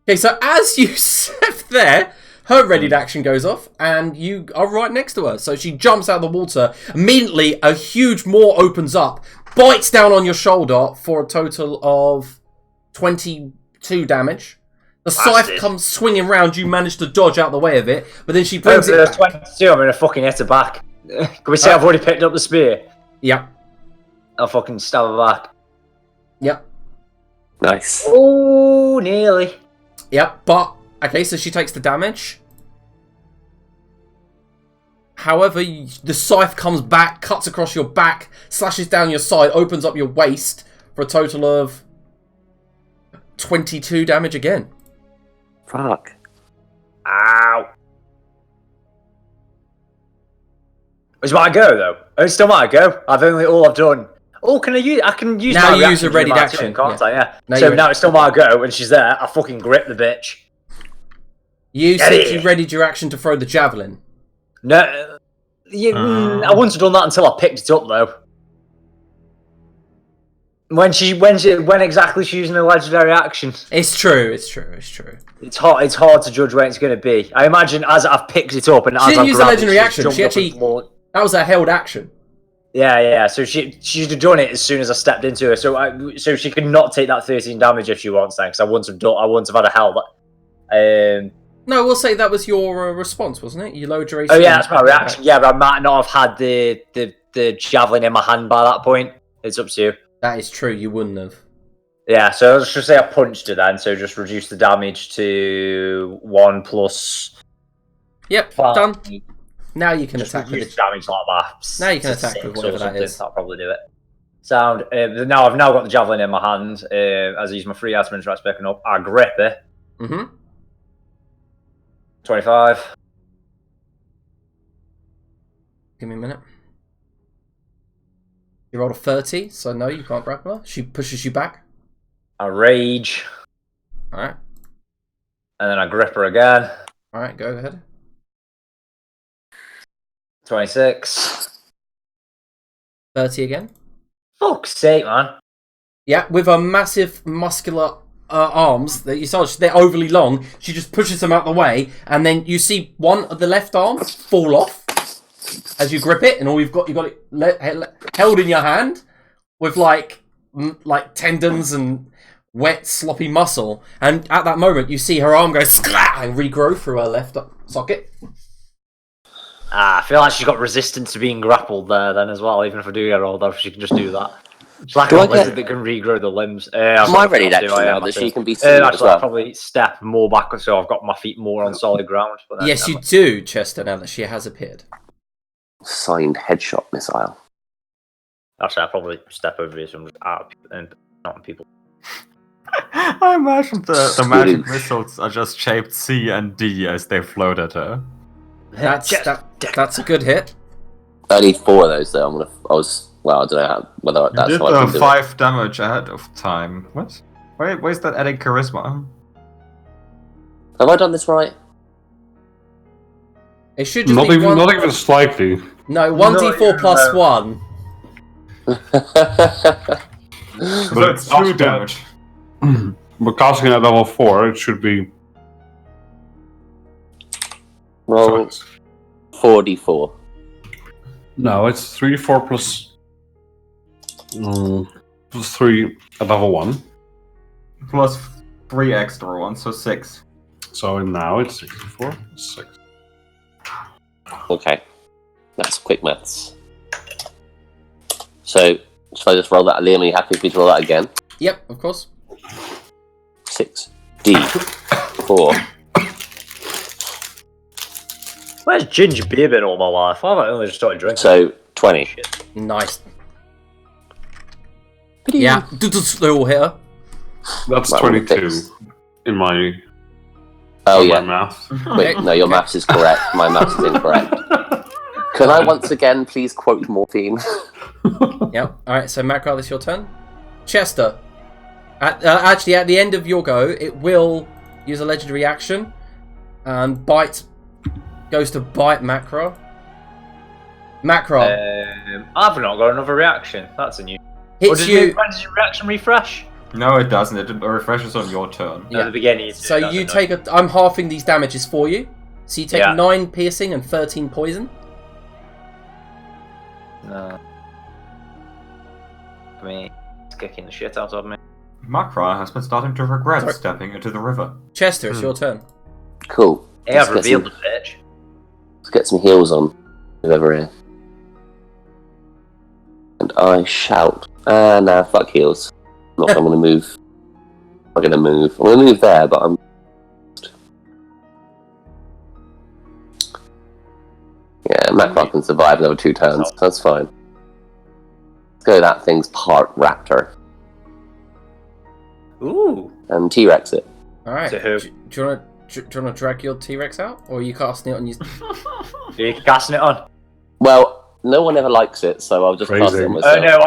Okay, so as you step there, her readied action goes off, and you are right next to her. So she jumps out of the water. Immediately, a huge maw opens up, bites down on your shoulder for a total of 22 damage. The scythe comes swinging round. You manage to dodge out the way of it, but then she brings it back. 22, I'm gonna fucking hit her back. Can we say I've already picked up the spear? Yep. I'll fucking stab her back. Yep. Nice. Oh, nearly. Yep, but... Okay, so she takes the damage. However, the scythe comes back, cuts across your back, slashes down your side, opens up your waist for a total of 22 damage again. Fuck. Ow. It's my go, though. It's still my go. All I've done... Oh, can I use... I can use now my you use a ready reaction, action, can't I? Yeah. Now So now it's still my go, and she's there. I fucking grip the bitch. You said you readied your action to throw the javelin. No, I wouldn't have done that until I picked it up, though. When exactly she's using a legendary action? It's true. It's hard to judge when it's going to be. I imagine as I've picked it up and as I've didn't use a grabbed legendary it, action. She actually that was a held action. Yeah. So she'd have done it as soon as I stepped into her. So she could not take that 13 damage if she wants, then, because I wouldn't have had a held. No, we'll say that was your response, wasn't it? You lowered your AC. Oh yeah, that's my reaction. Yeah, but I might not have had the javelin in my hand by that point. It's up to you. That is true. You wouldn't have. Yeah, so let's just say I punched her then. So just reduce the damage to 1 plus. Yep, 5. Done. Now you can Just attack with reduce damage like that. Now you can attack with whatever that is. I'll probably do it. Sound. Now I've got the javelin in my hand. As I use my free action to picking up, I grip it. 25. Give me a minute. You rolled a 30, so no, you can't grapple her. She pushes you back. I rage. Alright. And then I grip her again. Alright, go ahead. 26. 30 again. Fuck's sake, man. Yeah, with a massive muscular arms that you saw, they're overly long. She just pushes them out the way, and then you see one of the left arm fall off as you grip it, and all you got it held in your hand with like tendons and wet, sloppy muscle. And at that moment, you see her arm go sklat and regrow through her left socket. I feel like she's got resistance to being grappled there then as well, even if I do get older, she can just do that. It's like a lizard that can regrow the limbs. Am I ready action now that she can be seen as actually, well? I'll probably step more backwards so I've got my feet more on solid ground. But Yes, you do, Chester, now that she has appeared. Signed headshot missile. Actually, I'll probably step over here so I'm just out and not on people. I imagine the magic missiles are just shaped C and D as they float at her. That's a good hit. I need 4 of those though. I don't know whether that's You did how I can do 5 damage ahead of time. What? Where's that adding charisma? Have I done this right? It should just Not be not even slightly. No, 1d4 plus 1. So it's 2 damage. We're casting it at level 4. It should be. Roll 4d4. No, it's 3d4 plus 3 at level 1. Plus 3 extra ones, so 6. So now it's 64 plus 6. Okay. That's quick maths. So, should I just roll that? Liam, are you happy for me to roll that again? Yep, of course. 6d4. Where's ginger beer been all my life? I've only just started drinking. So, 20. Nice. Yeah, they all hit her. That's Right, 22 fix. in my, Oh, my yeah. math. Wait, no, your maths is correct. My maths is incorrect. Can I once again please quote morphine? Yep. Alright, so Macra, this is your turn. Chester. Actually, at the end of your go, it will use a legendary action. And bite goes to bite Macra. Macra I've not got another reaction. That's a new. hits you. When does your reaction refresh? No, it doesn't. It refreshes on your turn. At the beginning. So you take a. I'm halving these damages for you. So you take 9 piercing and 13 poison. No. I mean, it's kicking the shit out of me. Makra has been starting to regret stepping into the river. Chester, it's your turn. Cool. Hey, I've revealed the bitch. Let's get some heals on. Whoever here. And I shout. Nah, fuck heals. I'm gonna move. I'm gonna move. I'm gonna move there, but I'm. Yeah, Macron can survive another 2 turns. That's fine. Let's go. That thing's part raptor. Ooh. And T-Rex it. Alright. To who? Do you want to drag your T-Rex out? Or are you casting it on your... Are you casting it on? Well, no one ever likes it, so I'll just cast it on myself. Oh no,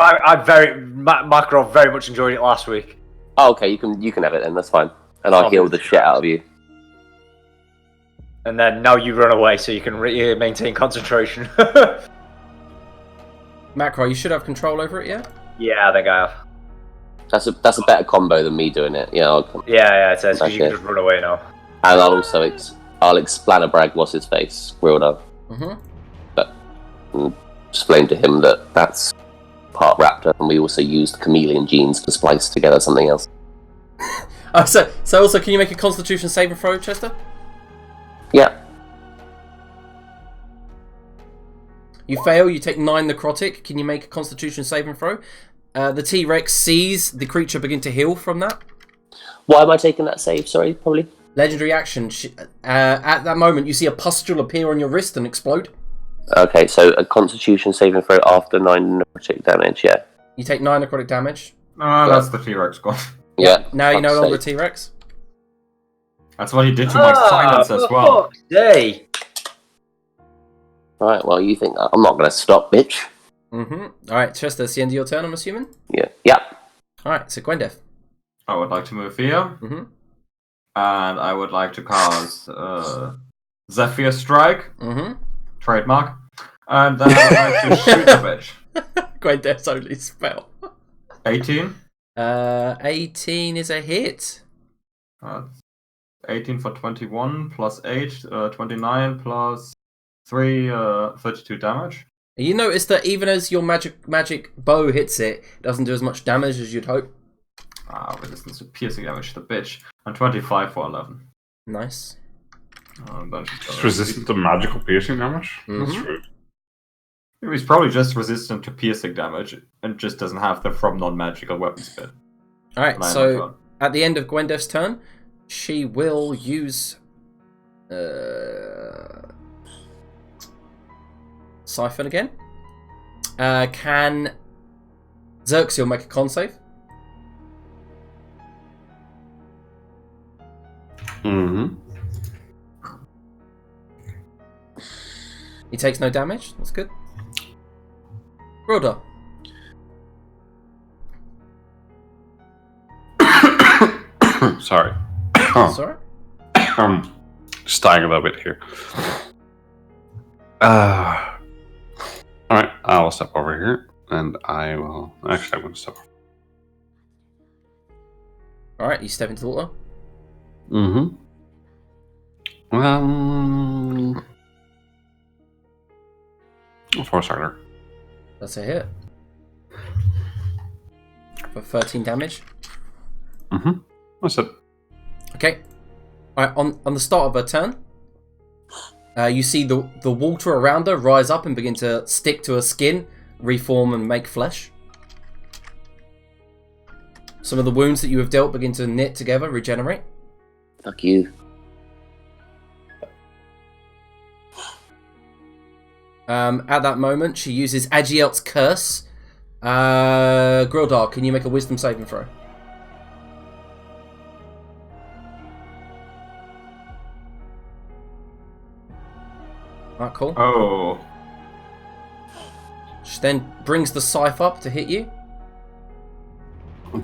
Makarov very much enjoyed it last week. Oh, okay, you can have it then, that's fine. And I'll heal the shit out of you. And then now you run away so you can maintain concentration. Macro, you should have control over it, yeah? Yeah, I think I have. That's a better combo than me doing it. Yeah, Yeah, it says, because you can just run away now. And I'll also I'll explain what's his face, Wilder. But explain to him that that's part raptor, and we also used chameleon genes to splice together something else. So also, can you make a Constitution saving throw, Chester? Yeah. You fail, you take 9 necrotic. Can you make a Constitution saving throw? The T-Rex sees the creature begin to heal from that. Why am I taking that save? Sorry, probably. Legendary action. At that moment, you see a pustule appear on your wrist and explode. Okay, so a Constitution saving throw after 9 necrotic damage, yeah. You take 9 necrotic damage. Ah, that's the T-Rex gone. Yeah. Now you're no longer a T-Rex. That's what he did to my silence as well. Fuck's sake. Alright, well, you think I'm not going to stop, bitch. Alright, Chester, that's the end of your turn, I'm assuming? Yeah. Yeah. Alright, so Gwendeth. I would like to move here. And I would like to cast Zephyr Strike. Trademark. And then I would like to shoot the bitch. Gwendeth's only spell. 18. 18 is a hit. 18 for 21, plus 8, 29, plus 3, 32 damage. You notice that even as your magic bow hits it, it doesn't do as much damage as you'd hope. Resistance to piercing damage, the bitch. And 25 for 11. Nice. It's resistant to magical piercing damage? That's rude. He's probably just resistant to piercing damage and just doesn't have the from non-magical weapons bit. Alright, so at the end of Gwendef's turn, she will use Siphon again. Can Xerxil make a con save? He takes no damage. That's good. Rodor. Sorry. Sorry? Just dying a little bit here. Alright, I'll step over here, and I will... Actually, I'm going to step over. Alright, you step into the water. For starter. That's a hit. For 13 damage. That's it. Okay. Alright, on the start of her turn, you see the water around her rise up and begin to stick to her skin, reform and make flesh. Some of the wounds that you have dealt begin to knit together, regenerate. Fuck you. At that moment, she uses Agielt's curse. Grildar, can you make a wisdom saving throw? Alright, cool. Oh. She then brings the scythe up to hit you.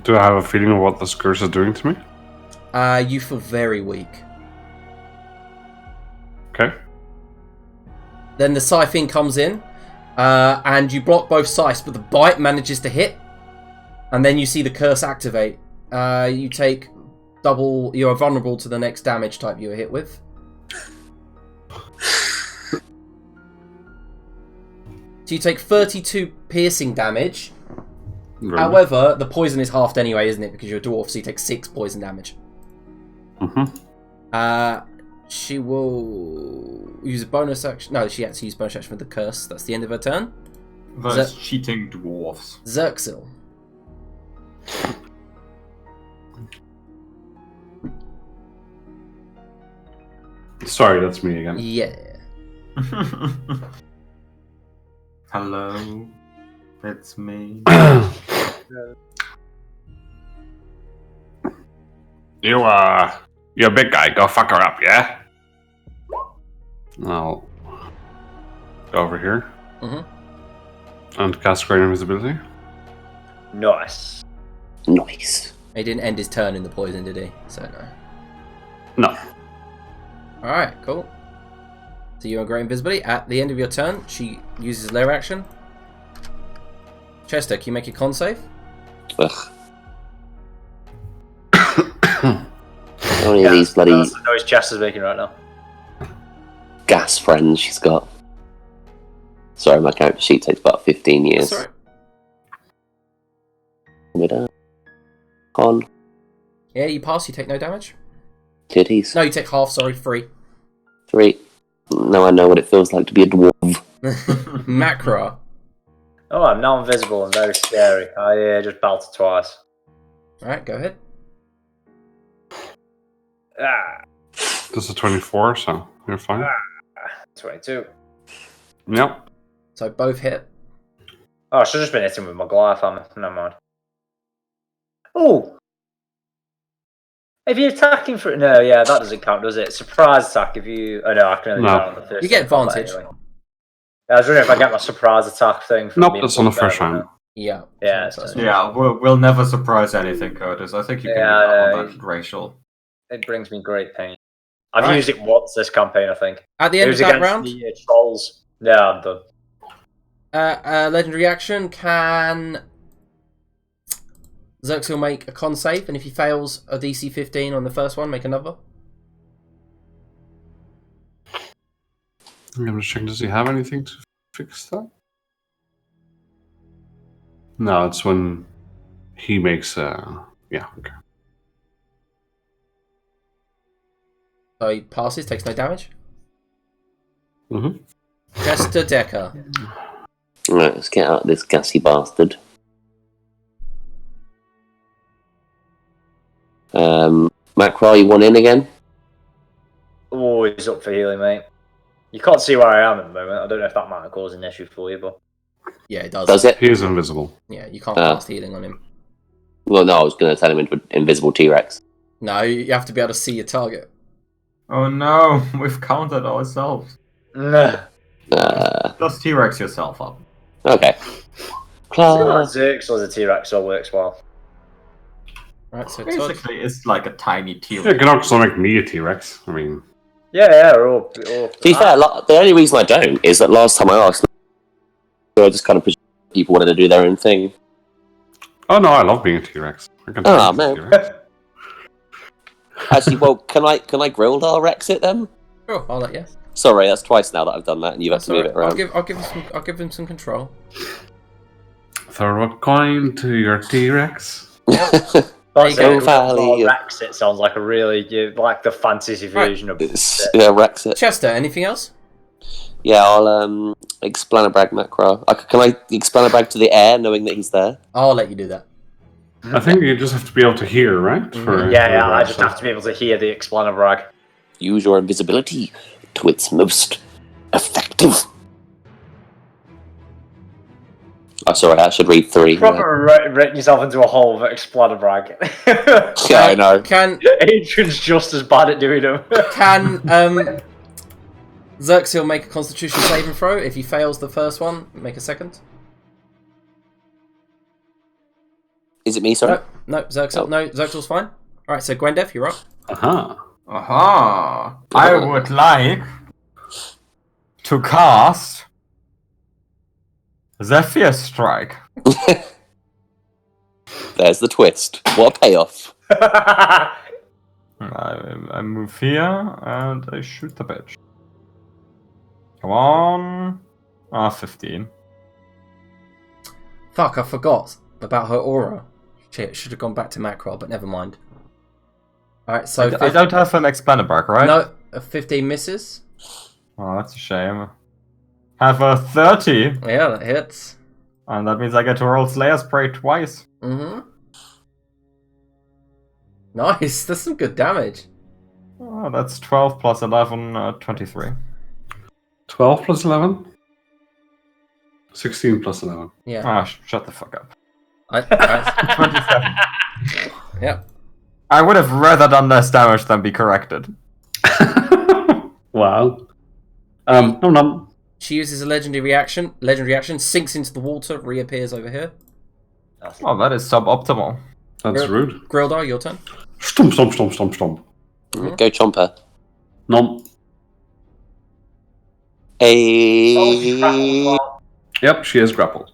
Do I have a feeling of what this curse is doing to me? You feel very weak. Okay. Then the scything comes in, and you block both scythes, but the bite manages to hit. And then you see the curse activate. You take double... You are vulnerable to the next damage type you were hit with. So you take 32 piercing damage. Really? However, the poison is halved anyway, isn't it? Because you're a dwarf, so you take 6 poison damage. She will use a bonus action. No, she actually used bonus action with the curse. That's the end of her turn. Those cheating dwarves. Xerxil. Sorry, that's me again. Yeah. Hello, it's me. You're a big guy. Go fuck her up, yeah? I'll go over here. And cast Great Invisibility. Nice. Nice. He didn't end his turn in the poison, did he? So no. No. Alright, cool. So you're on Great Invisibility. At the end of your turn, she uses lair action. Chester, can you make a con save? Ugh. Only these bloody That's the noise Chester's making right now. gas friends she's got. Sorry, my character sheet takes about 15 years. That's alright. With a con. Yeah, you pass, you take no damage. Titties. No, you take half, sorry, 3. 3. Now I know what it feels like to be a dwarf. Macra. Oh, I'm now invisible and very scary. I just belted twice. Alright, go ahead. This is 24, so you're fine. 22. Yep. So both hit. Oh, I should have just been hitting with my Goliath hammer. Never mind. Oh! If you're attacking for... No, yeah, that doesn't count, does it? Surprise attack if you... Oh, no, I can only do that on the first. You get advantage. Anyway. I was wondering if I get my surprise attack thing. Nope, that's on the first round. Yeah. Yeah, Yeah, we'll never surprise anything, Curtis. I think you can do that on that racial. It brings me great pain. I've used it once this campaign, I think. At the end of that round? The trolls. Yeah, I'm done. Legendary action can... Zerx will make a con save, and if he fails a DC 15 on the first one, make another. I'm just checking, does he have anything to fix that? No, it's when he makes yeah, okay. So he passes, takes no damage. Mm-hmm. Jester Decker. Right, let's get out of this gassy bastard. Macro, you want in again? Always up for healing, mate. You can't see where I am at the moment. I don't know if that might cause an issue for you, but... Yeah, it does. Does it? He is invisible. Yeah, you can't cast healing on him. Well, no, I was going to turn him into an invisible T-Rex. No, you have to be able to see your target. Oh no, we've counted ourselves. Nah. Just T-Rex yourself up. Okay. Zerx or the T-Rex all works well. Right, so Basically, it's like a tiny Yeah, T-Rex. can also make me a T-Rex. I mean... Yeah, we're all... To be fair, the only reason I don't is that last time I asked, I just kind of presumed people wanted to do their own thing. Oh no, I love being a T-Rex. I can Oh, turn man. into a T-Rex. Actually, well, can I Grildar Rex it then? Sure, I'll let you. Sorry, that's twice now that I've done that, and you've had to move it around. I'll give him some control. Throw a coin to your T-Rex. That's Go it. Valley. Rex, it sounds like a really... like the fantasy version of... Yeah, Rex it. Chester, anything else? Yeah, I'll Explanabrag Macro. Can I Explanabrag to the air, knowing that he's there? I'll let you do that. I think you just have to be able to hear, right? Yeah, I just have to be able to hear the Explanabrag. Use your invisibility to its most effective. Oh, sorry, I should read 3. Proper written yourself into a hole with Explanabrag. Yeah, I know. Can Adrian's just as bad at doing them. Xerxil make a Constitution saving throw? If he fails the first one, make a second. Is it me, sorry? No, Xerxil. Oh. No, Xerxil's fine. Alright, so Gwendef, you're up. Aha. Aha! I would like to cast Zephyr Strike. There's the twist. What a payoff. I move here and I shoot the bitch. Come on. 15. Fuck, I forgot about her aura. Shit, should have gone back to Macro, but never mind. Alright, so... I don't have an Explanabrag, right? No, a 15 misses. Oh, that's a shame. Have a 30. Yeah, that hits. And that means I get to roll Slayer Spray twice. Mm-hmm. Nice, that's some good damage. Oh, that's 12 plus 11, 23. 12 plus 11? 16 plus 11. Yeah. Ah, shut the fuck up. 27. Yep. I would have rather done less damage than be corrected. Wow. No. She uses a legendary reaction. Legendary reaction, sinks into the water, reappears over here. Oh, that is suboptimal. That's rude. Grildar, your turn. Stomp. Mm-hmm. Go Chomper. Nom. Yep, she is grappled.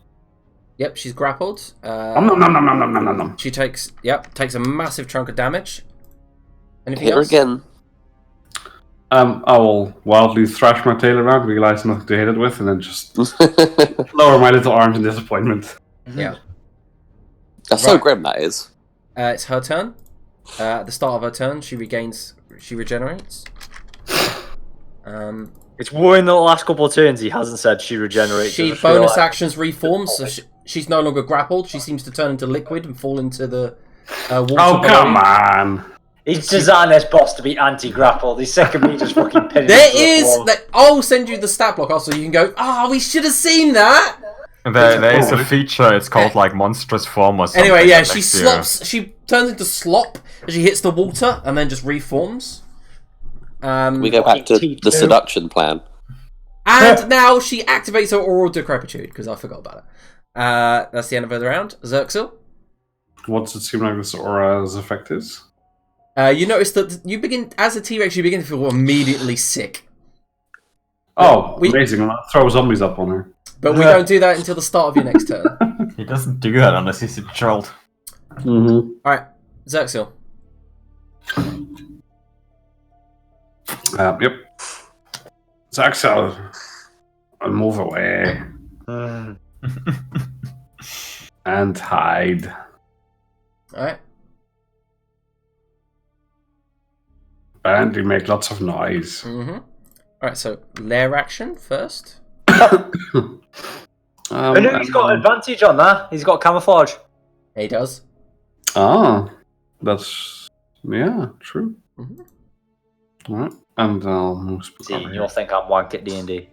Yep, she's grappled. Nom. She takes a massive chunk of damage. Anything Hit her else? again. I will wildly thrash my tail around, realize nothing to hit it with, and then just lower my little arms in disappointment. Yeah. That's so grim, that is. It's her turn. At the start of her turn, she regenerates. It's worrying that the last couple of turns he hasn't said she regenerates. She bonus actions reforms, so she's no longer grappled. She seems to turn into liquid and fall into the water. Oh, come on! He's designed this boss to be anti-grappled. He's sick of me just fucking pinning There him to the is... wall. I'll send you the stat block also. You can go, we should have seen that! There is a feature, it's called like Monstrous Form or something. Anyway, yeah, that she makes you- slops. She turns into slop as she hits the water and then just reforms. We go back to the seduction plan. And now she activates her oral decrepitude because I forgot about it. That's the end of her round. Xerxil. What does it seem like this aura's effect is? You notice that you begin, as a T-Rex, you begin to feel immediately sick. Oh, amazing. I'll throw zombies up on her. But we don't do that until the start of your next turn. He doesn't do that unless he's a child. Mm-hmm. Alright, Xerxil. Yep. Zaxel, I'll move away and hide. Alright. And we make lots of noise. Mm-hmm. Alright, so lair action first. I know he's got advantage on that. He's got camouflage. He does. Ah, that's true. Mm-hmm. Alright, and I'll move. See, you'll think I'm wank at D&D.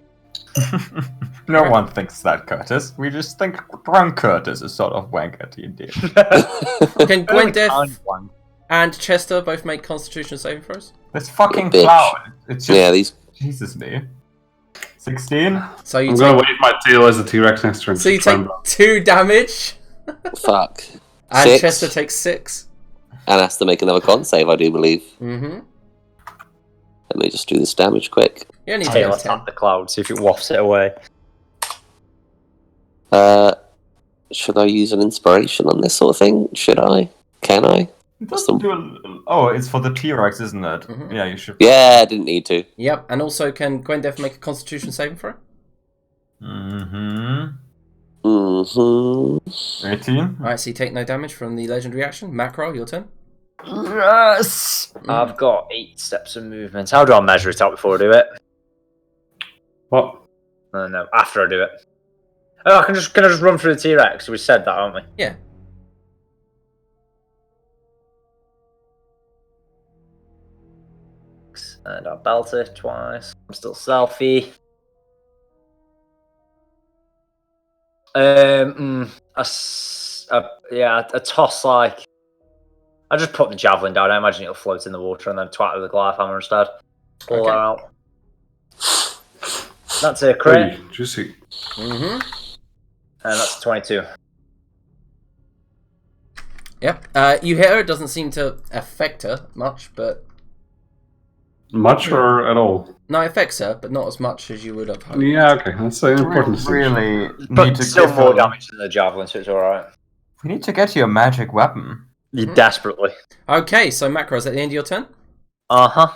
No one thinks that, Curtis. We just think drunk Curtis is sort of wank at D&D. Can Gwendef and Chester both make Constitution saving throws? This fucking Bitch. cloud. It's just... Yeah, these. Jesus me. 16? So you I'm take, gonna wave my tail as a T-Rex next turn. so you take 2 damage, Fuck. and 6. Chester takes 6. And has to make another con save, I do believe. Mm-hmm. Let me just do this damage quick. You only Tail take 10. attack the cloud, see if it wafts it away. Should I use an inspiration on this sort of thing? Should I? Can I? It doesn't do Oh, it's for the T-Rex, isn't it? Mhm. Yeah, you should... Yeah, I didn't need to. Yep, and also can Gwendef make a Constitution saving throw? Mm-hmm. Mm-hmm. 18? Alright, so you take no damage from the legendary action. Macro, your turn. Yes! I've got 8 steps of movement. How do I measure it out before I do it? What? No, after I do it. Oh, can I just run through the T-Rex? We said that, haven't we? Yeah. And I belt it twice. I'm still selfie. A toss like. I just put the javelin down. I imagine it'll float in the water and then twat with the Goliath hammer instead. Pull Okay. that out. That's a crit, Hey, juicy. Mm-hmm. and that's 22. Yep. You hit her. It doesn't seem to affect her much, but... Much or at all? No, it affects her, but not as much as you would have hoped. Yeah, okay. That's an important distinction. Really But need to still give more her- damage than the javelin, so it's alright. We need to get you a magic weapon. You desperately. Okay, so Macro, is that the end of your turn? Uh-huh.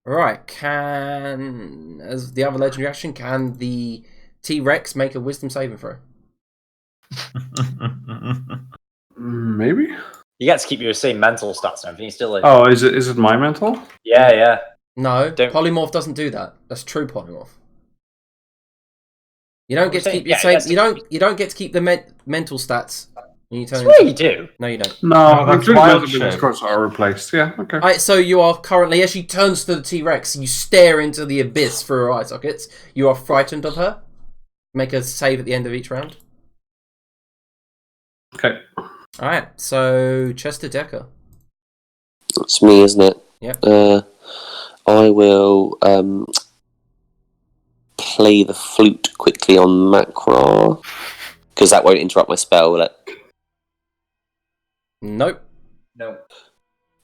Right, as the other legendary action, can the T-Rex make a wisdom saving throw? Maybe? You get to keep your same mental stats and everything. You still Oh, is it my mental? Yeah. No, Don't- polymorph doesn't do that. That's true polymorph. You don't get to keep your Yeah, same. yes. You don't get to keep the mental stats when you turn. That's what you do. No, you don't. No, that's including wild mental shape. scores are replaced. Yeah, okay. Alright, so you are currently, as she turns to the T-Rex, you stare into the abyss through her eye sockets. You are frightened of her. Make a save at the end of each round. Okay. Alright, so Chester Decker. It's me, isn't it? Yep. I will play the flute quickly on Macra. Because that won't interrupt my spell, will it? Nope. No.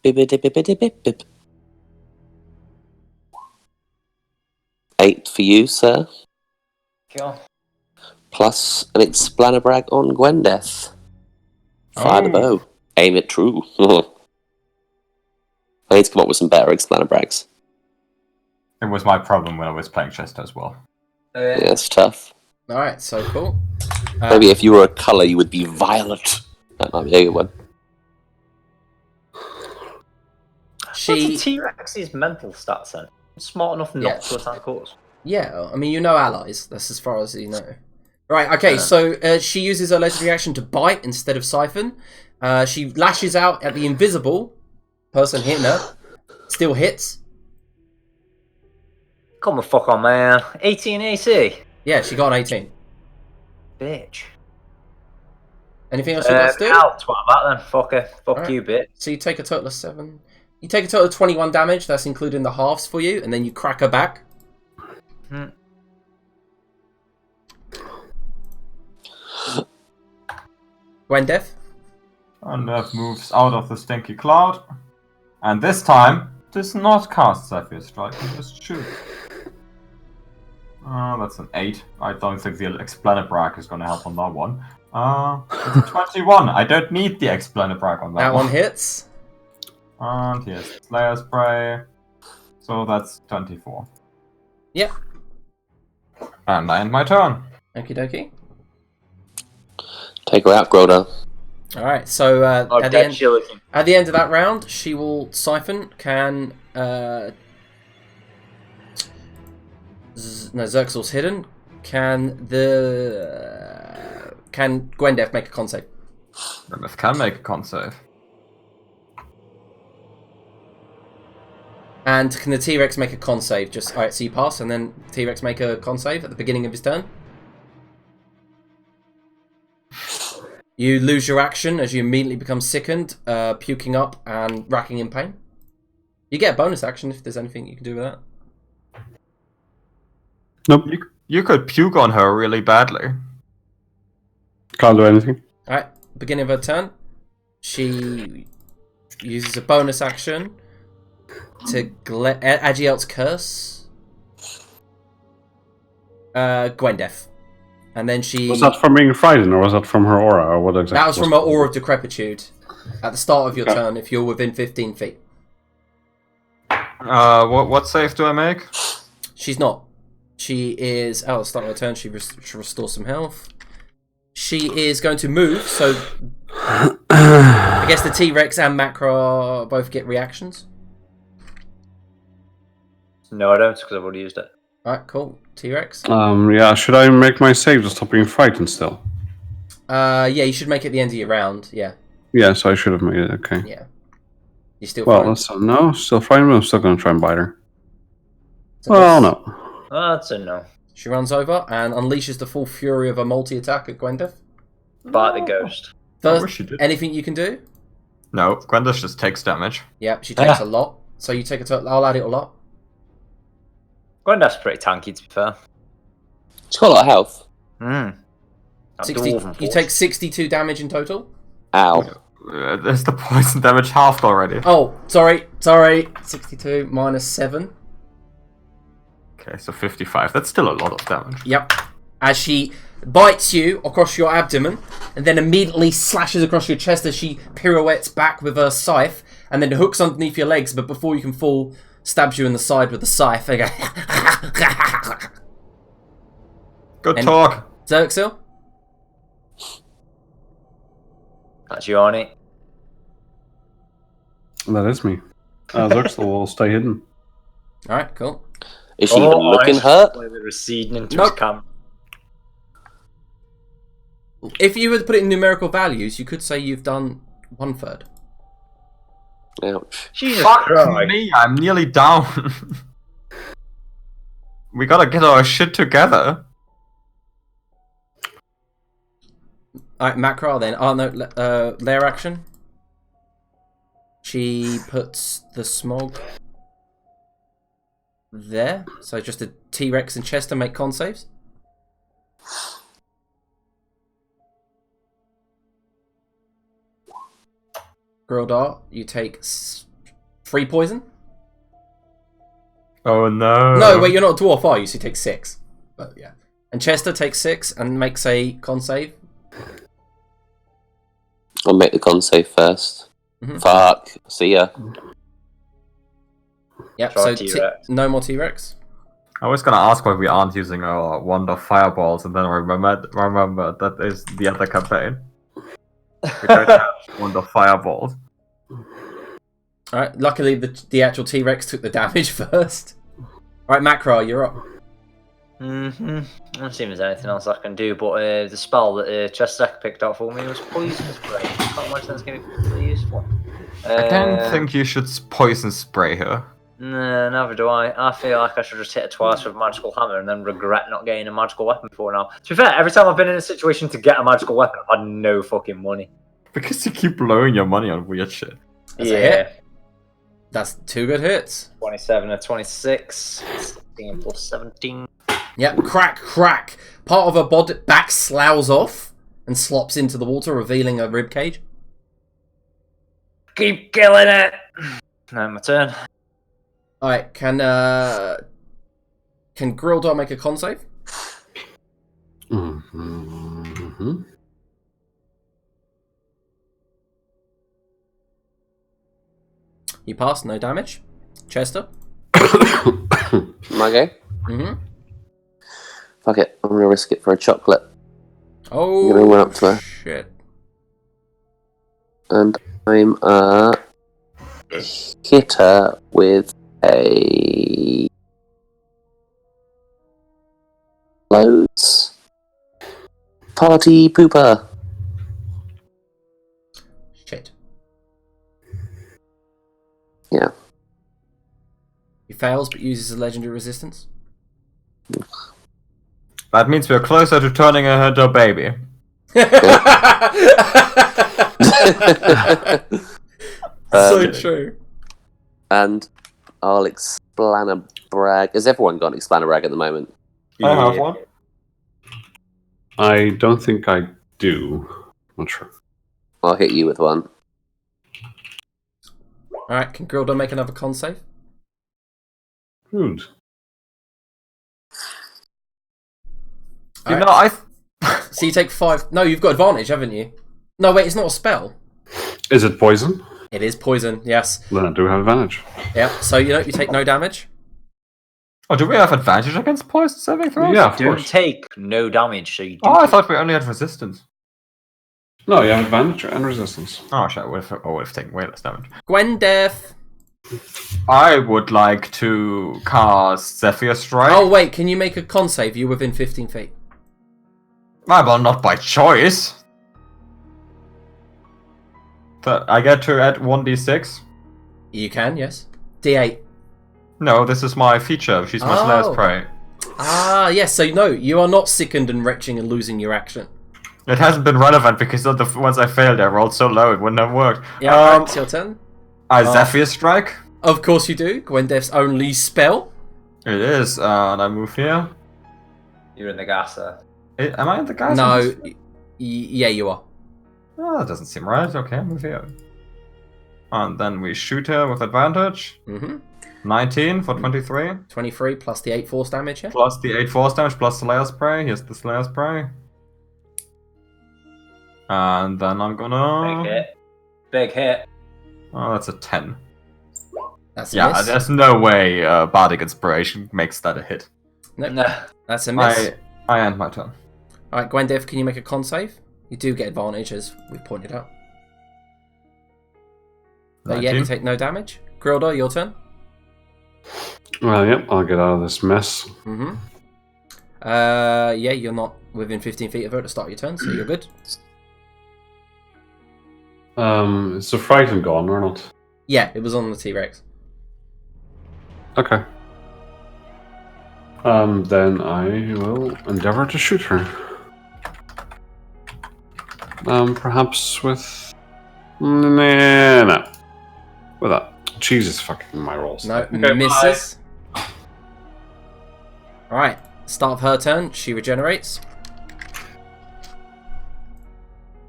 Bip. 8 for you, sir. Cool. Plus an Explanabrag on Gwendeth. Fire the bow. Aim it true. I need to come up with some better Explanabrags. It was my problem when I was playing Chester as well. Yeah, it's tough. Alright, so cool. Maybe if you were a colour, you would be violet. That might be a good one. What's She... a T-Rex's mental stats then? Smart enough not Yeah. to attack us. Yeah, I mean, you know allies. That's as far as you know. Right, okay, so she uses her legendary action to bite instead of siphon. She lashes out at the invisible person hitting her. Still hits. Come the fuck on, man. 18 AC. Yeah, she got an 18. Bitch. Anything else you guys do? I'll twat that then. Fuck her. Fuck Alright. you, bitch. So you take a total of 7. You take a total of 21 damage. That's including the halves for you. And then you crack her back. Gwendef? And Nerf moves out of the stinky cloud. And this time, does not cast Zephyr Strike, and just shoot. Oh, that's an 8. I don't think the Explanabrag is going to help on that one. It's a 21. I don't need the explainer brag on that That one hits. And here's Slayer Spray. So that's 24. Yep. And I end my turn. Okie dokie. Take her out, Groda. Alright, so at the end of that round, she will siphon. Can Xerxel's hidden. Can Gwendef make a con save? Gwendef can make a con save. And can the T-Rex make a con save? Just alright, so you pass, and then T-Rex make a con save at the beginning of his turn. You lose your action as you immediately become sickened, puking up and racking in pain. You get a bonus action if there's anything you can do with that. Nope. You could puke on her really badly. Can't do anything. Alright, beginning of her turn. She uses a bonus action to Agiel's curse. Gwendef. And then she... Was that from being frightened, or was that from her aura, or what exactly? That was from her aura of decrepitude. At the start of your turn, if you're within 15 feet. What save do I make? She's not. She is... Oh, at the start of her turn, she restores some health. She is going to move, so... I guess the T-Rex and Macra both get reactions. No, I don't, because I've already used it. Alright, cool. T-Rex. Yeah, should I make my save to stop being frightened still? Yeah, you should make it at the end of your round, yeah. Yeah, so I should have made it, okay. Yeah. You still Well, no, still frightened, but I'm still going to try and bite her. So well, no. That's a no. She runs over and unleashes the full fury of a multi-attack at Gwendef. Bite the ghost. First, anything you can do? No, Gwendef just takes damage. Yep, she takes a lot. So you take a total... I'll add it a lot. Gwendef's pretty tanky, to be fair. She's got a lot of health. 60, you take 62 damage in total. Ow. There's the poison damage halved already. Oh, sorry. 62 minus 7. Okay, so 55. That's still a lot of damage. Yep. As she bites you across your abdomen, and then immediately slashes across your chest as she pirouettes back with her scythe, and then hooks underneath your legs, but before you can fall, stabs you in the side with the scythe. They go... Good talk. Xerxel? That's you, Arnie. That is me. Xerxel will stay hidden. Alright, cool. Is she even looking hurt? Receding into his camp. If you were to put it in numerical values, you could say you've done 1/3. Ouch. Fuck me, I'm nearly down. We gotta get our shit together. Alright, Macra then. Oh no, lair action. She puts the smog there. So just a T-Rex and Chester make con saves. Girl Dart, you take 3 poison. Oh no. No, wait, you're not a dwarf, are you? So you take 6. But yeah. And Chester takes 6 and makes a con save. I'll make the con save first. Fuck. See ya. Yep, so no more T-Rex. I was gonna ask why we aren't using our wand of fireballs, and then remember that is the other campaign. We don't have wand of fireballs. Alright, luckily the actual T-Rex took the damage first. Alright, Macra, you're up. I don't see if there's anything else I can do, but the spell that Chester picked up for me was Poison Spray. Can't imagine that's going to be really useful. I don't think you should poison spray her. No, neither do I. I feel like I should just hit her twice with a magical hammer and then regret not getting a magical weapon before now. To be fair, every time I've been in a situation to get a magical weapon, I've had no fucking money. Because you keep blowing your money on weird shit. That's a hit. That's 2 good hits. 27 and 26. 16 plus 17. Yep, crack. Part of her body back sloughs off and slops into the water, revealing a rib cage. Keep killing it! Now my turn. Alright, can Grildar make a con save? You pass, no damage. Chester? My go? Mm-hmm. Fuck it, I'm gonna risk it for a chocolate. Oh, I'm gonna run up to her. shit. And I'm hit her with a loads party pooper. Shit. Yeah. He fails, but uses a legendary resistance. That means we're closer to turning her into a baby. So true. And I'll explain-a-brag. Has everyone got an explain-a-brag at the moment? I have one. I don't think I do. Not sure. I'll hit you with one. Alright, can Grildo make another con save? Good. You know, Alright. So you take 5... No, you've got advantage, haven't you? No, wait, it's not a spell. Is it poison? It is poison, yes. Then I do have advantage. Yeah, so you take no damage. Oh, do we have advantage against poison saving throws? Yeah, of You don't course. take no damage, so you do. Oh, I thought we only had resistance. No, you have advantage and resistance. Oh, shit, I would have taken way less damage. Gwendeth. I would like to cast Zephyr Strike. Oh, wait, can you make a con save? You're within 15 feet. Well, not by choice. But I get to add 1d6. You can, yes. D8. No, this is my feature. She's my Slayer's Prey. Ah, yes, so no, you are not sickened and retching and losing your action. It hasn't been relevant because of the ones I failed, I rolled so low it wouldn't have worked. Yeah, it's your turn. I Zephyr Strike. Of course you do. Gwendeth's only spell. It is, and I move here. You're in the gasser. Am I in the gas? No, yeah, you are. Oh, that doesn't seem right. Okay, move here. And then we shoot her with advantage. Mm-hmm. 19 for 23. 23 plus the 8 force damage, yeah? Plus the 8 force damage plus Slayer's Prey. Here's the Slayer's Prey. And then I'm gonna... Big hit. Big hit. Oh, that's a 10. That's a Yeah, miss. there's no way Bardic Inspiration makes that a hit. Nope. No. That's a miss. I end my turn. Alright, Gwendeth, can you make a con save? You do get advantage, as we've pointed out. But yeah, you 19. take no damage. Grildo, your turn. Yep, I'll get out of this mess. Mm-hmm. Yeah, you're not within 15 feet of her to start your turn, so you're good. Is the frighten gone or not? Yeah, it was on the T-Rex. Okay. Then I will endeavor to shoot her. Perhaps with... No. With that. Jesus fucking my rolls. No, Okay, misses. Alright, start of her turn, she regenerates.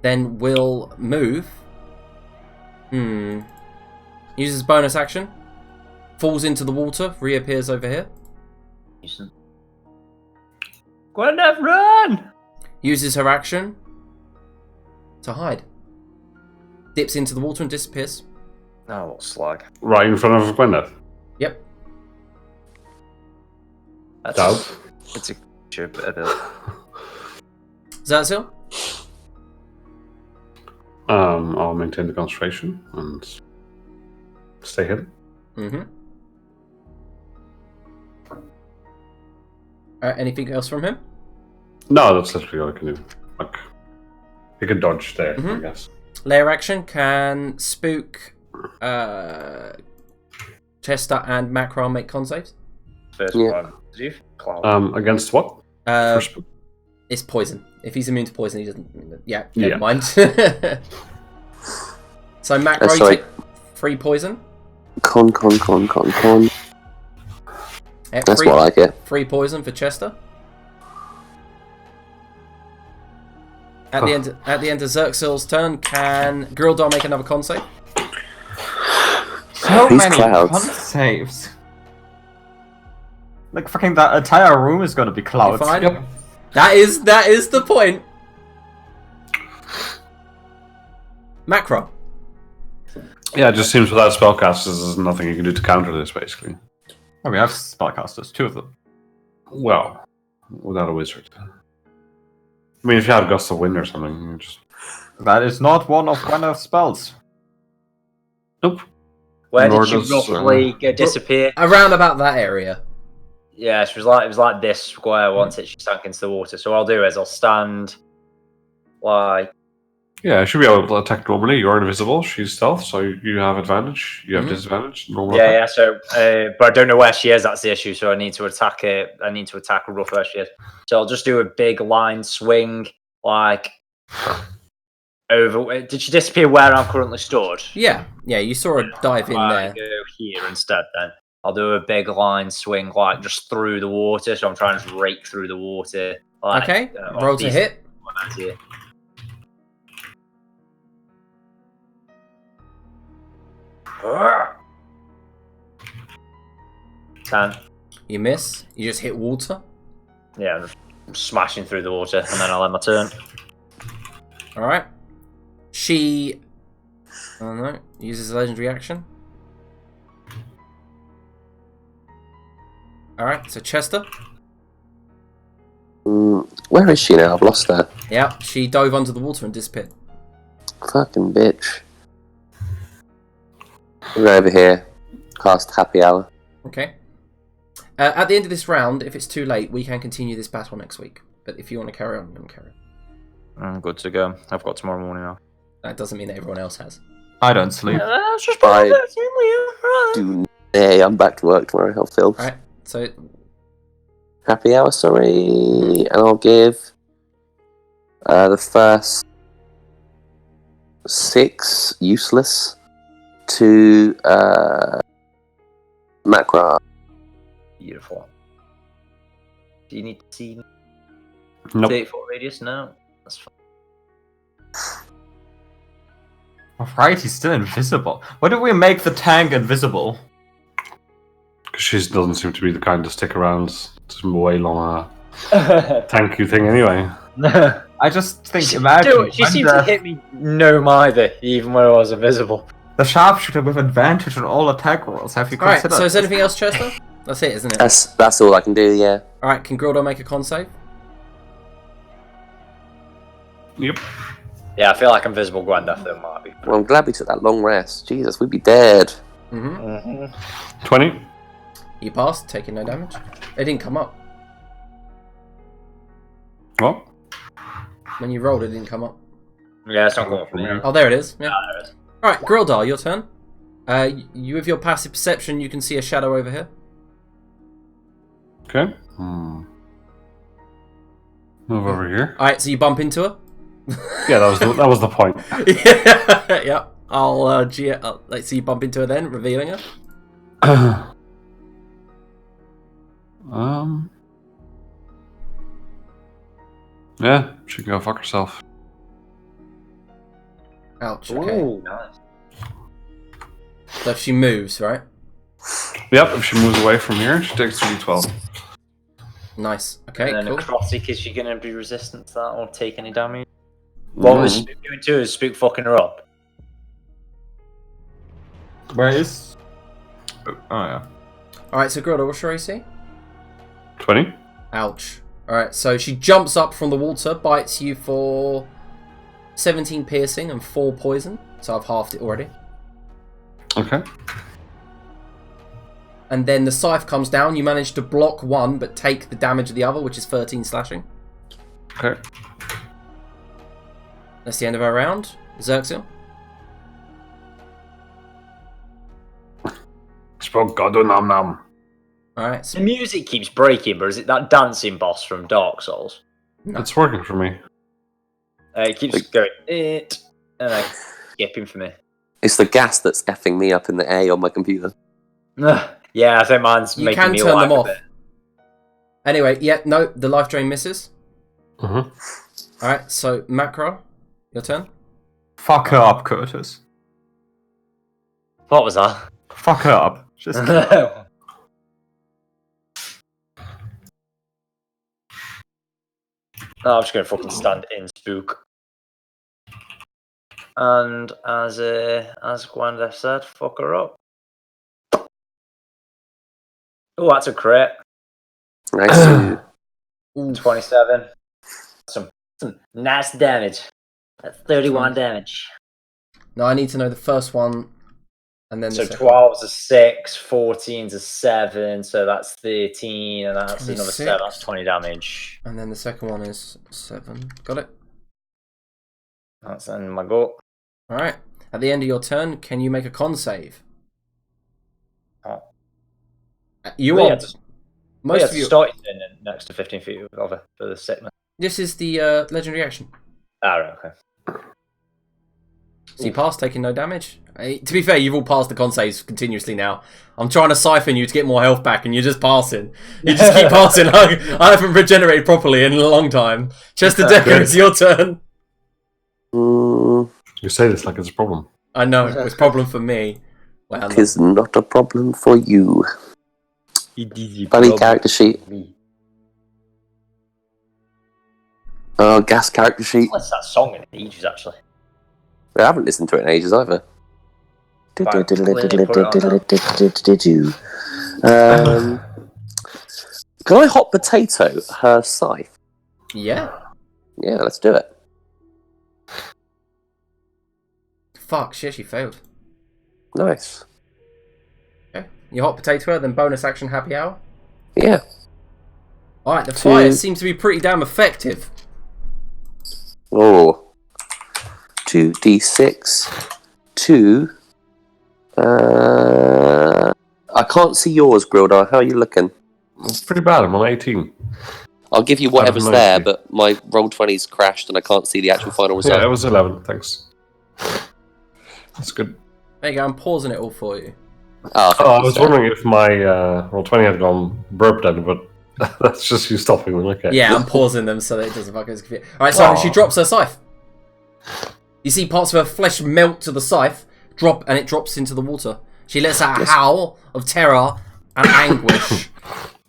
Then will move. Uses bonus action. Falls into the water, reappears over here. Gwyneth, run! Uses her action to hide. Dips into the water and disappears. Oh, what slag. Right in front of Gwyneth. Yep. That's Doubt. It's a chip. Zertzil? I'll maintain the concentration and stay hidden. Mm-hmm. Anything else from him? No, that's literally all I can do. Like, he can dodge there, I guess. Layer action can spook Chester and Macron make con saves. First Yeah. one. Did you? Cloud. Against what? First- It's poison. If he's immune to poison, he doesn't. Yeah, Yeah. never mind. So Macro, you sorry. take 3 poison. Con. Yeah, That's 3, more like it. 3 poison for Chester. At the end of Xerxil's turn, can Grildar make another con save? So These many clouds. con saves. Like fucking that entire room is gonna be clouds. You're fine. That is the point. Macro. Yeah, it just seems without spellcasters, there's nothing you can do to counter this, basically. Oh, we have spellcasters, 2 of them. Well, without a wizard. I mean, if you had Gust of Wind or something, you just... That is not one of Gweneth's spells. Nope. Where Nor did she does, roughly disappear? Around about that area. Yeah, it was like this square once she sank into the water. So what I'll do is I'll stand like... Yeah, I should be able to attack normally. You're invisible, she's stealth, so you have advantage. You have disadvantage. Normal attack. Yeah, so... but I don't know where she is, that's the issue, so I need to attack it. I need to attack her rough where she is. So I'll just do a big line swing, like... over... Did she disappear where I'm currently stored? Yeah, you saw her dive in there. Go here instead then. I'll do a big line swing, like, just through the water, so I'm trying to rake through the water. Like, Okay, roll to hit. 10. You miss. You just hit water. Yeah, I'm just smashing through the water, and then I'll end my turn. Alright. She... I don't know. Uses a legendary action. Alright, so Chester. Where is she now? I've lost her. Yeah, she dove under the water and disappeared. Fucking bitch. We're over here. Cast Happy Hour. Okay. At the end of this round, if it's too late, we can continue this battle next week. But if you want to carry on, then carry on. I'm good to go. I've got tomorrow morning off. That doesn't mean that everyone else has. I don't sleep. That's just Hey, I'm back to work tomorrow. I'll fill. Alright, so... Happy Hour, sorry. And I'll give the first 6 useless to Macra. Beautiful. Do you need to see Nope. 34 radius? No. That's fine. Alright, he's still invisible. Why don't we make the tank invisible? Because she doesn't seem to be the kind to stick around some way long thank you thing anyway. I just think, imagine... She seemed to hit me no either, even when I was invisible. The sharpshooter with advantage on all attack rolls. Have you Alright, considered? so is anything else, Chester? That's it, isn't it? That's all I can do, yeah. Alright, can Grildo make a con save? Yep. Yeah, I feel like I'm visible Gwenda, though, might be. Well, I'm glad we took that long rest. Jesus, we'd be dead. 20. You passed, taking no damage. It didn't come up. What? When you rolled, it didn't come up. Yeah, it's not going for me. Oh, there it is. Yeah. There it is. Alright, Grildar, your turn. You with your passive perception, you can see a shadow over here. Okay. Move over here. Alright, so you bump into her. Yeah, that was the point. Yeah. I'll let's see you bump into her then, revealing her. Yeah, she can go fuck herself. Ouch, okay. Ooh, nice. So if she moves, right? Yep, if she moves away from here, she takes 3d12. Nice. Okay, And then cool. necrotic, is she going to be resistant to that or take any damage? What was Spook doing to her? Is Spook fucking her up? Where is... Oh, yeah. Alright, so Grildar, what's your AC? 20. Ouch. Alright, so she jumps up from the water, bites you for 17 piercing and 4 poison. So I've halved it already. Okay. And then the scythe comes down. You manage to block one, but take the damage of the other, which is 13 slashing. Okay. That's the end of our round. Xerxil. Spoke God nam nam. Alright, so The music keeps breaking, but is it that dancing boss from Dark Souls? It's working for me. It keeps going, and then skipping for me. It's the gas that's effing me up in the A on my computer. Yeah, I think mine's you making can me turn lag them a off. bit. Anyway, yeah, no, the life drain misses. Mm-hmm. Alright, so Macro, your turn. Fuck her up, Curtis. What was that? Fuck her up. Just I'm just gonna fucking stand in Spook. And as Gwanda said, fuck her up. Oh, that's a crit. Nice. 27. Some nice damage. That's 31 damage. Now I need to know the first one, and then the So second 12's a 6, 14's a 7, so that's 13, and that's another 7, that's 20 damage. And then the second one is 7. Got it? That's in my go. Alright. At the end of your turn, can you make a con save? Oh. You Well, are... Most of you... starting next to 15 feet of cover for the sickness. This is the legendary action. Ah, right, okay. So you pass, taking no damage. To be fair, you've all passed the con saves continuously now. I'm trying to siphon you to get more health back, and you're just passing. You just keep passing. I haven't regenerated properly in a long time. Chester Decker, it's your turn. You say this like it's a problem. I know, it's a problem for me. Well, It is not a problem for you. Funny character sheet. Oh, gas character sheet. What's that song in ages, actually? I haven't listened to it in ages either. Right, Can I hot potato her scythe? yeah. Yeah, let's do it. Fuck, shit, she failed. Nice. Okay. You hot potato her, then bonus action happy hour. Yeah. Alright, the fire seems to be pretty damn effective. Oh. 2d6. 2. I can't see yours, Grildar. How are you looking? It's pretty bad. I'm on 18. I'll give you whatever's nice. there, but my roll 20's crashed and I can't see the actual final result. Yeah, it was 11. Thanks. That's good. There you go, I'm pausing it all for you. Oh, I was wondering if my roll 20 had gone burp then, but that's just you stopping them. Okay. Yeah, I'm pausing them so that it doesn't fucking confuse. Alright, so she drops her scythe. You see parts of her flesh melt to the scythe, and it drops into the water. She lets out a howl of terror and anguish.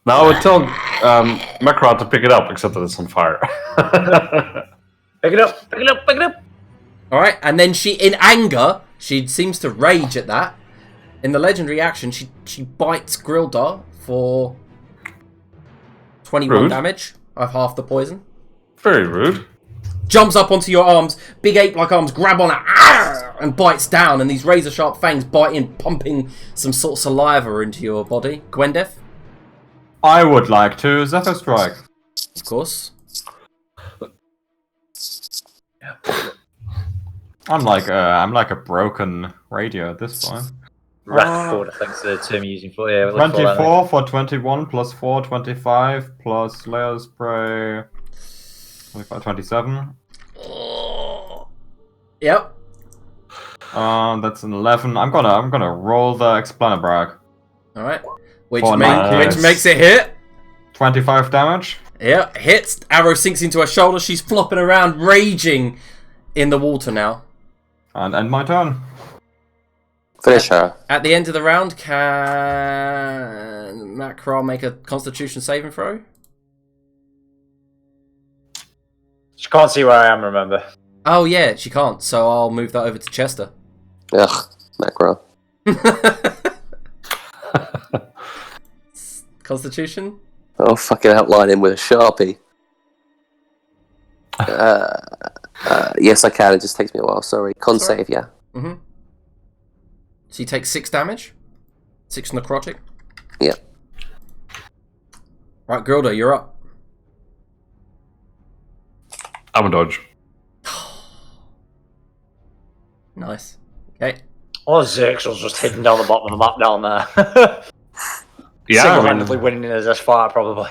Now I would tell Macra to pick it up, except that it's on fire. Pick it up, pick it up, pick it up! Alright, and then she, in anger, she seems to rage at that. In the legendary action, she bites Grildar for 21 Rude. damage. I've half the poison. Very rude. Jumps up onto your arms, big ape-like arms, grab on it, and bites down, and these razor-sharp fangs bite in, pumping some sort of saliva into your body. Gwendef? I would like to Zephyr Strike. Of course. I'm like a broken radio at this point. Rashford, I think's the term you're using for it. 24 for 21 plus 4, 25 plus layer spray 25, 27. Yep. That's an 11. I'm gonna roll the explainer brag. Alright. Which Nice. makes it hit. 25 damage. Yeah, hits. Arrow sinks into her shoulder. She's flopping around, raging in the water now. And end my turn. Finish her. At the end of the round, can Macra make a Constitution saving throw? She can't see where I am, remember. Oh yeah, she can't. So I'll move that over to Chester. Ugh, Macro. Constitution? I'll fucking outline him with a Sharpie. Yes, I can. It just takes me a while. Sorry. Con save, yeah. Mm-hmm. So you take 6 damage. 6 necrotic. Yep. Right, Gilda, you're up. I'm a dodge. Nice. Okay. Oh, Zerxel's just hidden down the bottom of the map down there. Yeah, Single-handedly winning this fight, probably.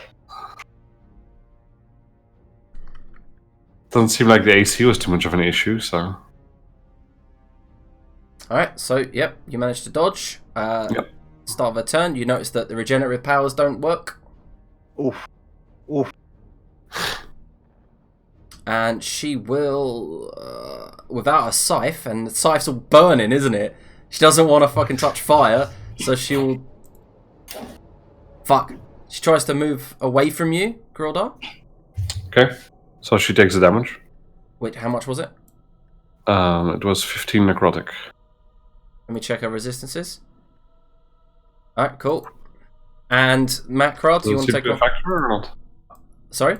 Doesn't seem like the AC was too much of an issue, so... Alright, so, yep, you managed to dodge. Yep. Start of a turn, you notice that the regenerative powers don't work. Oof. Oof. And she will, without a scythe, and the scythe's all burning, isn't it? She doesn't want to fucking touch fire, so she'll... Fuck. She tries to move away from you, Grildar. Okay. So she takes the damage. Wait, how much was it? It was 15 necrotic. Let me check her resistances. Alright, cool. And Macrod, do you want to take a factor or not? Sorry?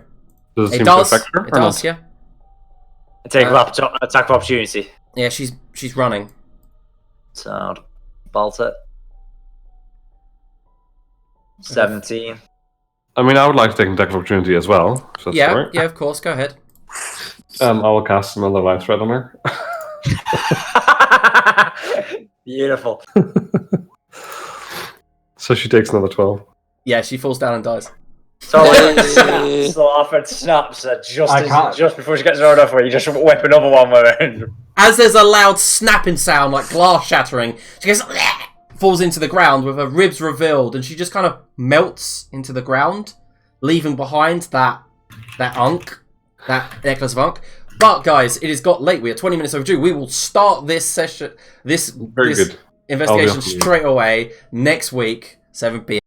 Does it It seem does. to affect her? It does, yeah. Take attack of opportunity. Yeah, she's running. So, bolt it. 17. I mean, I would like to take an attack of opportunity as well. If that's Yeah, right. yeah, of course. Go ahead. I will cast another light thread on her. Beautiful. So she takes another 12. Yeah, she falls down and dies. So Offred snaps just before she gets rolled off where you just whip another one with it. As there's a loud snapping sound, like glass shattering, she goes, falls into the ground with her ribs revealed, and she just kind of melts into the ground, leaving behind that necklace of unk. But guys, it has got late. We are 20 minutes overdue. We will start this session, this Very good. investigation straight away next week, 7 p.m.